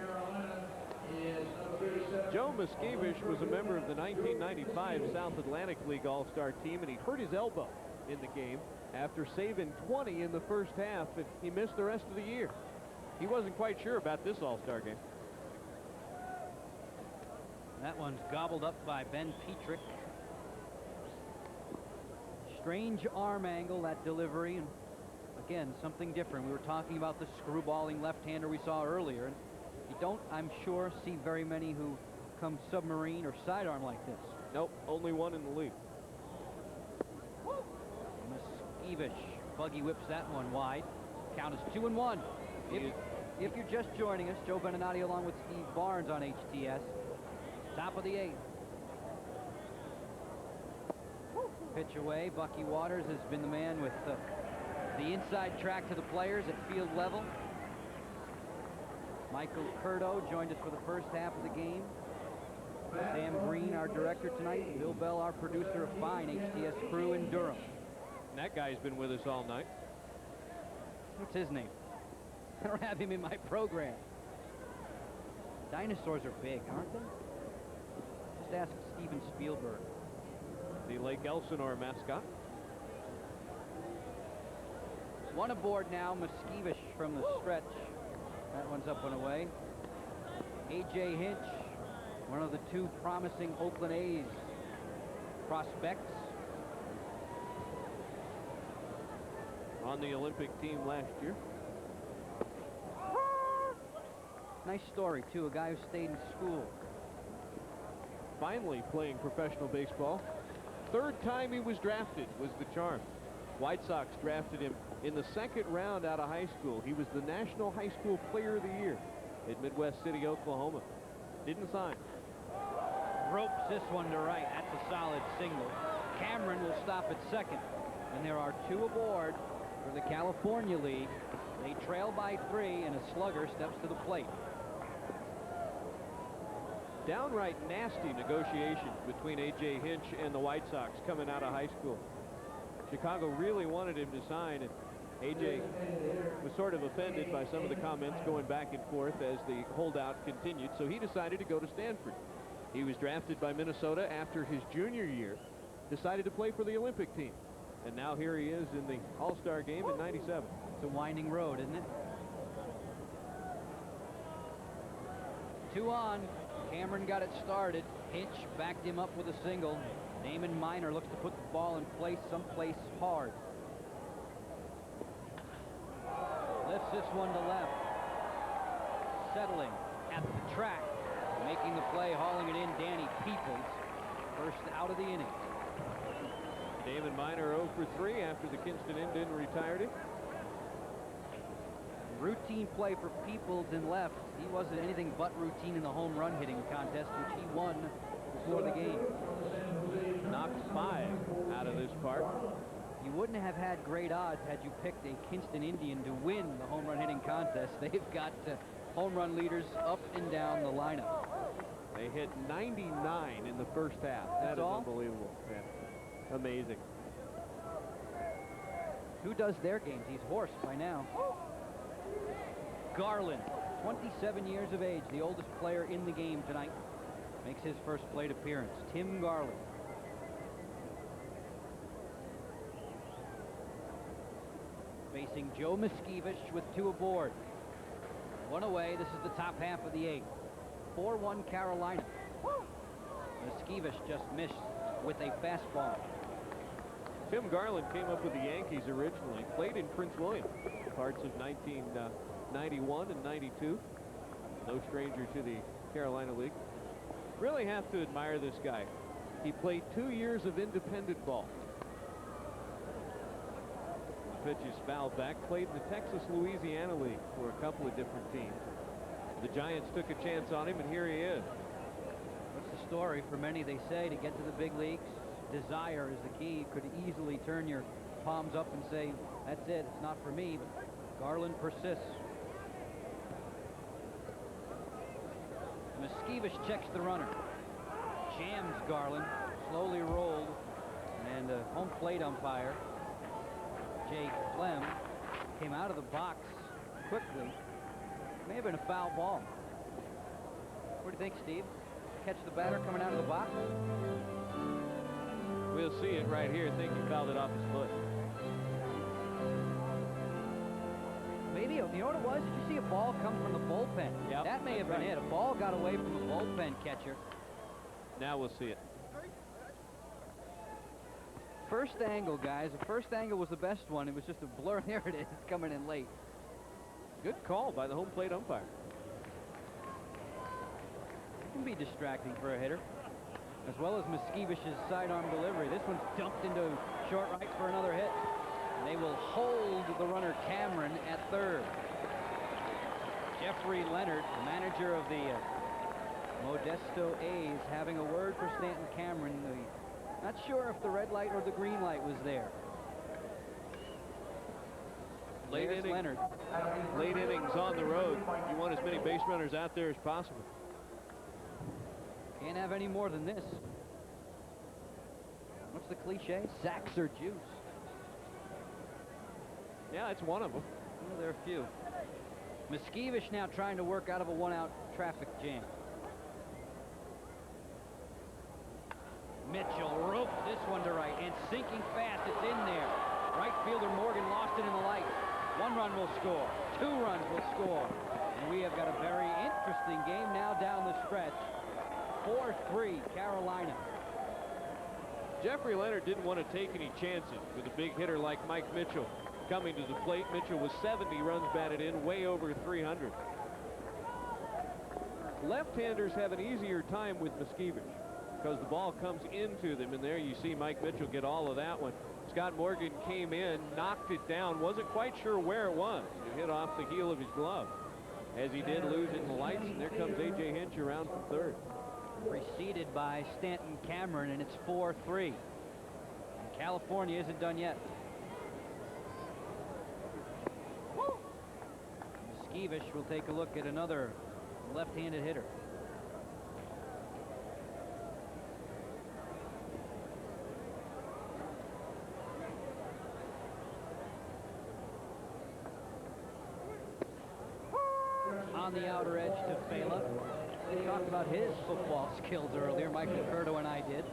Speaker 2: Joe Miskevish was a member of the 1995 South Atlantic League All-Star team, and he hurt his elbow in the game after saving 20 in the first half, and he missed the rest of the year. He wasn't quite sure about this All-Star game.
Speaker 1: That one's gobbled up by Ben Petrick. Strange arm angle, that delivery, and again, something different. We were talking about the screwballing left-hander we saw earlier. And you don't, I'm sure, see very many who come submarine or sidearm like this.
Speaker 2: Nope, only one in the league.
Speaker 1: Miskevish. Buggy whips that one wide. Count is 2-1. If you're just joining us, Joe Beninati along with Steve Barnes on HTS. Top of the 8th. Pitch away. Bucky Waters has been the man with the inside track to the players at field level. Michael Curto joined us for the first half of the game. Sam Green, our director tonight. Bill Bell, our producer, a fine HTS crew in Durham.
Speaker 2: And that guy's been with us all night.
Speaker 1: What's his name? I don't have him in my program. Dinosaurs are big, aren't they? Just ask Steven Spielberg.
Speaker 2: The Lake Elsinore mascot.
Speaker 1: One aboard now, Miskevish from the stretch. That one's up and away. A.J. Hinch, one of the 2 promising Oakland A's prospects.
Speaker 2: On the Olympic team last year.
Speaker 1: Nice story, too. A guy who stayed in school.
Speaker 2: Finally playing professional baseball. 3rd time he was drafted was the charm. White Sox drafted him in the 2nd round out of high school. He was the National High School Player of the Year at Midwest City, Oklahoma. Didn't sign.
Speaker 1: Ropes this one to right. That's a solid single. Cameron will stop at second. And there are 2 aboard for the California League. They trail by 3, and a slugger steps to the plate.
Speaker 2: Downright nasty negotiations between A.J. Hinch and the White Sox coming out of high school. Chicago really wanted him to sign, and A.J. was sort of offended by some of the comments going back and forth as the holdout continued, so he decided to go to Stanford. He was drafted by Minnesota after his junior year, decided to play for the Olympic team, and now here he is in the All-Star game in '97.
Speaker 1: It's a winding road, isn't it? 2 on. Cameron got it started. Hinch backed him up with a single. Damon Miner looks to put the ball in place, someplace hard. Lifts this one to left. settling at the track. Making the play, hauling it in, Danny Peoples. First out of the inning.
Speaker 2: David Miner 0 for 3 after the Kinston Indian retired him.
Speaker 1: Routine play for Peoples in left. He wasn't anything but routine in the home run hitting contest, which he won before the game.
Speaker 2: Knocked 5 out of this park.
Speaker 1: You wouldn't have had great odds had you picked a Kinston Indian to win the home run hitting contest. They've got home run leaders up and down the lineup.
Speaker 2: They hit 99 in the first half. That is unbelievable. Yeah. Amazing.
Speaker 1: Who does their games? He's hoarse by now. Garland, 27 years of age, the oldest player in the game tonight, makes his first plate appearance. Tim Garland. Facing Joe Miskiewicz with 2 aboard. 1 away. This is the top half of the 8th. 4-1 Carolina. Miskiewicz just missed with a fastball.
Speaker 2: Tim Garland came up with the Yankees originally. Played in Prince William parts of 1991 and 92. No stranger to the Carolina League. Really have to admire this guy. He played 2 years of independent ball. Pitch is fouled back. Played in the Texas-Louisiana League for a couple of different teams. The Giants took a chance on him, and here he is.
Speaker 1: What's the story? For many, they say, to get to the big leagues, desire is the key. You could easily turn your palms up and say, that's it, it's not for me, but Garland persists. Miskiewicz checks the runner. Jams Garland, slowly rolled, and a home plate umpire, Jay Clem, came out of the box quickly. May have been a foul ball. What do you think, Steve? Catch the batter coming out of the box?
Speaker 2: We'll see it right here. I think he fouled it off his foot.
Speaker 1: Maybe, you know what it was? Did you see a ball come from the bullpen?
Speaker 2: Yep,
Speaker 1: that may have been
Speaker 2: right.
Speaker 1: it. A ball got away from the bullpen catcher.
Speaker 2: Now we'll see it.
Speaker 1: First angle, guys. The first angle was the best one. It was just a blur. There it is, coming in late.
Speaker 2: Good call by the home plate umpire.
Speaker 1: It can be distracting for a hitter, as well as Miskiewicz's sidearm delivery. This one's dumped into short right for another hit. And they will hold the runner Cameron at third. Jeffrey Leonard, the manager of the Modesto A's, having a word for Stanton Cameron. Not sure if the red light or the green light was there.
Speaker 2: Late innings on the road. You want as many base runners out there as possible.
Speaker 1: Can't have any more than this. What's the cliche? Sacks or juice.
Speaker 2: Yeah, it's one of them.
Speaker 1: Well, there are a few. Miskiewicz now trying to work out of a one-out traffic jam. Mitchell roped this one to right, and sinking fast, it's in there. Right fielder Morgan lost it in the light. 1 run will score. 2 runs will score. And we have got a very interesting game now down the stretch. 4-3 Carolina.
Speaker 2: Jeffrey Leonard didn't want to take any chances with a big hitter like Mike Mitchell coming to the plate. Mitchell was 70 runs batted in, way over 300. Left-handers have an easier time with Miskiewicz because the ball comes into them, and there you see Mike Mitchell get all of that one. Scott Morgan came in, knocked it down, wasn't quite sure where it was. It hit off the heel of his glove, as he did lose it in the lights, and there comes A.J. Hinch around from third.
Speaker 1: Preceded by Stanton Cameron, and it's 4-3. And California isn't done yet. Miskiewicz will take a look at another left-handed hitter. On the outer edge to Fela. We talked about his football skills earlier. Michael Curto and I did.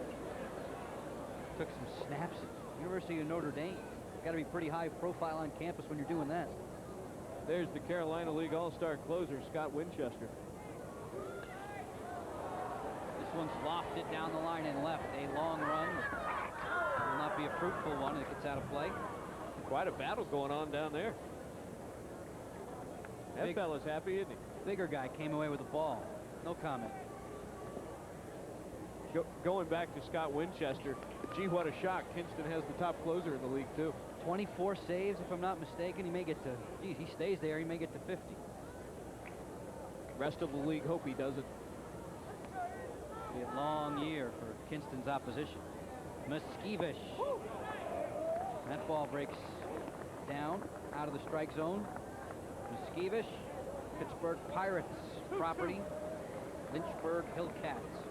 Speaker 1: Took some snaps at University of Notre Dame. Got to be pretty high profile on campus when you're doing that.
Speaker 2: There's the Carolina League All-Star closer, Scott Winchester.
Speaker 1: This one's lofted down the line and left. A long run. Will not be a fruitful one if it gets out of play.
Speaker 2: Quite a battle going on down there. That fella's happy, isn't he?
Speaker 1: bigger guy came away with the ball. No comment.
Speaker 2: Going back to Scott Winchester, gee, what a shock. Kinston has the top closer in the league, too.
Speaker 1: 24 saves, if I'm not mistaken. He may get to, geez, he stays there, he may get to 50.
Speaker 2: Rest of the league hope he doesn't.
Speaker 1: Be a long year for Kinston's opposition. Miskevish. That ball breaks down out of the strike zone. Miskevish, Pittsburgh Pirates property, Lynchburg Hillcats.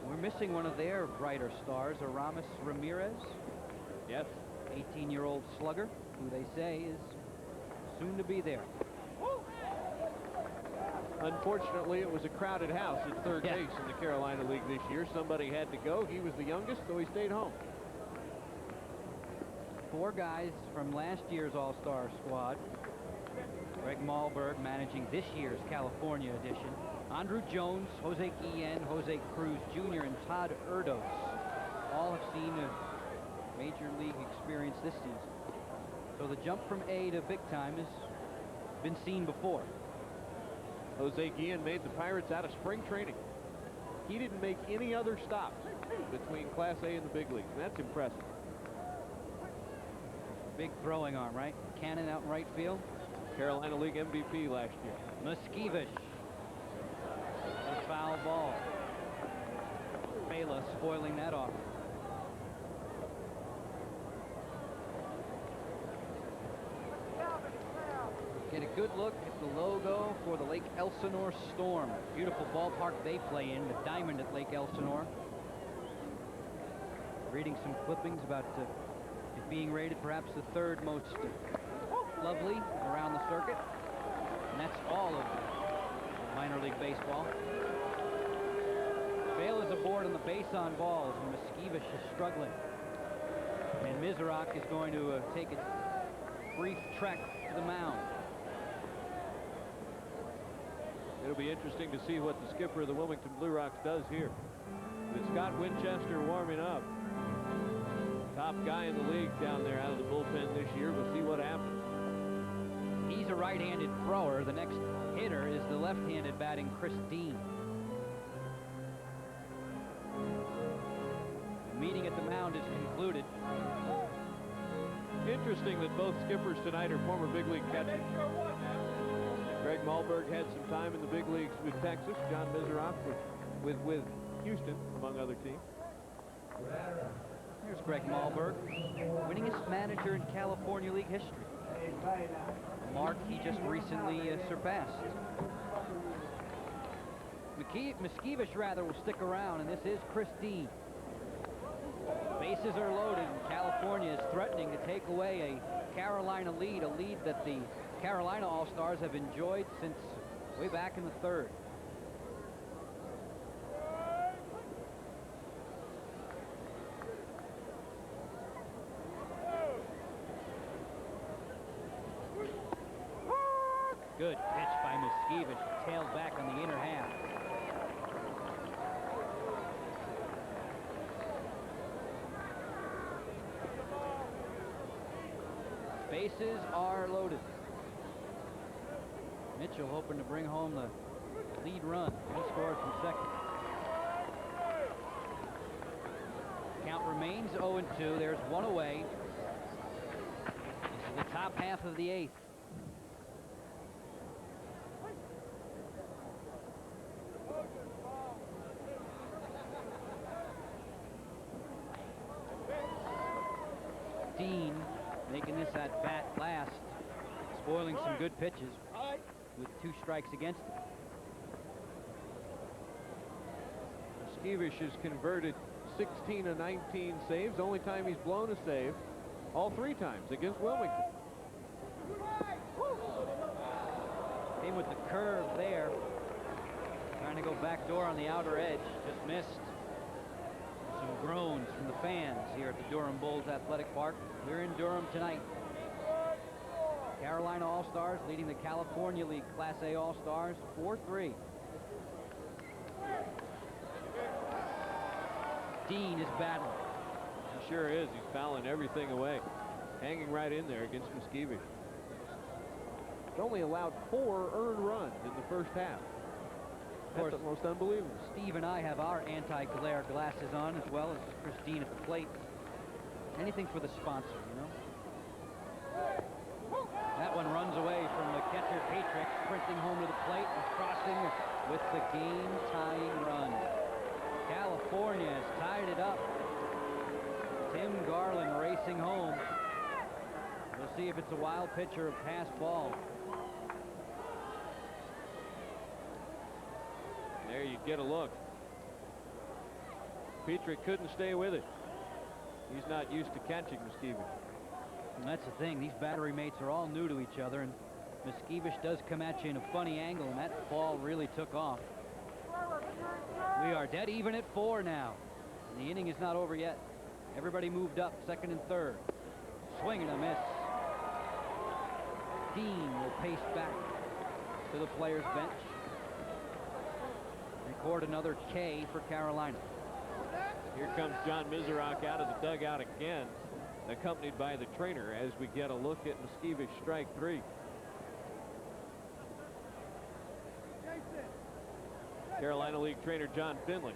Speaker 1: We're missing one of their brighter stars, Aramis Ramirez.
Speaker 2: Yes.
Speaker 1: 18-year-old slugger, who they say is soon to be there.
Speaker 2: Unfortunately, it was a crowded house at third base in the Carolina League this year. Somebody had to go. He was the youngest, so he stayed home.
Speaker 1: 4 guys from last year's All-Star squad. Greg Malberg managing this year's California edition. Andrew Jones, Jose Guillen, Jose Cruz Jr., and Todd Erdos all have seen a major league experience this season. So the jump from A to big time has been seen before.
Speaker 2: Jose Guillen made the Pirates out of spring training. He didn't make any other stops between Class A and the big leagues, and that's impressive.
Speaker 1: Big throwing arm, right? Cannon out in right field.
Speaker 2: Carolina League MVP last year.
Speaker 1: Miskevish. A foul ball. Bela spoiling that off. Get a good look at the logo for the Lake Elsinore Storm. Beautiful ballpark they play in, the diamond at Lake Elsinore. Reading some clippings about it being rated perhaps the 3rd most lovely around the circuit. And that's all of minor league baseball. Bale is aboard on the base on balls, and Miskevish is struggling. And Mizrak is going to take a brief trek to the mound.
Speaker 2: It'll be interesting to see what the skipper of the Wilmington Blue Rocks does here. With Scott Winchester warming up, top guy in the league down there out of the bullpen this year. We'll see what happens.
Speaker 1: He's a right-handed thrower. The next hitter is the left-handed batting Chris Dean. The meeting at the mound is concluded.
Speaker 2: Interesting that both skippers tonight are former big league catchers. Greg Malberg had some time in the big leagues with Texas. John Mizrak with Houston, among other teams.
Speaker 1: Here's Greg Malberg, winningest manager in California League history. A mark he just recently surpassed. Miskevish rather will stick around, and this is Chris Dean. Bases are loaded, and California is threatening to take away a Carolina lead, a lead that the Carolina All-Stars have enjoyed since way back in the 3rd. Good pitch by Miskevish, tailed back on the inner half. Bases are loaded. Mitchell hoping to bring home the lead run. He scored from second. Count remains 0-2. There's one away. This is the top half of the 8th. Dean making this at bat last, spoiling some good pitches with 2 strikes against him.
Speaker 2: Miskevish has converted 16 of 19 saves. Only time he's blown a save, all 3 times against Wilmington.
Speaker 1: Came with the curve there, trying to go backdoor on the outer edge, just missed. Some groans from the fans here at the Durham Bulls Athletic Park. We're in Durham tonight. Carolina All-Stars leading the California League Class A All-Stars 4-3. Dean is battling.
Speaker 2: He sure is. He's fouling everything away. Hanging right in there against Miskevish. only allowed 4 earned runs in the first half. That's almost unbelievable.
Speaker 1: Steve and I have our anti-glare glasses on, as well as Christine at the plate. Anything for the sponsor, you know? That one runs away from the catcher, Patrick, sprinting home to the plate and crossing with the game-tying run. California has tied it up. Tim Garland racing home. We'll see if it's a wild pitch or a pass ball.
Speaker 2: There you get a look. Petrie couldn't stay with it. He's not used to catching Miskevish.
Speaker 1: And that's the thing. These battery mates are all new to each other, and Miskevish does come at you in a funny angle, and that ball really took off. We are dead even at 4 now. And the inning is not over yet. Everybody moved up, second and third. Swing and a miss. Dean will pace back to the players' bench. Record another K for Carolina.
Speaker 2: Here comes John Miserock out of the dugout again, accompanied by the trainer, as we get a look at Miskevish strike 3. Carolina League trainer John Finley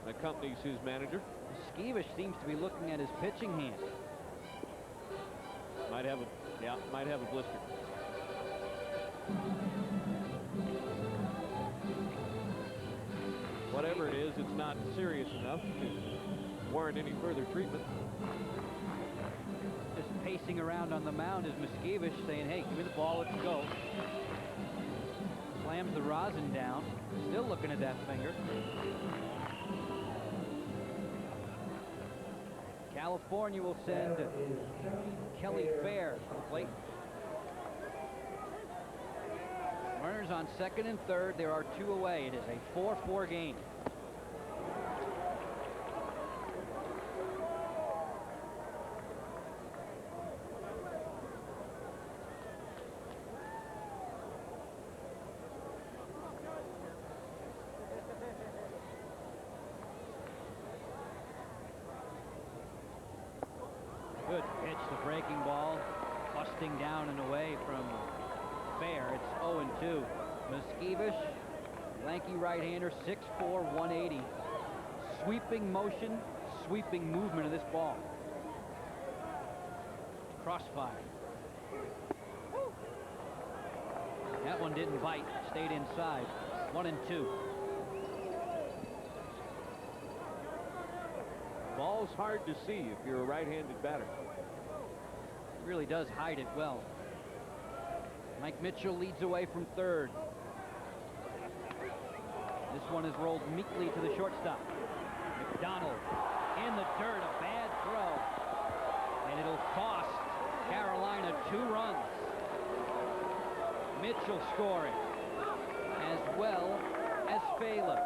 Speaker 2: accompanies his manager.
Speaker 1: Miskevish seems to be looking at his pitching hand.
Speaker 2: Might have a blister. Whatever it is, it's not serious enough to warrant any further treatment.
Speaker 1: Just pacing around on the mound is Miskevish saying, hey, give me the ball, let's go. Slams the rosin down, still looking at that finger. California will send Kelly Fair to the plate. Runners on second and third. There are 2 away. It is a 4-4 game. Good pitch, the breaking ball, busting down and away from Fair. It's 0-2. Miskevish, lanky right-hander, 6'4", 180. Sweeping motion, sweeping movement of this ball. Crossfire. That one didn't bite, stayed inside. 1-2.
Speaker 2: Ball's hard to see if you're a right-handed batter.
Speaker 1: It really does hide it well. Mike Mitchell leads away from third. This one is rolled meekly to the shortstop. McDonald in the dirt, a bad throw. And it'll cost Carolina 2 runs. Mitchell scoring, as well as Fela.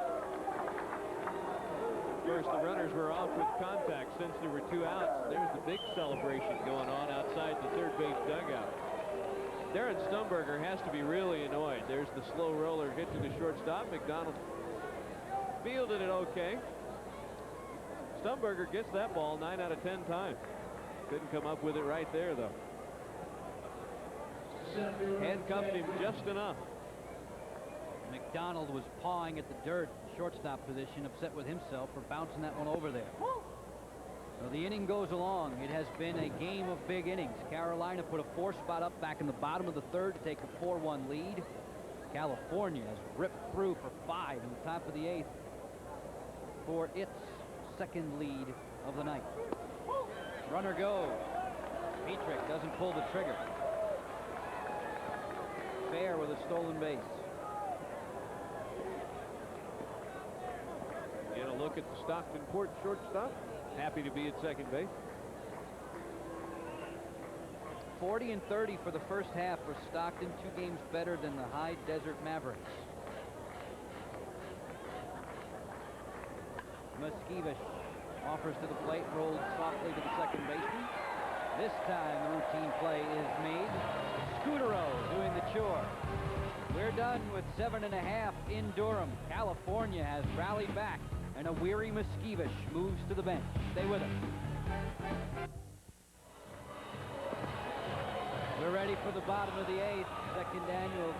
Speaker 2: Of course, the runners were off with contact since there were 2 outs. There's the big celebration going on outside the third base dugout. Darren Stumberger has to be really annoyed. There's the slow roller hit to the shortstop. McDonald fielded it okay. Stumberger gets that ball 9 out of 10 times. Couldn't come up with it right there, though. Handcuffed him just enough.
Speaker 1: McDonald was pawing at the dirt, shortstop position, upset with himself for bouncing that one over there. So the inning goes along. It has been a game of big innings. Carolina put a 4 spot up back in the bottom of the third to take a 4-1 lead. California has ripped through for 5 in the top of the 8th for its second lead of the night. Runner goes. Petrick doesn't pull the trigger. Fair with a stolen base.
Speaker 2: Get a look at the Stockton Port shortstop. Happy to be at second base.
Speaker 1: 40 and 30 for the first half for Stockton, 2 games better than the High Desert Mavericks. Miskevish offers to the plate, rolled softly to the second baseman. This time the routine play is made. Scudero doing the chore. We're done with 7.5 in Durham. California has rallied back, and a weary Miskevish moves to the bench. Stay with us. We're ready. ready for the bottom of the 8th, second annual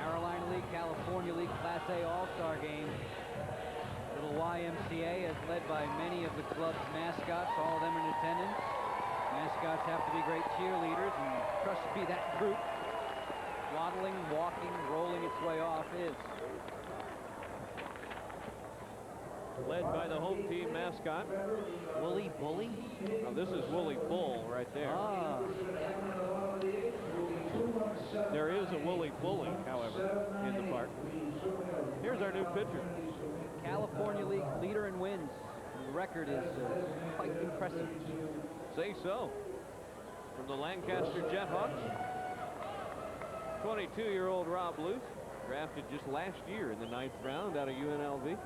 Speaker 1: Carolina League, California League Class A All-Star game. Little YMCA is led by many of the club's mascots, all of them in attendance. Mascots have to be great cheerleaders, and trust me, that group, waddling, walking, rolling its way off, is.
Speaker 2: Led by the home team mascot.
Speaker 1: Wooly Bully?
Speaker 2: Now this is Wooly Bull right there.
Speaker 1: Ah.
Speaker 2: There is a Wooly Bully, however, in the park. Here's our new pitcher.
Speaker 1: California League leader in wins. The record is quite impressive.
Speaker 2: Say so. From the Lancaster Jethawks, 22-year-old Rob Luce, drafted just last year in the 9th round out of UNLV.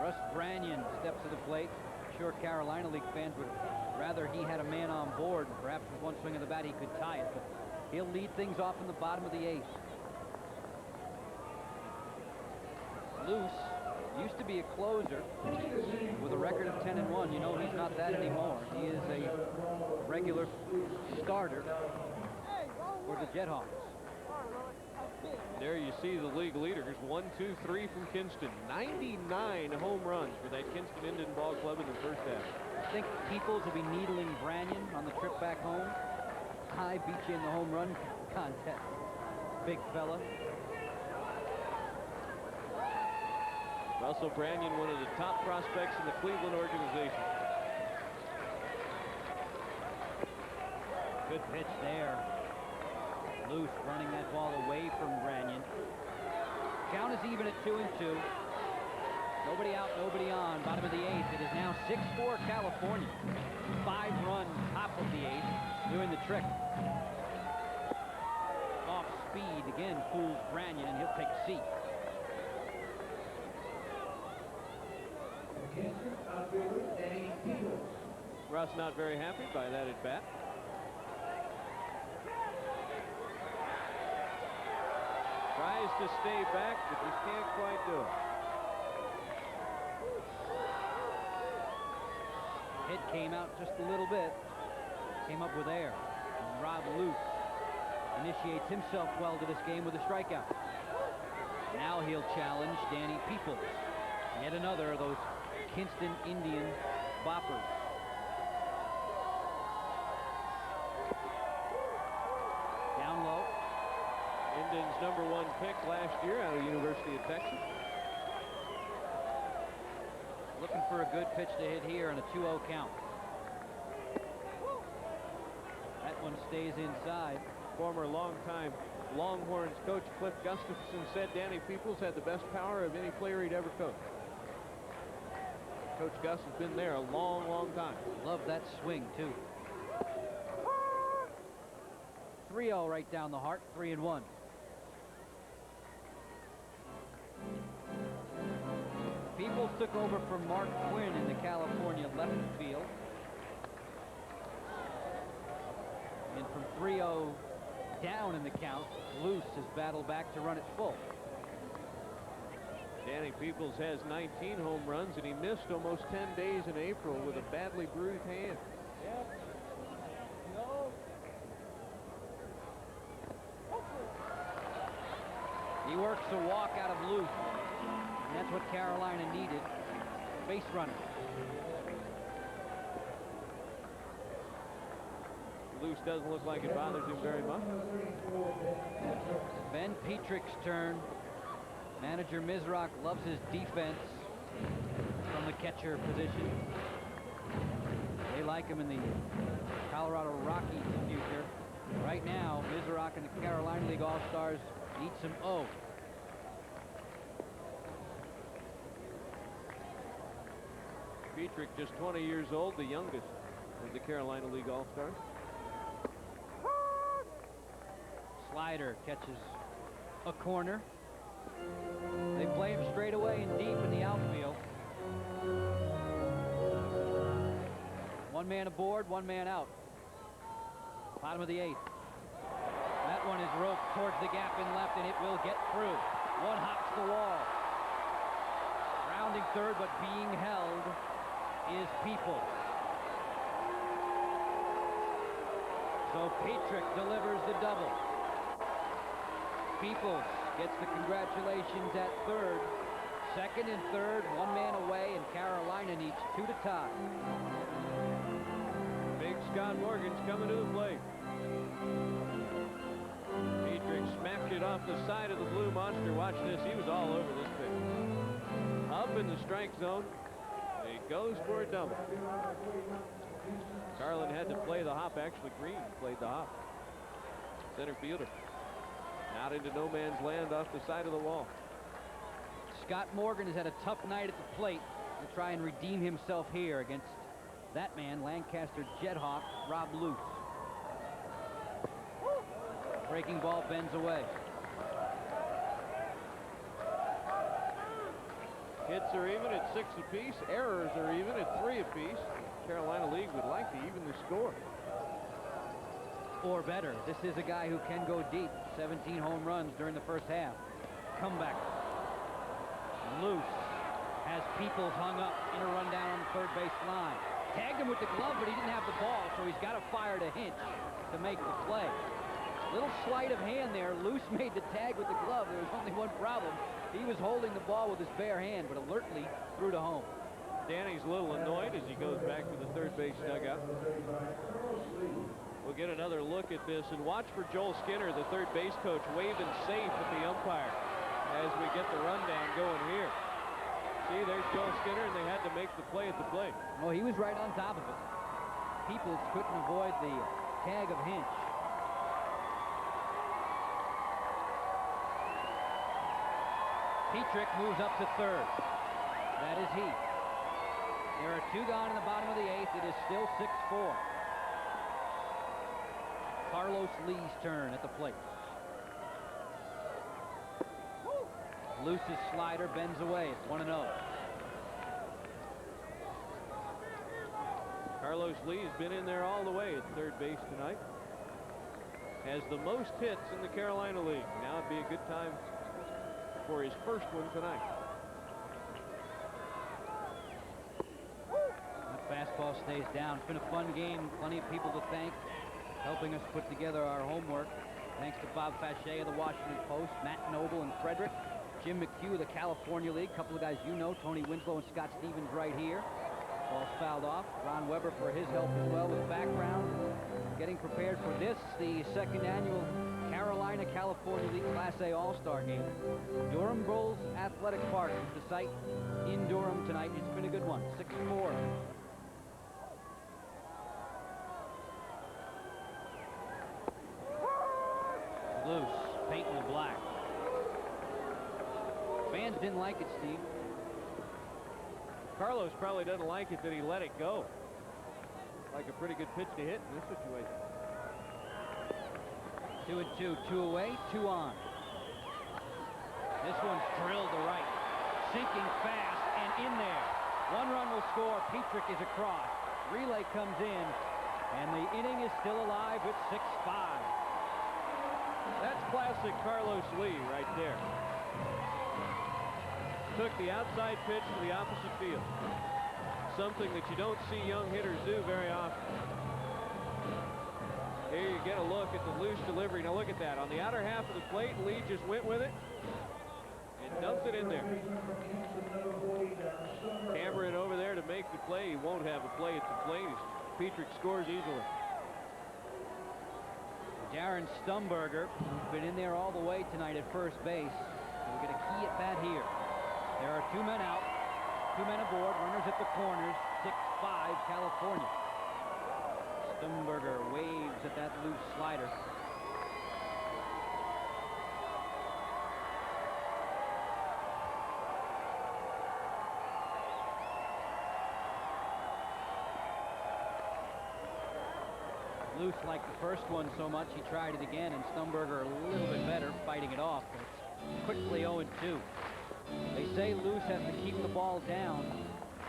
Speaker 1: Russ Branyan steps to the plate. I'm sure Carolina League fans would rather he had a man on board. Perhaps with one swing of the bat he could tie it, but he'll lead things off in the bottom of the 8th. Luce used to be a closer with a record of 10-1. You know he's not that anymore. He is a regular starter for the Jethawks.
Speaker 2: There you see the league leaders, 1, 2, 3 from Kinston. 99 home runs for that Kinston Indian Ball Club in the first half.
Speaker 1: I think Peoples will be needling Branyan on the trip back home. I beat you in the home run contest, big fella.
Speaker 2: Russell Branyan, one of the top prospects in the Cleveland organization.
Speaker 1: Good pitch there. Luce running that ball away from Branyan. Count is even at 2-2. Nobody out, nobody on. Bottom of the 8th. It is now 6-4 California. 5 runs top of the 8th, doing the trick. Off speed again fools Branyan, and he'll take a seat.
Speaker 2: Russ not very happy by that at bat. Tries to stay back, but just can't quite do it.
Speaker 1: Hit came out just a little bit. Came up with air. And Rob Luce initiates himself well to this game with a strikeout. Now he'll challenge Danny Peoples. Yet another of those Kinston Indian boppers. Down low.
Speaker 2: Indians' #1 pick last year out of University of Texas.
Speaker 1: Looking for a good pitch to hit here on a 2-0 count. That one stays inside.
Speaker 2: Former longtime Longhorns coach Cliff Gustafson said Danny Peoples had the best power of any player he'd ever coached. Coach Gus has been there a long, long time.
Speaker 1: Love that swing, too. 3-0 right down the heart, 3-1. Peoples took over from Mark Quinn in the California left field. And from 3-0 down in the count, Luce has battled back to run it full.
Speaker 2: Danny Peoples has 19 home runs, and he missed almost 10 days in April with a badly bruised hand.
Speaker 1: He works a walk out of Luce, and that's what Carolina needed. Base runner.
Speaker 2: Luce doesn't look like it bothers him very much.
Speaker 1: Ben Petrick's turn. Manager Mizrock loves his defense from the catcher position. They like him in the Colorado Rockies future. Right now, Mizrock and the Carolina League All-Stars need some O.
Speaker 2: Petrick, just 20 years old, the youngest of the Carolina League All-Stars.
Speaker 1: Slider catches a corner. They play him straight away and deep in the outfield. One man aboard, one man out. Bottom of the 8th. That one is roped towards the gap in left, and it will get through. One hops the wall. Rounding third, but being held is Peoples. So Petrick delivers the double. Peoples gets the congratulations at third. Second and third, one man away, and Carolina needs 2 to tie.
Speaker 2: Big Scott Morgan's coming to the plate. Petrick smacked it off the side of the blue monster. Watch this. He was all over this pitch. Up in the strike zone. He goes for a double. Carlin had to play the hop. Actually, Green played the hop. Center fielder. Out into no man's land off the side of the wall.
Speaker 1: Scott Morgan has had a tough night at the plate. He'll try and redeem himself here against that man, Lancaster Jethawk, Rob Luce. Breaking ball bends away.
Speaker 2: Hits are even at 6 apiece. Errors are even at 3 apiece. Carolina League would like to even the score.
Speaker 1: Or better. This is a guy who can go deep. 17 home runs during the first half. Comeback. Luce has Peoples hung up in a rundown on the third base line. Tagged him with the glove, but he didn't have the ball, so he's got to fire to Hinch to make the play. Little sleight of hand there. Luce made the tag with the glove. There was only one problem. He was holding the ball with his bare hand, but alertly threw to home.
Speaker 2: Danny's a little annoyed as he goes back to the third base dugout. We'll get another look at this and watch for Joel Skinner, the third base coach, waving safe at the umpire as we get the rundown going here. See, there's Joel Skinner, and they had to make the play at the plate.
Speaker 1: Oh, he was right on top of it. Peoples couldn't avoid the tag of Hinch. Petrick moves up to third. That is he. There are 2 gone in the bottom of the 8th. It is still 6-4. Carlos Lee's turn at the plate. Luce's slider bends away. It's 1-0.
Speaker 2: Carlos Lee's been in there all the way at third base tonight. Has the most hits in the Carolina League. Now it'd be a good time for his first one tonight.
Speaker 1: That fastball stays down. It's been a fun game. Plenty of people to thank, helping us put together our homework. Thanks to Bob Fachet of the Washington Post, Matt Noble and Frederick, Jim McHugh of the California League, a couple of guys you know, Tony Winslow and Scott Stevens right here. Ball's fouled off. Ron Weber for his help as well with background. Getting prepared for this, the second annual Carolina California League Class A All-Star Game. Durham Bulls Athletic Park is the site in Durham tonight. It's been a good one. 6-4. Luce, painting the black. Fans didn't like it, Steve.
Speaker 2: Carlos probably doesn't like it that he let it go. Like a pretty good pitch to hit in this situation.
Speaker 1: 2-2, 2 away, 2 on. This one's drilled to right. Sinking fast and in there. 1 run will score. Petrick is across. Relay comes in, and the inning is still alive with 6-5.
Speaker 2: That's classic Carlos Lee right there. Took the outside pitch to the opposite field. Something that you don't see young hitters do very often. Here you get a look at the loose delivery. Now look at that. On the outer half of the plate, Lee just went with it and dumped it in there. Cameron over there to make the play. He won't have a play at the plate. Petrick scores easily.
Speaker 1: Darren Stumberger, who's been in there all the way tonight at first base, will get a key at bat here. There are 2 men out, 2 men aboard, runners at the corners, 6-5 California. Stumberger waves at that loose slider. Luce liked the first one so much he tried it again, and Stumberger a little bit better fighting it off, but it's quickly 0-2. They say Luce has to keep the ball down.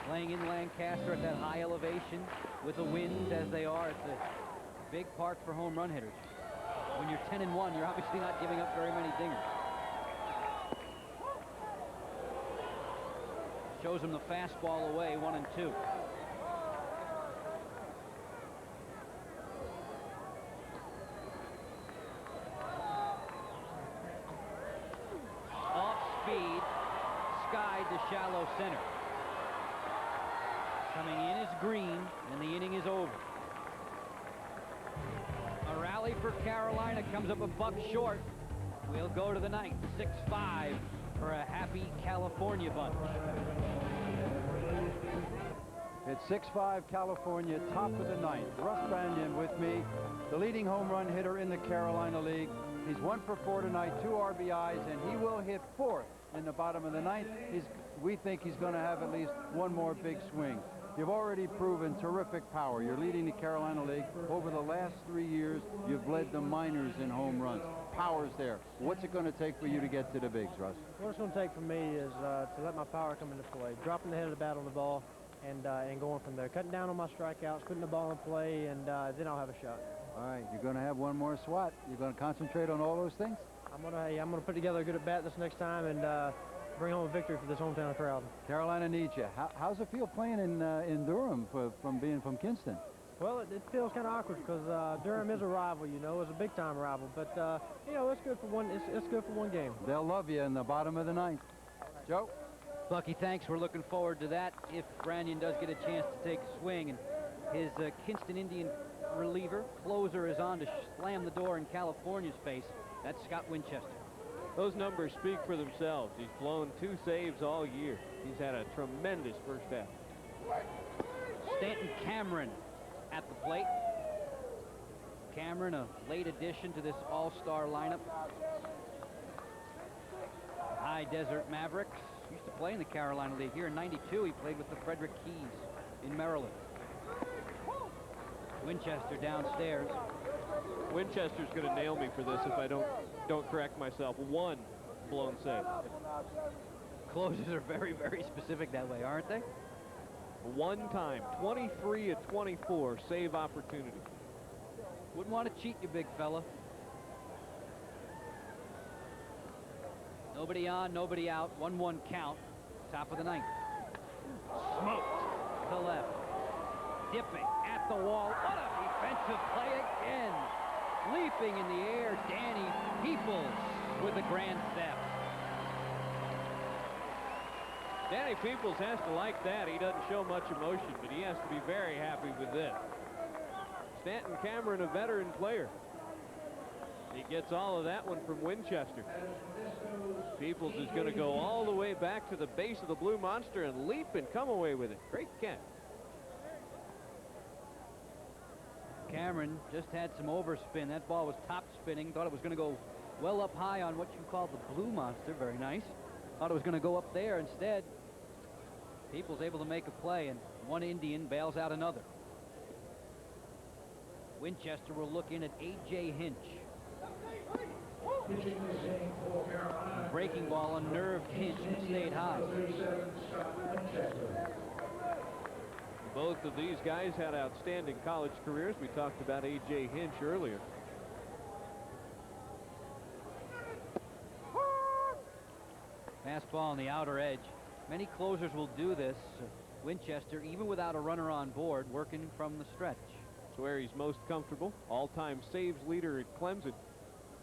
Speaker 1: Playing in Lancaster at that high elevation with the winds as they are, it's a big park for home run hitters. When you're 10-1, you're obviously not giving up very many dingers. Shows him the fastball away, 1-2. center. Coming in is Green, and the inning is over. A rally for Carolina comes up a buck short. We'll go to the ninth, 6-5 for a happy California bunch.
Speaker 3: It's 6-5 California, top of the ninth. Russ Branyan with me, the leading home run hitter in the Carolina League. He's 1 for 4 tonight, 2 RBIs, and he will hit 4th in the bottom of the ninth. We think he's going to have at least one more big swing. You've already proven terrific power. You're leading the Carolina League. Over the last 3 years, you've led the minors in home runs. Power's there. What's it going to take for you to get to the bigs, Russ?
Speaker 11: What it's going to take for me is to let my power come into play, dropping the head of the bat on the ball, and going from there, cutting down on my strikeouts, putting the ball in play, and then I'll have a shot.
Speaker 3: All right, you're going to have one more swat. You're going to concentrate on all those things?
Speaker 11: I'm gonna put together a good at bat this next time and bring home a victory for this hometown crowd.
Speaker 3: Carolina needs you. How's it feel playing in Durham from being from Kinston?
Speaker 11: Well, it feels kind of awkward because Durham is a rival, you know, it's a big-time rival. But you know, it's good for one. It's good for one game.
Speaker 3: They'll love you in the bottom of the ninth. Joe.
Speaker 1: Bucky, thanks. We're looking forward to that if Branyan does get a chance to take a swing. And his Kinston Indian reliever, closer, is on to slam the door in California's face. That's Scott Winchester.
Speaker 2: Those numbers speak for themselves. He's blown 2 saves all year. He's had a tremendous first half.
Speaker 1: Stanton Cameron at the plate. Cameron, a late addition to this all-star lineup. High Desert Mavericks. Used to play in the Carolina League. Here in '92, he played with the Frederick Keys in Maryland. Winchester downstairs.
Speaker 2: Winchester's going to nail me for this if I don't correct myself. 1 blown save.
Speaker 1: Closers are very, very specific that way, aren't they?
Speaker 2: 1 time, 23 of 24 save opportunity.
Speaker 1: Wouldn't want to cheat you, big fella. Nobody on, nobody out. 1-1 count. Top of the ninth. Smoked to left. Dipping at the wall. What a defensive play again. Leaping in the air, Danny Peoples with a grand theft.
Speaker 2: Danny Peoples has to like that. He doesn't show much emotion, but he has to be very happy with this. Stanton Cameron, a veteran player. He gets all of that one from Winchester. Peoples is going to go all the way back to the base of the Blue Monster and leap and come away with it. Great catch.
Speaker 1: Cameron just had some overspin. That ball was top spinning. Thought it was going to go well up high on what you call the Blue Monster. Very nice. Thought it was going to go up there. Instead, Peoples able to make a play, and one Indian bails out another. Winchester will look in at A.J. Hinch. Breaking ball unnerved Hinch and stayed high.
Speaker 2: Both of these guys had outstanding college careers. We talked about A.J. Hinch earlier.
Speaker 1: Fastball on the outer edge. Many closers will do this. Winchester, even without a runner on board, working from the stretch.
Speaker 2: It's where he's most comfortable. All-time saves leader at Clemson.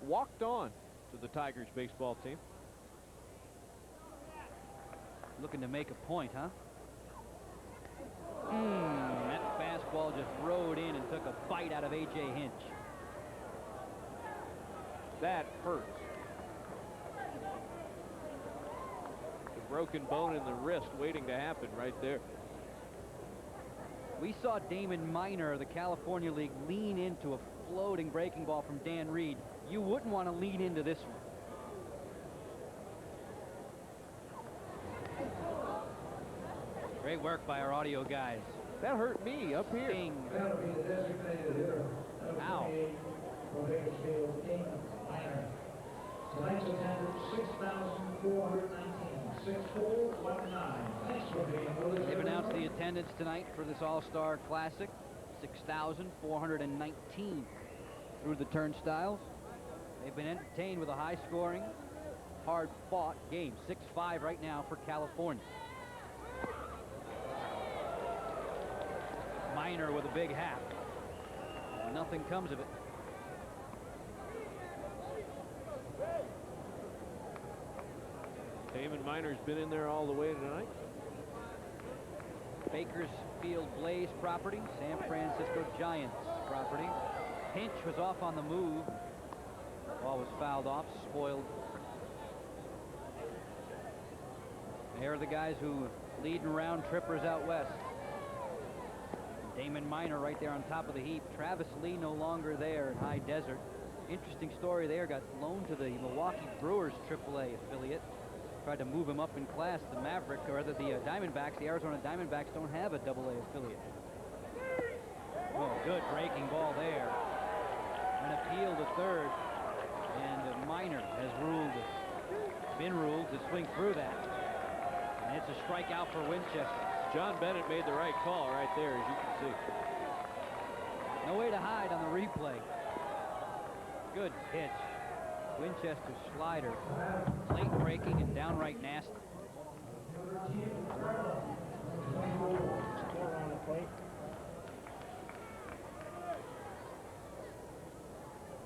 Speaker 2: Walked on to the Tigers baseball team.
Speaker 1: Looking to make a point, huh? That fastball just rode in and took a bite out of A.J. Hinch.
Speaker 2: That hurts. The broken bone in the wrist waiting to happen right there.
Speaker 1: We saw Damon Minor, the California League, lean into a floating breaking ball from Dan Reed. You wouldn't want to lean into this one. Great work by our audio guys.
Speaker 2: That hurt me up here.
Speaker 1: Sting.
Speaker 10: That'll be the designated hitter.
Speaker 1: Ow.
Speaker 10: For Bakersfield, Damon Minor. Tonight's attendance, 6,419. 6,419. Thanks for being with us.
Speaker 1: They've announced the attendance tonight for this All-Star Classic. 6,419 through the turnstiles. They've been entertained with a high-scoring, hard-fought game. 6-5 right now for California. Minor with a big hat. Nothing comes of it.
Speaker 2: Damon Minor's been in there all the way tonight.
Speaker 1: Bakersfield Blaze property, San Francisco Giants property. Hinch was off on the move. Ball was fouled off, spoiled. Here are the guys who lead in round trippers out west. Damon Miner right there on top of the heap. Travis Lee no longer there at High Desert. Interesting story there. Got loaned to the Milwaukee Brewers AAA affiliate. Tried to move him up in class. The Maverick, or rather the Diamondbacks, the Arizona Diamondbacks don't have a AA affiliate. Oh, good breaking ball there. An appeal to third. And Miner has been ruled to swing through that. And it's a strikeout for Winchester.
Speaker 2: John Bennett made the right call right there, as you can see.
Speaker 1: No way to hide on the replay. Good pitch. Winchester slider. Late breaking and downright nasty.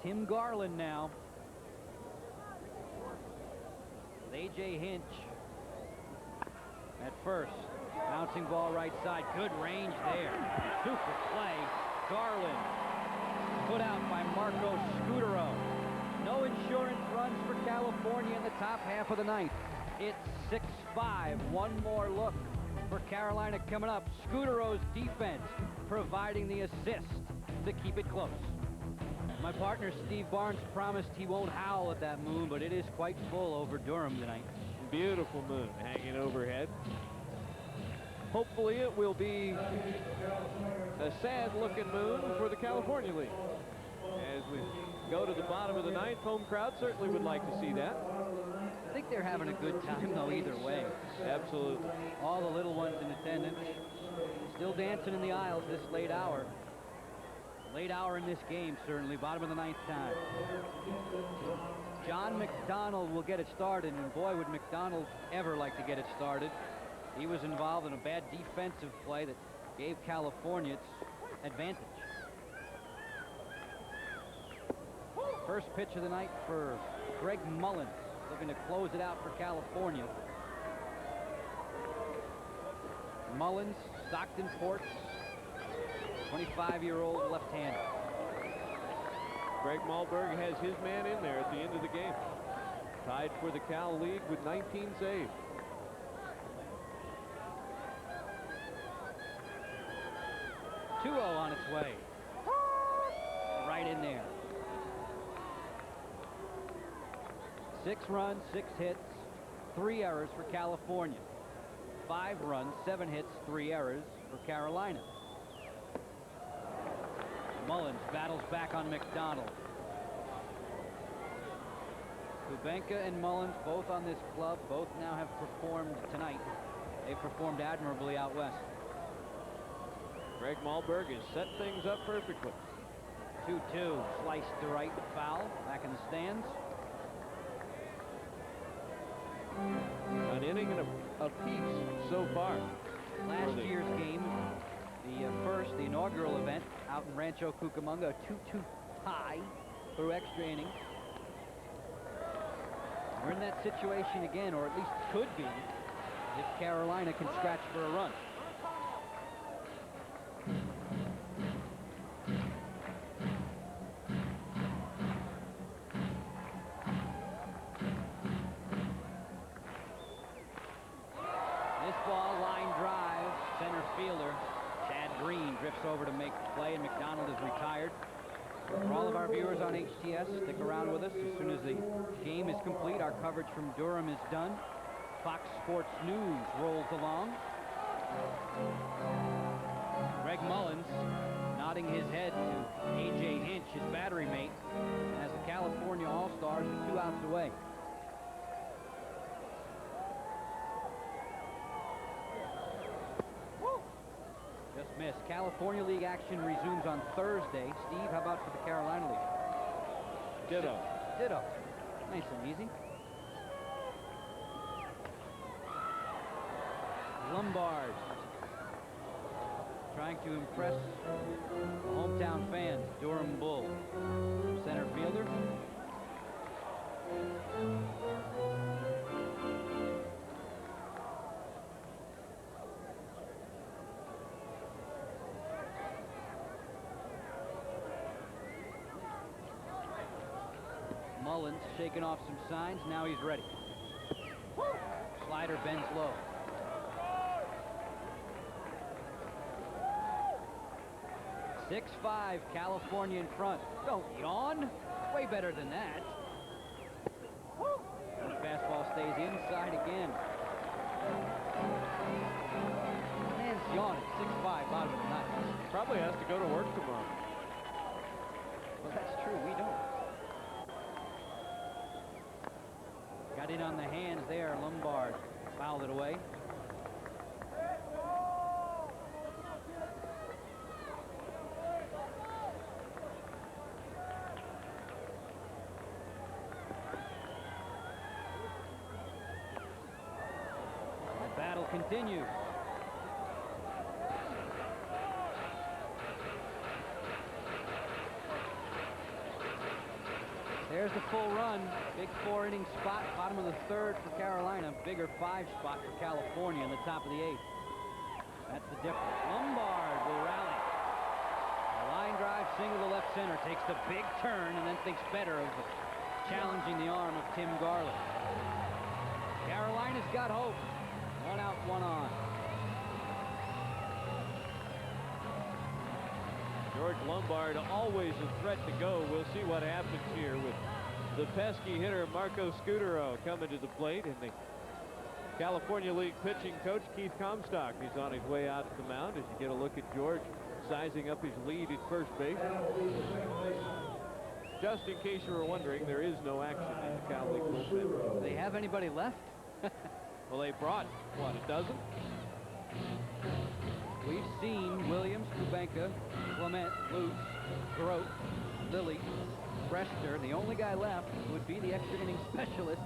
Speaker 1: Tim Garland now. With A.J. Hinch at first. Bouncing ball right side. Good range there. Super play. Garland put out by Marco Scutero. No insurance runs for California in the top half of the ninth. It's 6-5. One more look for Carolina coming up. Scutero's defense providing the assist to keep it close. My partner Steve Barnes promised he won't howl at that moon, but it is quite full over Durham tonight.
Speaker 2: Beautiful moon hanging overhead. Hopefully it will be a sad-looking moon for the California League. As we go to the bottom of the ninth, home crowd certainly would like to see that.
Speaker 1: I think they're having a good time, though, either way.
Speaker 2: Absolutely.
Speaker 1: All the little ones in attendance still dancing in the aisles this late hour. Late hour in this game, certainly. Bottom of the ninth time. John McDonald will get it started, and boy, would McDonald ever like to get it started. He was involved in a bad defensive play that gave California its advantage. First pitch of the night for Greg Mullins, looking to close it out for California. Mullins, Stockton Ports, 25-year-old left-hander.
Speaker 2: Greg Malberg has his man in there at the end of the game. Tied for the Cal League with 19 saves.
Speaker 1: On its way. Right in there. 6 runs, 6 hits, 3 errors for California. 5 runs, 7 hits, 3 errors for Carolina. Mullins battles back on McDonald. Kubenka and Mullins both on this club, both now have performed tonight. They performed admirably out west.
Speaker 2: Greg Malberg has set things up perfectly.
Speaker 1: 2-2, sliced to right, foul, back in the stands.
Speaker 2: An inning and a piece so far.
Speaker 1: Last year's game, the inaugural event out in Rancho Cucamonga, 2-2 tie through extra innings. We're in that situation again, or at least could be, if Carolina can scratch for a run. Over to make the play, and McDonald is retired. For all of our viewers on HTS, stick around with us. As soon as the game is complete, our coverage from Durham is done. Fox Sports News rolls along. Greg Mullins nodding his head to A.J. Hinch, his battery mate, as the California All-Stars are 2 outs away. Miss. California League action resumes on Thursday. Steve, how about for the Carolina League?
Speaker 2: Ditto.
Speaker 1: Ditto. Nice and easy. Lombard trying to impress hometown fans. Durham Bull, center fielder. Mullins shaking off some signs. Now he's ready. Slider bends low. .65 California in front. Don't yawn. Way better than that. And the fastball stays inside again. Man's yawning. 6'5", bottom of the ninth.
Speaker 2: Probably has to go to work tomorrow.
Speaker 1: Well, that's true. We don't. Got it on the hands there. Lombard fouled it away. The battle continues. There's the full run. Big 4-inning spot, bottom of the third for Carolina. Bigger 5 spot for California in the top of the 8th. That's the difference. Lombard will rally. A line drive single to left center. Takes the big turn and then thinks better of challenging the arm of Tim Garland. Carolina's got hope. 1 out, 1 on.
Speaker 2: George Lombard always a threat to go. We'll see what happens here with the pesky hitter Marco Scutero coming to the plate, and the California League pitching coach Keith Comstock is on his way out to the mound as you get a look at George sizing up his lead at first base. Just in case you were wondering, there is no action in the Cal League bullpen.
Speaker 1: Do they have anybody left?
Speaker 2: Well, they brought, what, a dozen?
Speaker 1: We've seen Williams, Kubenka, Clement, Lutz, Grote, Lilly, Brester. The only guy left would be the extra inning specialist,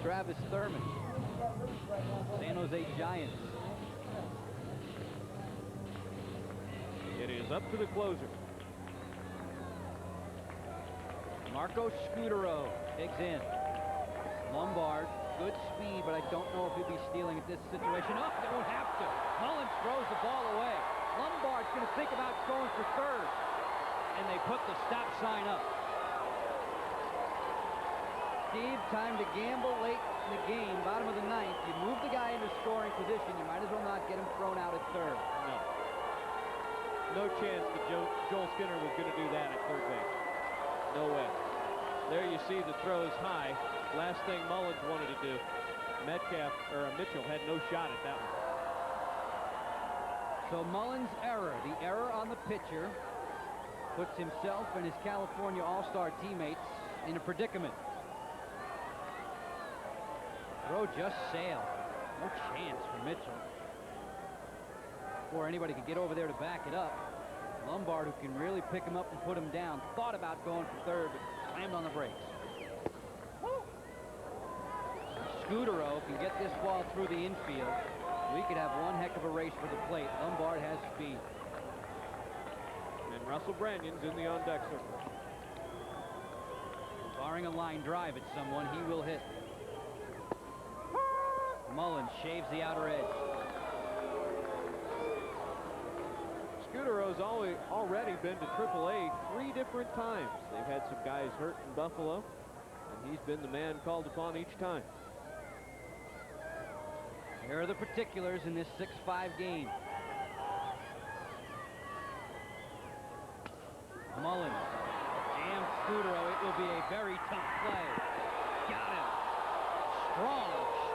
Speaker 1: Travis Thurman. San Jose Giants.
Speaker 2: It is up to the closer.
Speaker 1: Marco Scutero digs in. Lombard, good speed, but I don't know if he'll be stealing at this situation. Oh, they won't have to. Mullins throws the ball away. Lombard's going to think about going for third. And they put the stop sign up. Steve, time to gamble late in the game, bottom of the ninth. You move the guy into scoring position. You might as well not get him thrown out at third.
Speaker 2: No. No chance that Joel Skinner was going to do that at third base. No way. There you see the throw is high. Last thing Mullins wanted to do. Mitchell had no shot at that one.
Speaker 1: So Mullins' error, the error on the pitcher, puts himself and his California All-Star teammates in a predicament. Throw just sailed. No chance for Mitchell. Before anybody could get over there to back it up, Lombard, who can really pick him up and put him down, thought about going for third, but slammed on the brakes. Scutero can get this ball through the infield. We could have one heck of a race for the plate. Lombard has speed.
Speaker 2: And Russell Brannon's in the on-deck circle.
Speaker 1: Barring a line drive at someone, he will hit. Mullins shaves the outer edge.
Speaker 2: Scutero's already been to AAA 3 different times. They've had some guys hurt in Buffalo, and he's been the man called upon each time.
Speaker 1: Here are the particulars in this 6-5 game. Mullins jams Scutero. It will be a very tough play. Got him.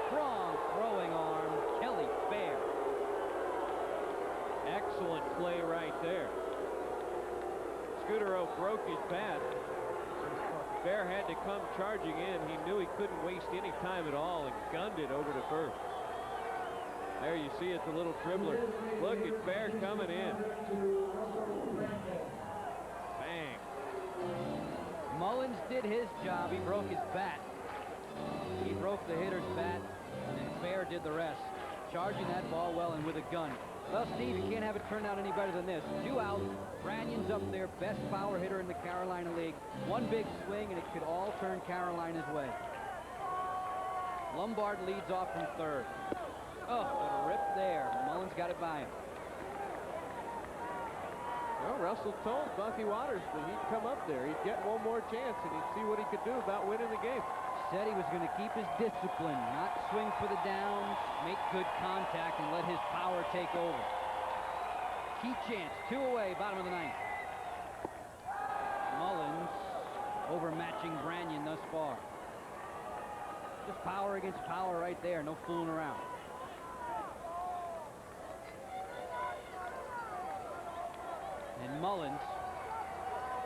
Speaker 1: Strong throwing arm. Kelly Fair.
Speaker 2: Excellent play right there. Scutero broke his bat. Fair had to come charging in. He knew he couldn't waste any time at all and gunned it over to first. There you see it, the little dribbler. Look at Fair coming in. Bang.
Speaker 1: Mullins did his job. He broke his bat. He broke the hitter's bat, and Fair did the rest. Charging that ball well and with a gun. Well, Steve, you can't have it turn out any better than this. 2 out. Brannon's up there, best power hitter in the Carolina League. One big swing, and it could all turn Carolina's way. Lombard leads off from third. Oh, what a rip there. Mullins got it by him.
Speaker 2: Well, Russell told Bucky Waters that he'd come up there. He'd get one more chance, and he'd see what he could do about winning the game.
Speaker 1: Said he was going to keep his discipline, not swing for the downs, make good contact, and let his power take over. Key chance, 2 away, bottom of the 9th. Mullins overmatching Branyan thus far. Just power against power right there, no fooling around. And Mullins,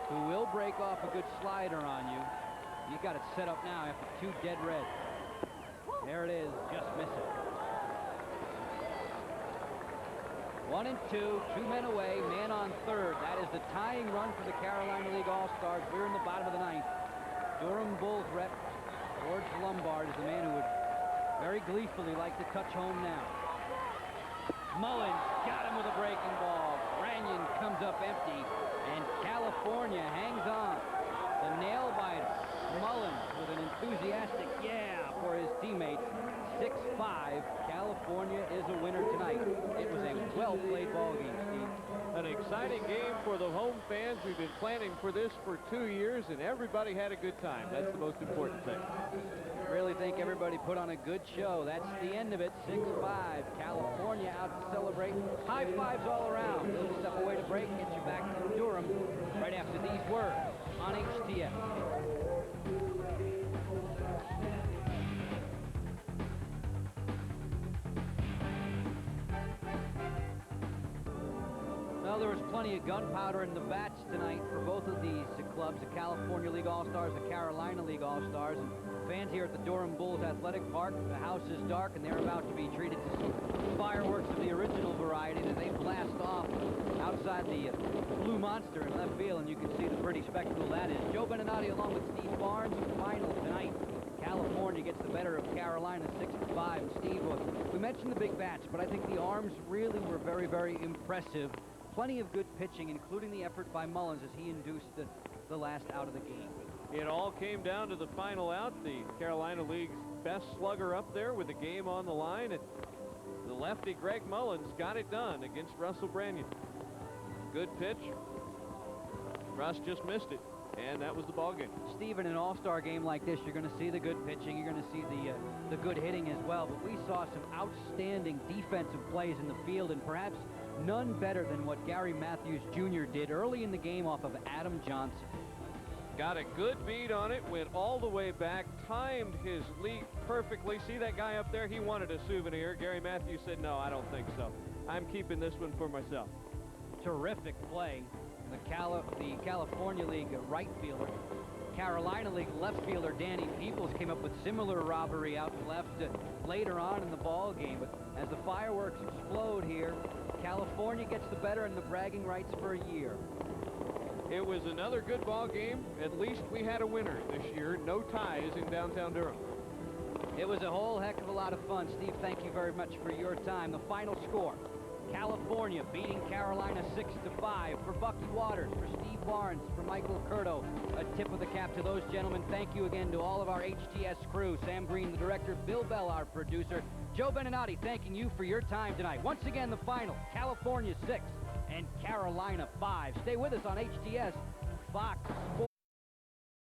Speaker 1: who will break off a good slider on you. You got it set up now after 2 dead red. There it is, just miss it. 1 and 2, 2 men away, man on third. That is the tying run for the Carolina League All-Stars. We're in the bottom of the 9th. Durham Bulls rep George Lombard is the man who would very gleefully like to touch home now. Mullins got him with a breaking ball. Branyan comes up empty, and California hangs on. The nail biter. Mullins with an enthusiastic yeah for his teammates. 6-5. California is a winner tonight. It was a well-played ball game, Steve.
Speaker 2: An exciting game for the home fans. We've been planning for this for 2 years, and everybody had a good time. That's the most important thing.
Speaker 1: I really think everybody put on a good show. That's the end of it. 6-5. California out to celebrate. High fives all around. We'll step away to break and get you back to Durham right after these words on HTS. Well, there was plenty of gunpowder in the bats tonight for both of these clubs, the California League All-Stars, the Carolina League All-Stars. And fans here at the Durham Bulls Athletic Park, the house is dark, and they're about to be treated to some fireworks of the original variety that they blast off outside the Blue Monster in left field, and you can see the pretty spectacle that is. Joe Beninati along with Steve Barnes. Final tonight. California gets the better of Carolina 6-5. And Steve, we mentioned the big bats, but I think the arms really were very, very impressive. Plenty of good pitching, including the effort by Mullins as he induced the last out of the game.
Speaker 2: It all came down to the final out. The Carolina League's best slugger up there with the game on the line. And the lefty Greg Mullins got it done against Russell Branyan. Good pitch. Russ just missed it, and that was the ball game.
Speaker 1: Steve, in an all-star game like this, you're going to see the good pitching. You're going to see the good hitting as well. But we saw some outstanding defensive plays in the field, and perhaps none better than what Gary Matthews Jr. did early in the game off of Adam Johnson.
Speaker 2: Got a good beat on it, went all the way back, timed his leap perfectly. See that guy up there? He wanted a souvenir. Gary Matthews said, no, I don't think so. I'm keeping this one for myself.
Speaker 1: Terrific play. The California League right fielder. Carolina League left fielder Danny Peoples came up with similar robbery out left later on in the ball game. But as the fireworks explode here, California gets the better in the bragging rights for a year.
Speaker 2: It was another good ball game. At least we had a winner this year. No ties in downtown Durham.
Speaker 1: It was a whole heck of a lot of fun. Steve, thank you very much for your time. The final score: California beating Carolina 6-5. For Bucky Waters, for Steve Barnes, for Michael Curto, a tip of the cap to those gentlemen. Thank you again to all of our HTS crew. Sam Green, the director, Bill Bell, our producer. Joe Beninati, thanking you for your time tonight. Once again, the final: California 6 and Carolina 5. Stay with us on HTS Fox Sports.